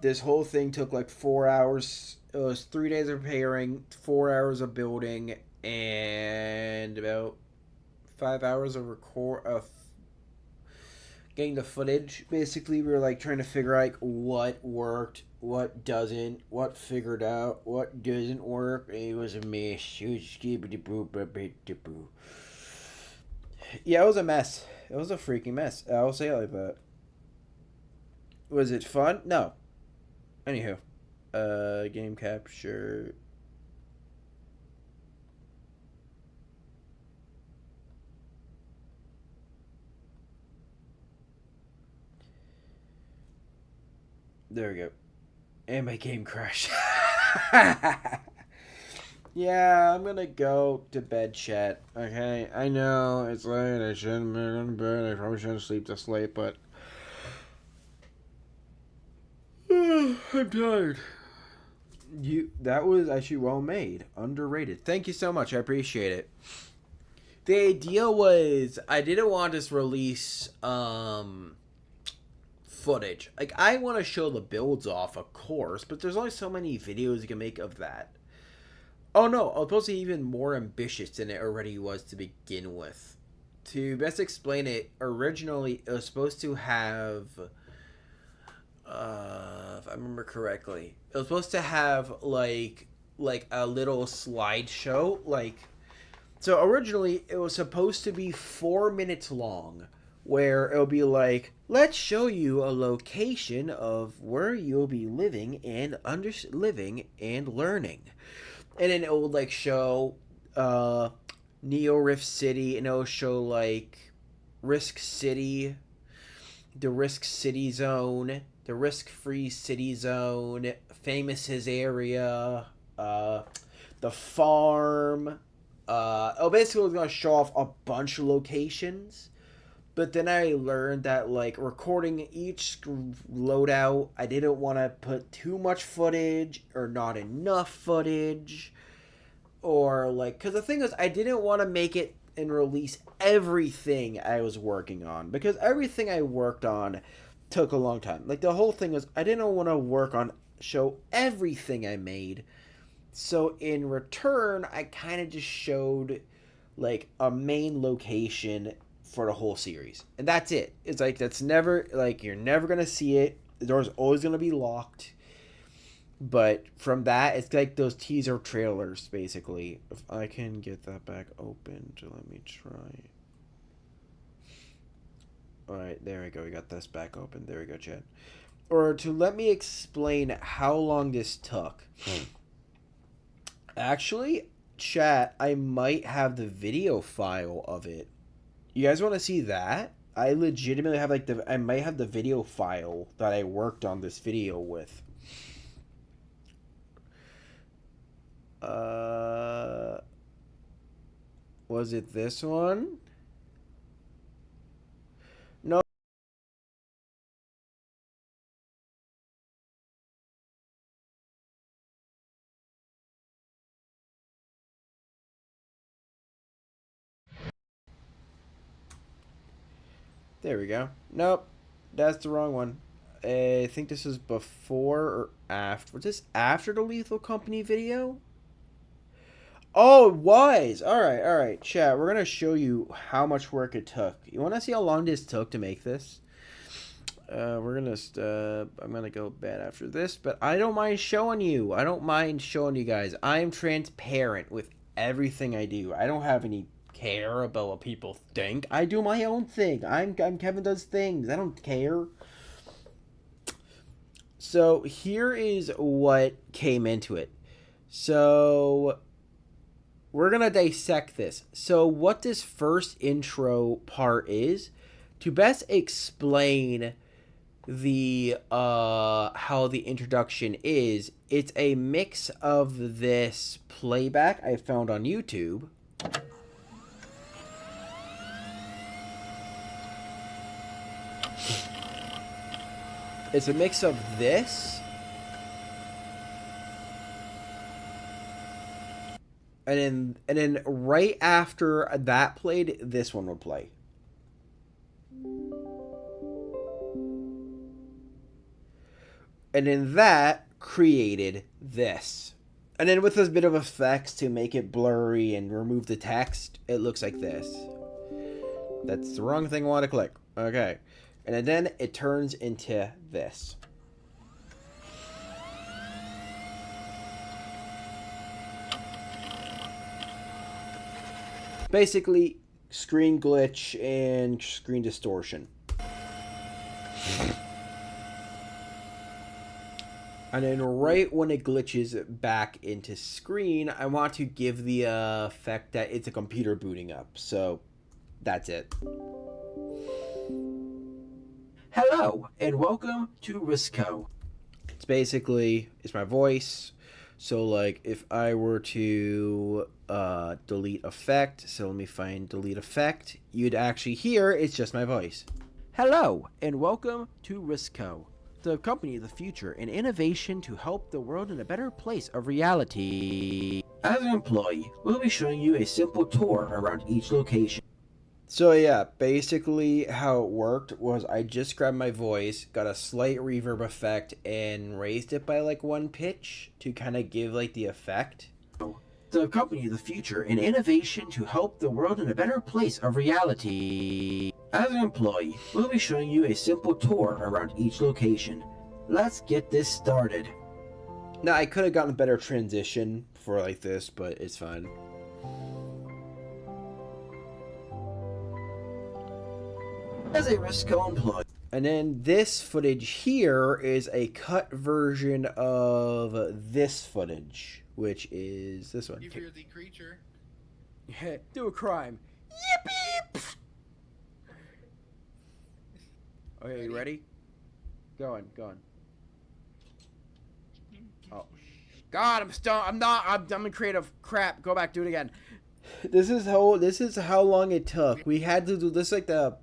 this whole thing took like 4 hours. It was 3 days of repairing, 4 hours of building, and about 5 hours of getting the footage. Basically, we were like trying to figure out what worked, what doesn't, what figured out, what doesn't work. It was a mess. Yeah, it was a mess. It was a freaking mess. I'll say it like that. Was it fun? No. Anywho, game capture. There we go. And my game crashed. Yeah, I'm gonna go to bed, chat. Okay, I know it's late. I shouldn't be going to bed. I probably shouldn't sleep this late, but I'm tired. That was actually well made. Underrated. Thank you so much. I appreciate it. The idea was I didn't want to just release footage. Like, I want to show the builds off, of course, but there's only so many videos you can make of that. Oh no, I was supposed to be even more ambitious than it already was to begin with. To best explain it, originally it was supposed to have, if I remember correctly, it was supposed to have like a little slideshow, so originally it was supposed to be 4 minutes long, where it'll be like, let's show you a location of where you'll be living and living and learning. And then it would like show Neo Rift City, and it'll show like Risk City, the Risk City Zone, the Risk Free City Zone, Famous's area, the farm. Basically it was gonna show off a bunch of locations. But then I learned that, like, recording each loadout, I didn't want to put too much footage or not enough footage. Or, like, because the thing is, I didn't want to make it and release everything I was working on. Because everything I worked on took a long time. Like, the whole thing was, I didn't want to show everything I made. So, in return, I kind of just showed, like, a main location for the whole series, and that's it. It's like, that's never, like, you're never gonna see it. The door's always gonna be locked. But from that, it's like those teaser trailers, basically. If I can get that back open, to let me try. All right, there we go. We got this back open. There we go, Chad. Or to let me explain how long this took. Actually, chat, I might have the video file of it. You guys want to see that? I legitimately have like I might have the video file that I worked on this video with. Was it this one? No. There we go. Nope. That's the wrong one. I think this is before or after. Was this after the Lethal Company video? Oh, it was. All right, chat. We're gonna show you how much work it took. You want to see how long this took to make this? We're gonna. I'm gonna go bed after this, but I don't mind showing you. I don't mind showing you guys. I'm transparent with everything I do. I don't have any care about what people think. I do my own thing. I'm Kevin does things. I don't care. So here is what came into it. So we're going to dissect this. So what this first intro part is, to best explain the how the introduction is, it's a mix of this playback I found on YouTube. It's a mix of this and then right after that played, this one would play. And then that created this. And then with this bit of effects to make it blurry and remove the text, it looks like this. That's the wrong thing I want to click. Okay. And then it turns into this. Basically, screen glitch and screen distortion. And then right when it glitches back into screen, I want to give the effect that it's a computer booting up. So, that's it. Hello, and welcome to Risco. It's basically, it's my voice. So, like, if I were to delete effect, so let me find delete effect, you'd actually hear it's just my voice. Hello, and welcome to Risco, the company of the future and innovation to help the world in a better place of reality. As an employee, we'll be showing you a simple tour around each location. So yeah, basically how it worked was I just grabbed my voice, got a slight reverb effect, and raised it by like 1 pitch to kind of give like the effect. The company of the future and innovation to help the world in a better place of reality. As an employee, we'll be showing you a simple tour around each location. Let's get this started. Now I could have gotten a better transition for like this, but it's fine. As a Risco employee. And then this footage here is a cut version of this footage, which is this one. You fear the creature. Do a crime. Yippee! Okay, you ready? Go on. Oh, God, I'm stoned. I'm in creative crap. Go back, do it again. This is how long it took. We had to do this like the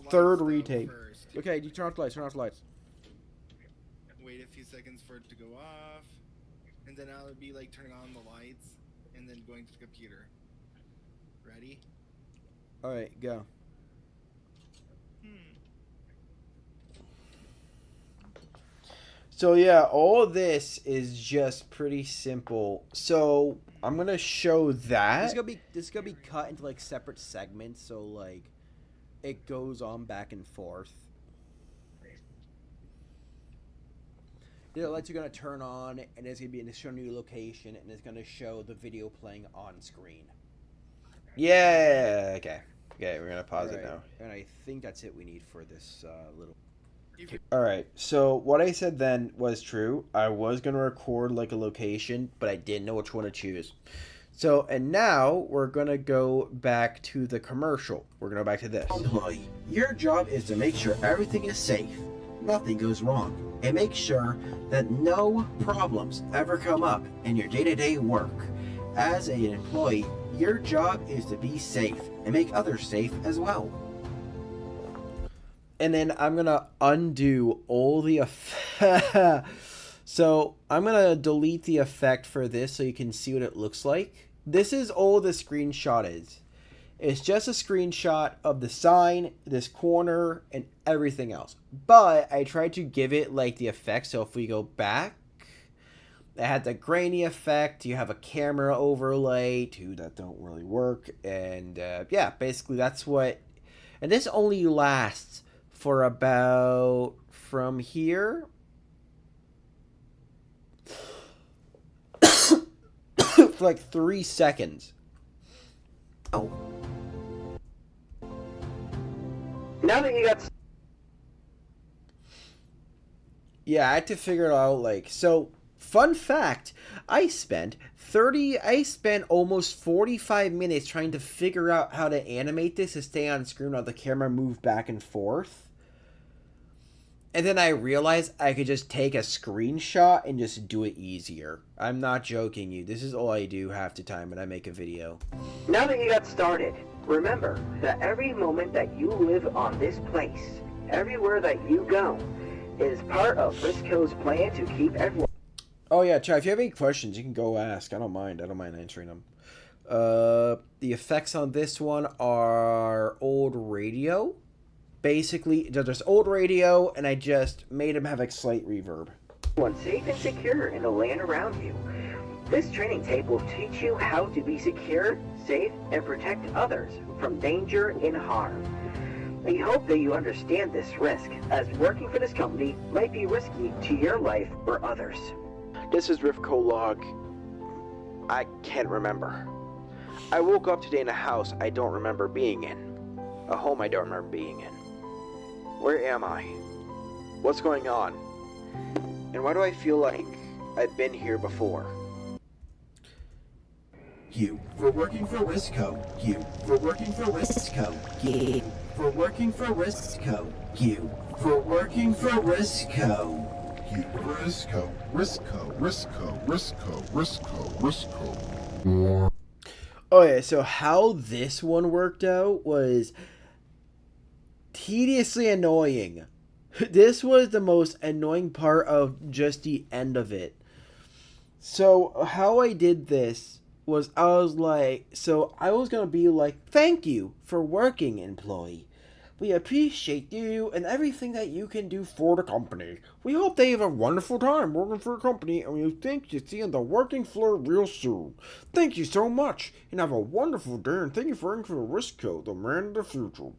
third retake. Okay, you turn off the lights. Wait a few seconds for it to go off, and then I'll be like turning on the lights, and then going to the computer. Ready? All right, go. So yeah, all of this is just pretty simple. So I'm gonna show that. This is gonna be cut into like separate segments, so like it goes on back and forth. The lights are gonna turn on, and it's gonna be showing you a location, and it's gonna show the video playing on screen. Yeah. Okay, we're gonna pause it now. And I think that's it we need for this little. Alright, so what I said then was true. I was going to record like a location, but I didn't know which one to choose. So, and now we're gonna go back to the commercial. We're gonna go back to this. Employee, your job is to make sure everything is safe, nothing goes wrong, and make sure that no problems ever come up in your day-to-day work. As an employee, your job is to be safe and make others safe as well. And then I'm gonna undo all the effect. So I'm gonna delete the effect for this so you can see what it looks like. This is all the screenshot is. It's just a screenshot of the sign, this corner, and everything else. But I tried to give it like the effect. So if we go back, it had the grainy effect. You have a camera overlay too that don't really work. And yeah, basically that's what. And this only lasts for about from here. For like 3 seconds. Oh, Now that you got Yeah, I had to figure it out. Like, so fun fact, I spent almost 45 minutes trying to figure out how to animate this to stay on screen while the camera moved back and forth. And then I realized I could just take a screenshot and just do it easier. I'm not joking you. This is all I do half the time when I make a video. Now that you got started, remember that every moment that you live on this place, everywhere that you go, is part of Frisco's plan to keep everyone. Oh yeah, Chad, if you have any questions, you can go ask. I don't mind answering them. The effects on this one are old radio. Basically, there's old radio, and I just made him have a slight reverb. Safe and secure in the land around you. This training tape will teach you how to be secure, safe, and protect others from danger and harm. We hope that you understand this risk, as working for this company might be risky to your life or others. This is Rifko Log. I can't remember. I woke up today in a house I don't remember being in. A home I don't remember being in. Where am I? What's going on? And why do I feel like I've been here before? Q for working for Risco. Q for working for Risco. Q for working for Risco. Q for working for Risco. Risco, Risco, Risco, Risco, Risco, Risco. Oh yeah, so how this one worked out was tediously annoying. This was the most annoying part of just the end of it. So how I did this was I was gonna be like, thank you for working, employee. We appreciate you and everything that you can do for the company. We hope they have a wonderful time working for a company, and we think you see you on the working floor real soon. Thank you so much, and have a wonderful day, and thank you for working for Risco, the man of the future.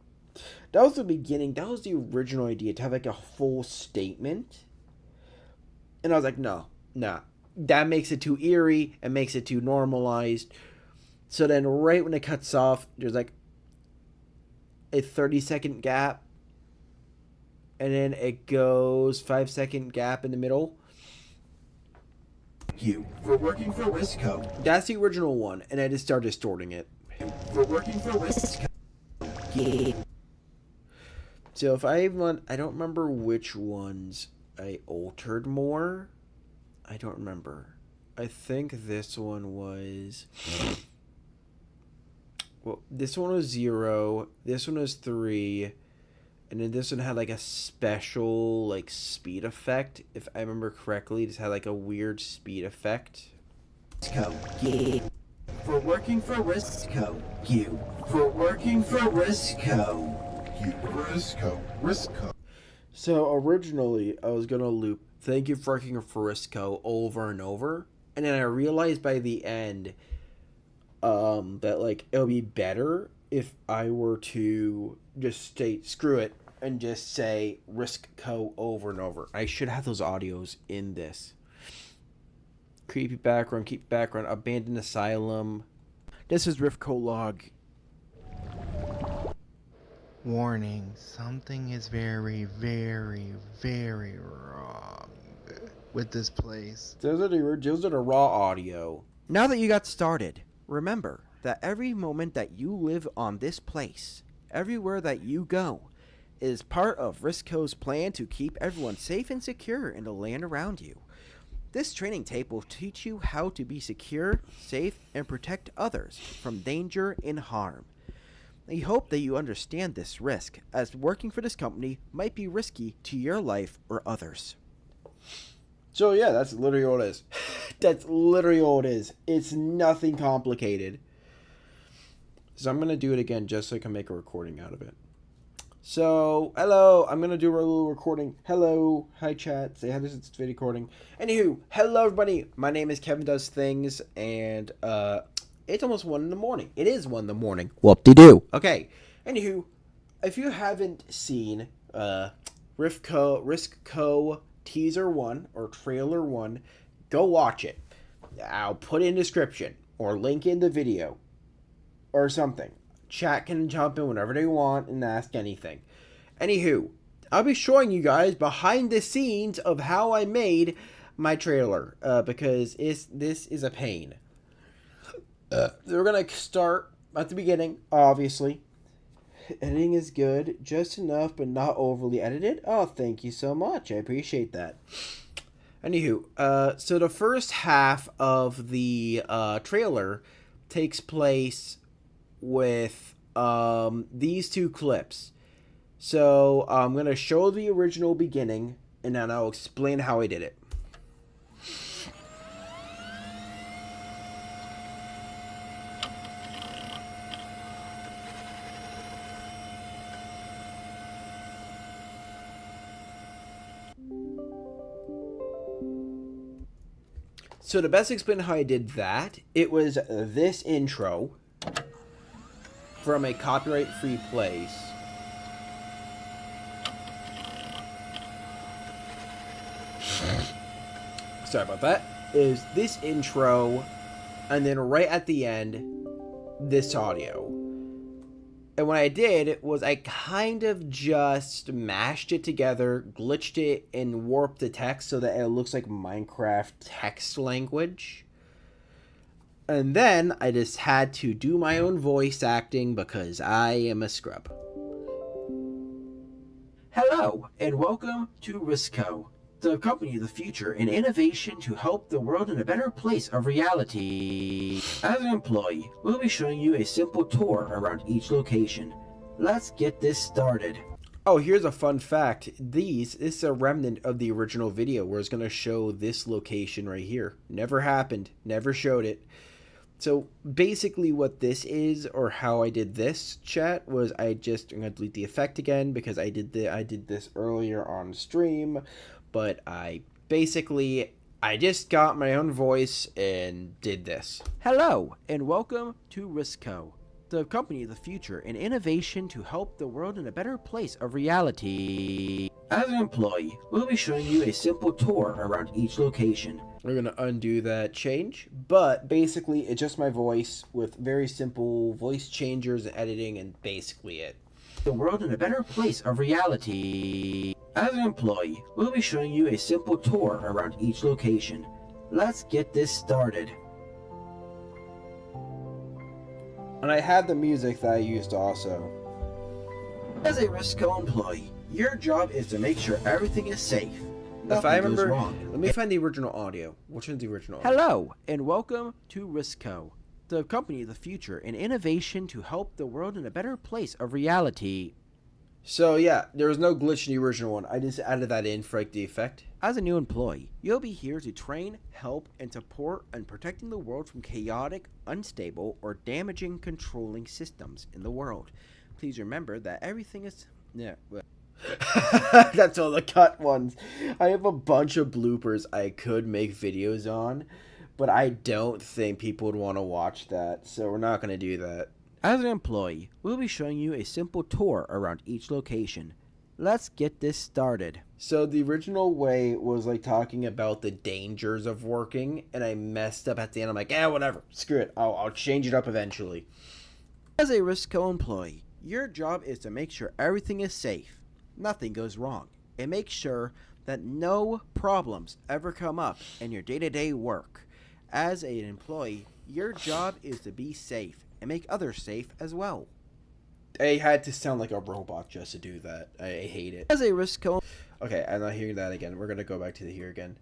That was the beginning. That was the original idea, to have like a full statement. And I was like, no, nah. That makes it too eerie. It makes it too normalized. So then right when it cuts off, there's like a 30-second gap. And then it goes 5-second gap in the middle. Q for working for Risco. That's the original one. And I just started distorting it. For working for Risco. Q. So if I don't remember which ones I altered more. I don't remember. I think this one was... Well, this one was 0. This one was 3. And then this one had like a special like speed effect. If I remember correctly, this had like a weird speed effect. Risco. Q for working for Risco. Q for working for Risco. Risco, Risco. So originally I was gonna loop "Thank you for working for Risco" over and over, and then I realized by the end that like it'll be better if I were to just state screw it and just say Risco over and over. I should have those audios in this. Creepy background, keep background, abandoned asylum. This is Rifko Log. Warning, something is very, very, very wrong with this place. Those are the raw audio. Now that you got started, Remember that every moment that you live on this place, everywhere that you go, is part of Risco's plan to keep everyone safe and secure in the land around you. This training tape will teach you how to be secure, safe, and protect others from danger and harm. We hope that you understand this risk, as working for this company might be risky to your life or others. So yeah, that's literally all it is. That's literally all it is. It's nothing complicated. So I'm going to do it again just so I can make a recording out of it. So, hello, I'm going to do a little recording. Hello, hi chat, say hi, this is video recording. Anywho, hello everybody, my name is Kevin Does Things, and it's almost 1 in the morning. It is 1 in the morning. Whoop-de-doo. Okay, anywho, if you haven't seen Riskco Teaser 1 or Trailer 1, go watch it. I'll put it in the description, or link in the video, or something. Chat can jump in whenever they want and ask anything. Anywho, I'll be showing you guys behind the scenes of how I made my trailer, because this is a pain. We're going to start at the beginning, obviously. Editing is good, just enough but not overly edited. Oh, thank you so much. I appreciate that. Anywho, so the first half of the trailer takes place with these two clips. So I'm going to show the original beginning, and then I'll explain how I did it. So to best explain how I did that, it was this intro from a copyright-free place. Sorry about that. Is this intro, and then right at the end, this audio. And what I did was I kind of just mashed it together, glitched it, and warped the text so that it looks like Minecraft text language. And then I just had to do my own voice acting because I am a scrub. Hello, and welcome to Risco, the company of the future in innovation to help the world in a better place of reality. As an employee, we'll be showing you a simple tour around each location. Let's get this started. Oh, here's a fun fact. This is a remnant of the original video where it's going to show this location right here. Never happened. Never showed it. So basically what this is, or how I did this, chat, was I'm going to delete the effect again because I did this earlier on stream, but I just got my own voice and did this. Hello, and welcome to Risco, the company of the future in innovation to help the world in a better place of reality. As an employee, we'll be showing you a simple tour around each location. We're going to undo that change, but basically it's just my voice with very simple voice changers and editing, and basically it. The world in a better place of reality. As an employee, we'll be showing you a simple tour around each location. Let's get this started. And I had the music that I used also. As a Risco employee, your job is to make sure everything is safe. If I remember, goes wrong. Let me find the original audio. Which one's the original audio? Hello, and welcome to Risco, the company of the future in innovation to help the world in a better place of reality. So yeah, there was no glitch in the original one. I just added that in for like the effect. As a new employee, you'll be here to train, help, and support in protecting the world from chaotic, unstable, or damaging controlling systems in the world. Please remember that everything is... That's all the cut ones. I have a bunch of bloopers I could make videos on, but I don't think people would want to watch that, so we're not going to do that. As an employee, we'll be showing you a simple tour around each location. Let's get this started. So the original way was like talking about the dangers of working, and I messed up at the end. I'm like, whatever, screw it. I'll change it up eventually. As a Risco employee, your job is to make sure everything is safe, nothing goes wrong, and make sure that no problems ever come up in your day-to-day work. As an employee, Your job is to be safe and make others safe as well. I had to sound like a robot just to do that. I hate it. As a Risco, Okay, I'm not hearing that again. We're gonna go back to the here again.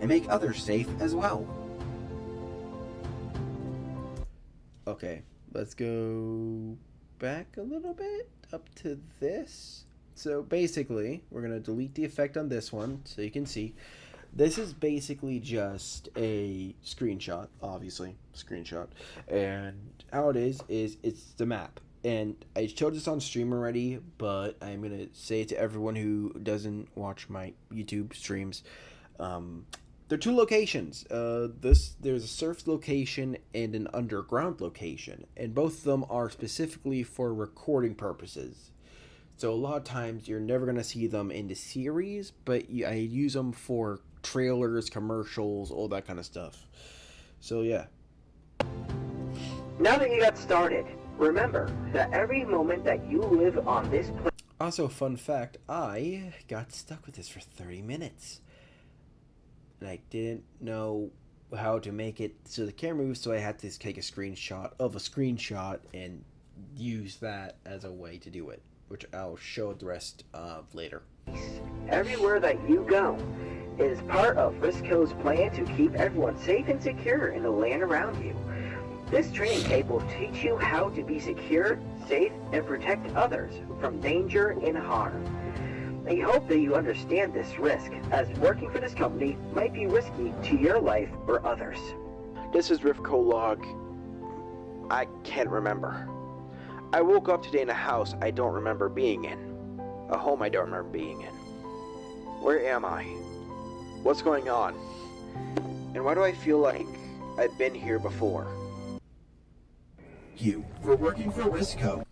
and make others safe as well. Okay, let's go back a little bit up to this. So basically, we're gonna delete the effect on this one so you can see. This is basically just a screenshot, obviously, screenshot. And how it is it's the map. And I showed this on stream already, but I'm going to say it to everyone who doesn't watch my YouTube streams. There are two locations. There's a surf location and an underground location. And both of them are specifically for recording purposes. So a lot of times you're never going to see them in the series, but I use them for trailers, commercials, all that kind of stuff. So yeah. Now that you got started, remember that every moment that you live on this planet. Also, fun fact, I got stuck with this for 30 minutes. And I didn't know how to make it so the camera moves, so I had to take a screenshot of a screenshot and use that as a way to do it, which I'll show the rest of later. Everywhere that you go is part of Risco's plan to keep everyone safe and secure in the land around you. This training tape will teach you how to be secure, safe, and protect others from danger and harm. I hope that you understand this risk, as working for this company might be risky to your life or others. This is Rifko Log. I can't remember. I woke up today in a house I don't remember being in. A home I don't remember being in. Where am I? What's going on? And why do I feel like I've been here before? You for working for Risco.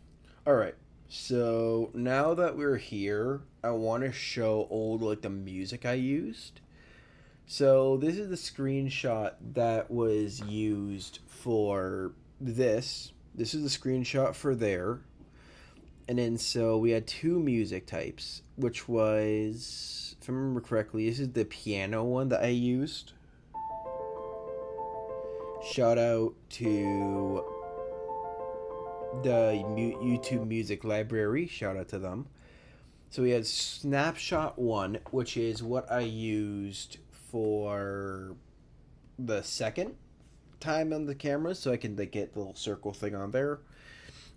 Alright, so now that we're here, I want to show all like the music I used. So this is the screenshot that was used for this. This is the screenshot for there. And then so we had two music types, which was, if I remember correctly, this is the piano one that I used. Shout out to the YouTube Music Library. Shout out to them. So we had Snapshot 1, which is what I used for the second time on the camera, so I can like, get the little circle thing on there.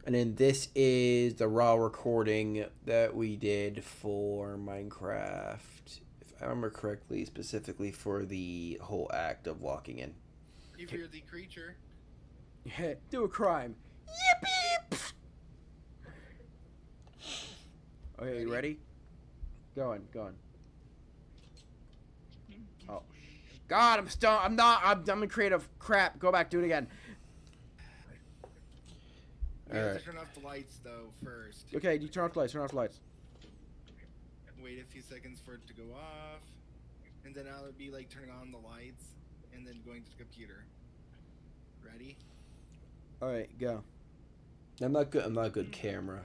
And then this is the raw recording that we did for Minecraft, if I remember correctly, specifically for the whole act of walking in. If you're the creature. Do a crime. Yippee! Okay, you ready? Going. Oh, God, I'm stoned. I'm in creative. Crap, go back, do it again. We have Alright. to turn off the lights though first. Okay, you turn off the lights, Wait a few seconds for it to go off. And then I'll be like turning on the lights and then going to the computer. Ready? Alright, go. I'm not a good camera.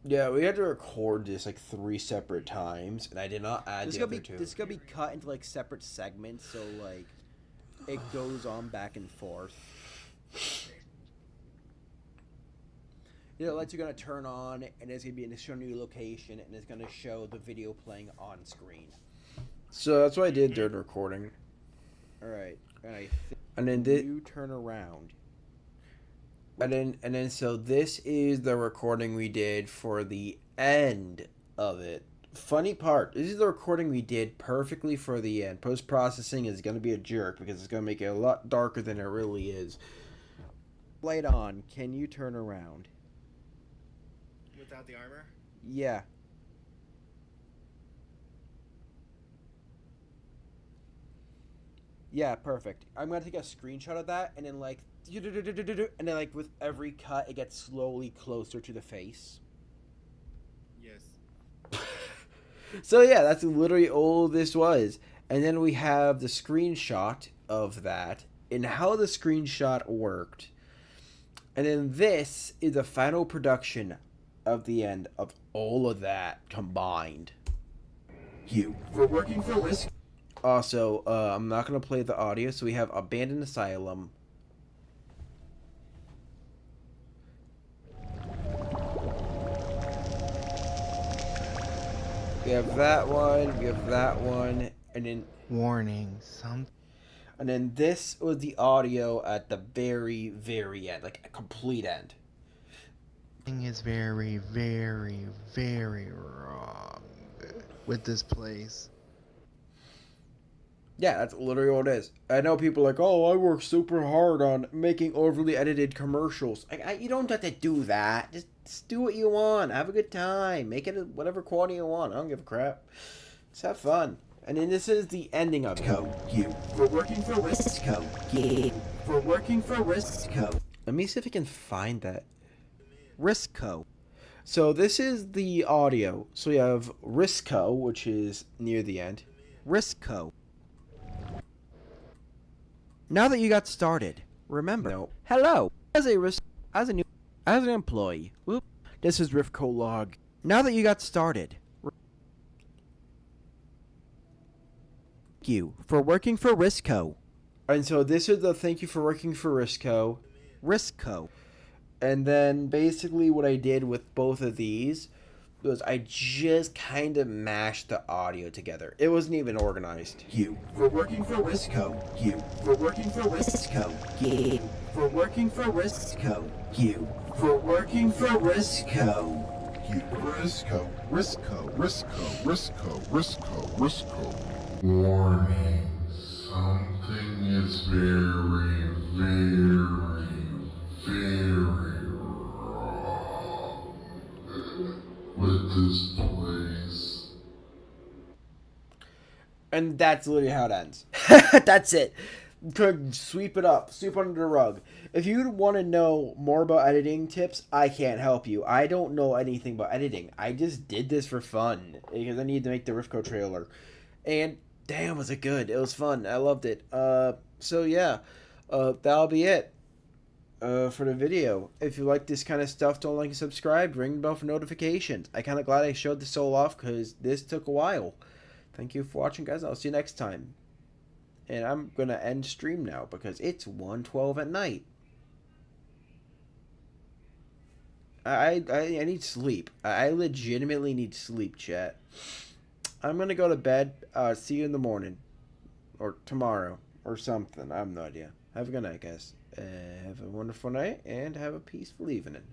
Yeah, we had to record this like 3 separate times, and I did not add This the other two. This is gonna be cut into like separate segments, so like it goes on back and forth. You know, the lights are gonna turn on, and it's gonna be in a show new location, and it's gonna show the video playing on screen. So that's what I did during recording. All right, And then you turn around. And then so this is the recording we did for the end of it. Funny part, this is the recording we did perfectly for the end. Post-processing is going to be a jerk because it's going to make it a lot darker than it really is. Light on. Can you turn around? Without the armor? Yeah. Yeah, perfect. I'm gonna take a screenshot of that, and then like, and then like with every cut, it gets slowly closer to the face. Yes. So yeah, that's literally all this was. And then we have the screenshot of that and how the screenshot worked. And then this is the final production of the end of all of that combined. you for working for Risk. Also, I'm not going to play the audio, so we have Abandoned Asylum. We have that one, and then Warning, and then this was the audio at the very, very end, like a complete end. something is very, very, very wrong with this place. Yeah, that's literally what it is. I know people are like, oh, I work super hard on making overly edited commercials. You don't have to do that. Just do what you want. Have a good time. Make it whatever quality you want. I don't give a crap. Just have fun. And then this is the ending of it. You for working for Risco. You for working for Risco. Let me see if I can find that. Risco. So this is the audio. So we have Risco, which is near the end. Risco. Now that you got started, remember. No. Hello. As an employee. Whoop. This is Rifco Log. Now that you got started. Thank you for working for Risco. And so this is the thank you for working for Risco. Risco. And then basically what I did with both of these was I just kind of mashed the audio together. It wasn't even organized. You for working for Risco. You for working for Risco. You for working for Risco. You for working for Risco. You Risco, Risco, Risco, Risco, Risco, Risco. Warning, something is very, very, very wrong with this place. And that's literally how it ends. That's it. Sweep it up. Sweep under the rug. If you want to know more about editing tips, I can't help you. I don't know anything about editing. I just did this for fun because I needed to make the Rifco trailer. And damn, was it good. It was fun. I loved it. So yeah, that'll be it for the video. If you like this kind of stuff, don't like and subscribe. Ring the bell for notifications. I kind of glad I showed this all off because this took a while. Thank you for watching, guys. I'll see you next time. And I'm going to end stream now because it's 1:12 at night. I need sleep. I legitimately need sleep, chat. I'm going to go to bed. See you in the morning. Or tomorrow. Or something. I have no idea. Have a good night, guys. Have a wonderful night. And have a peaceful evening.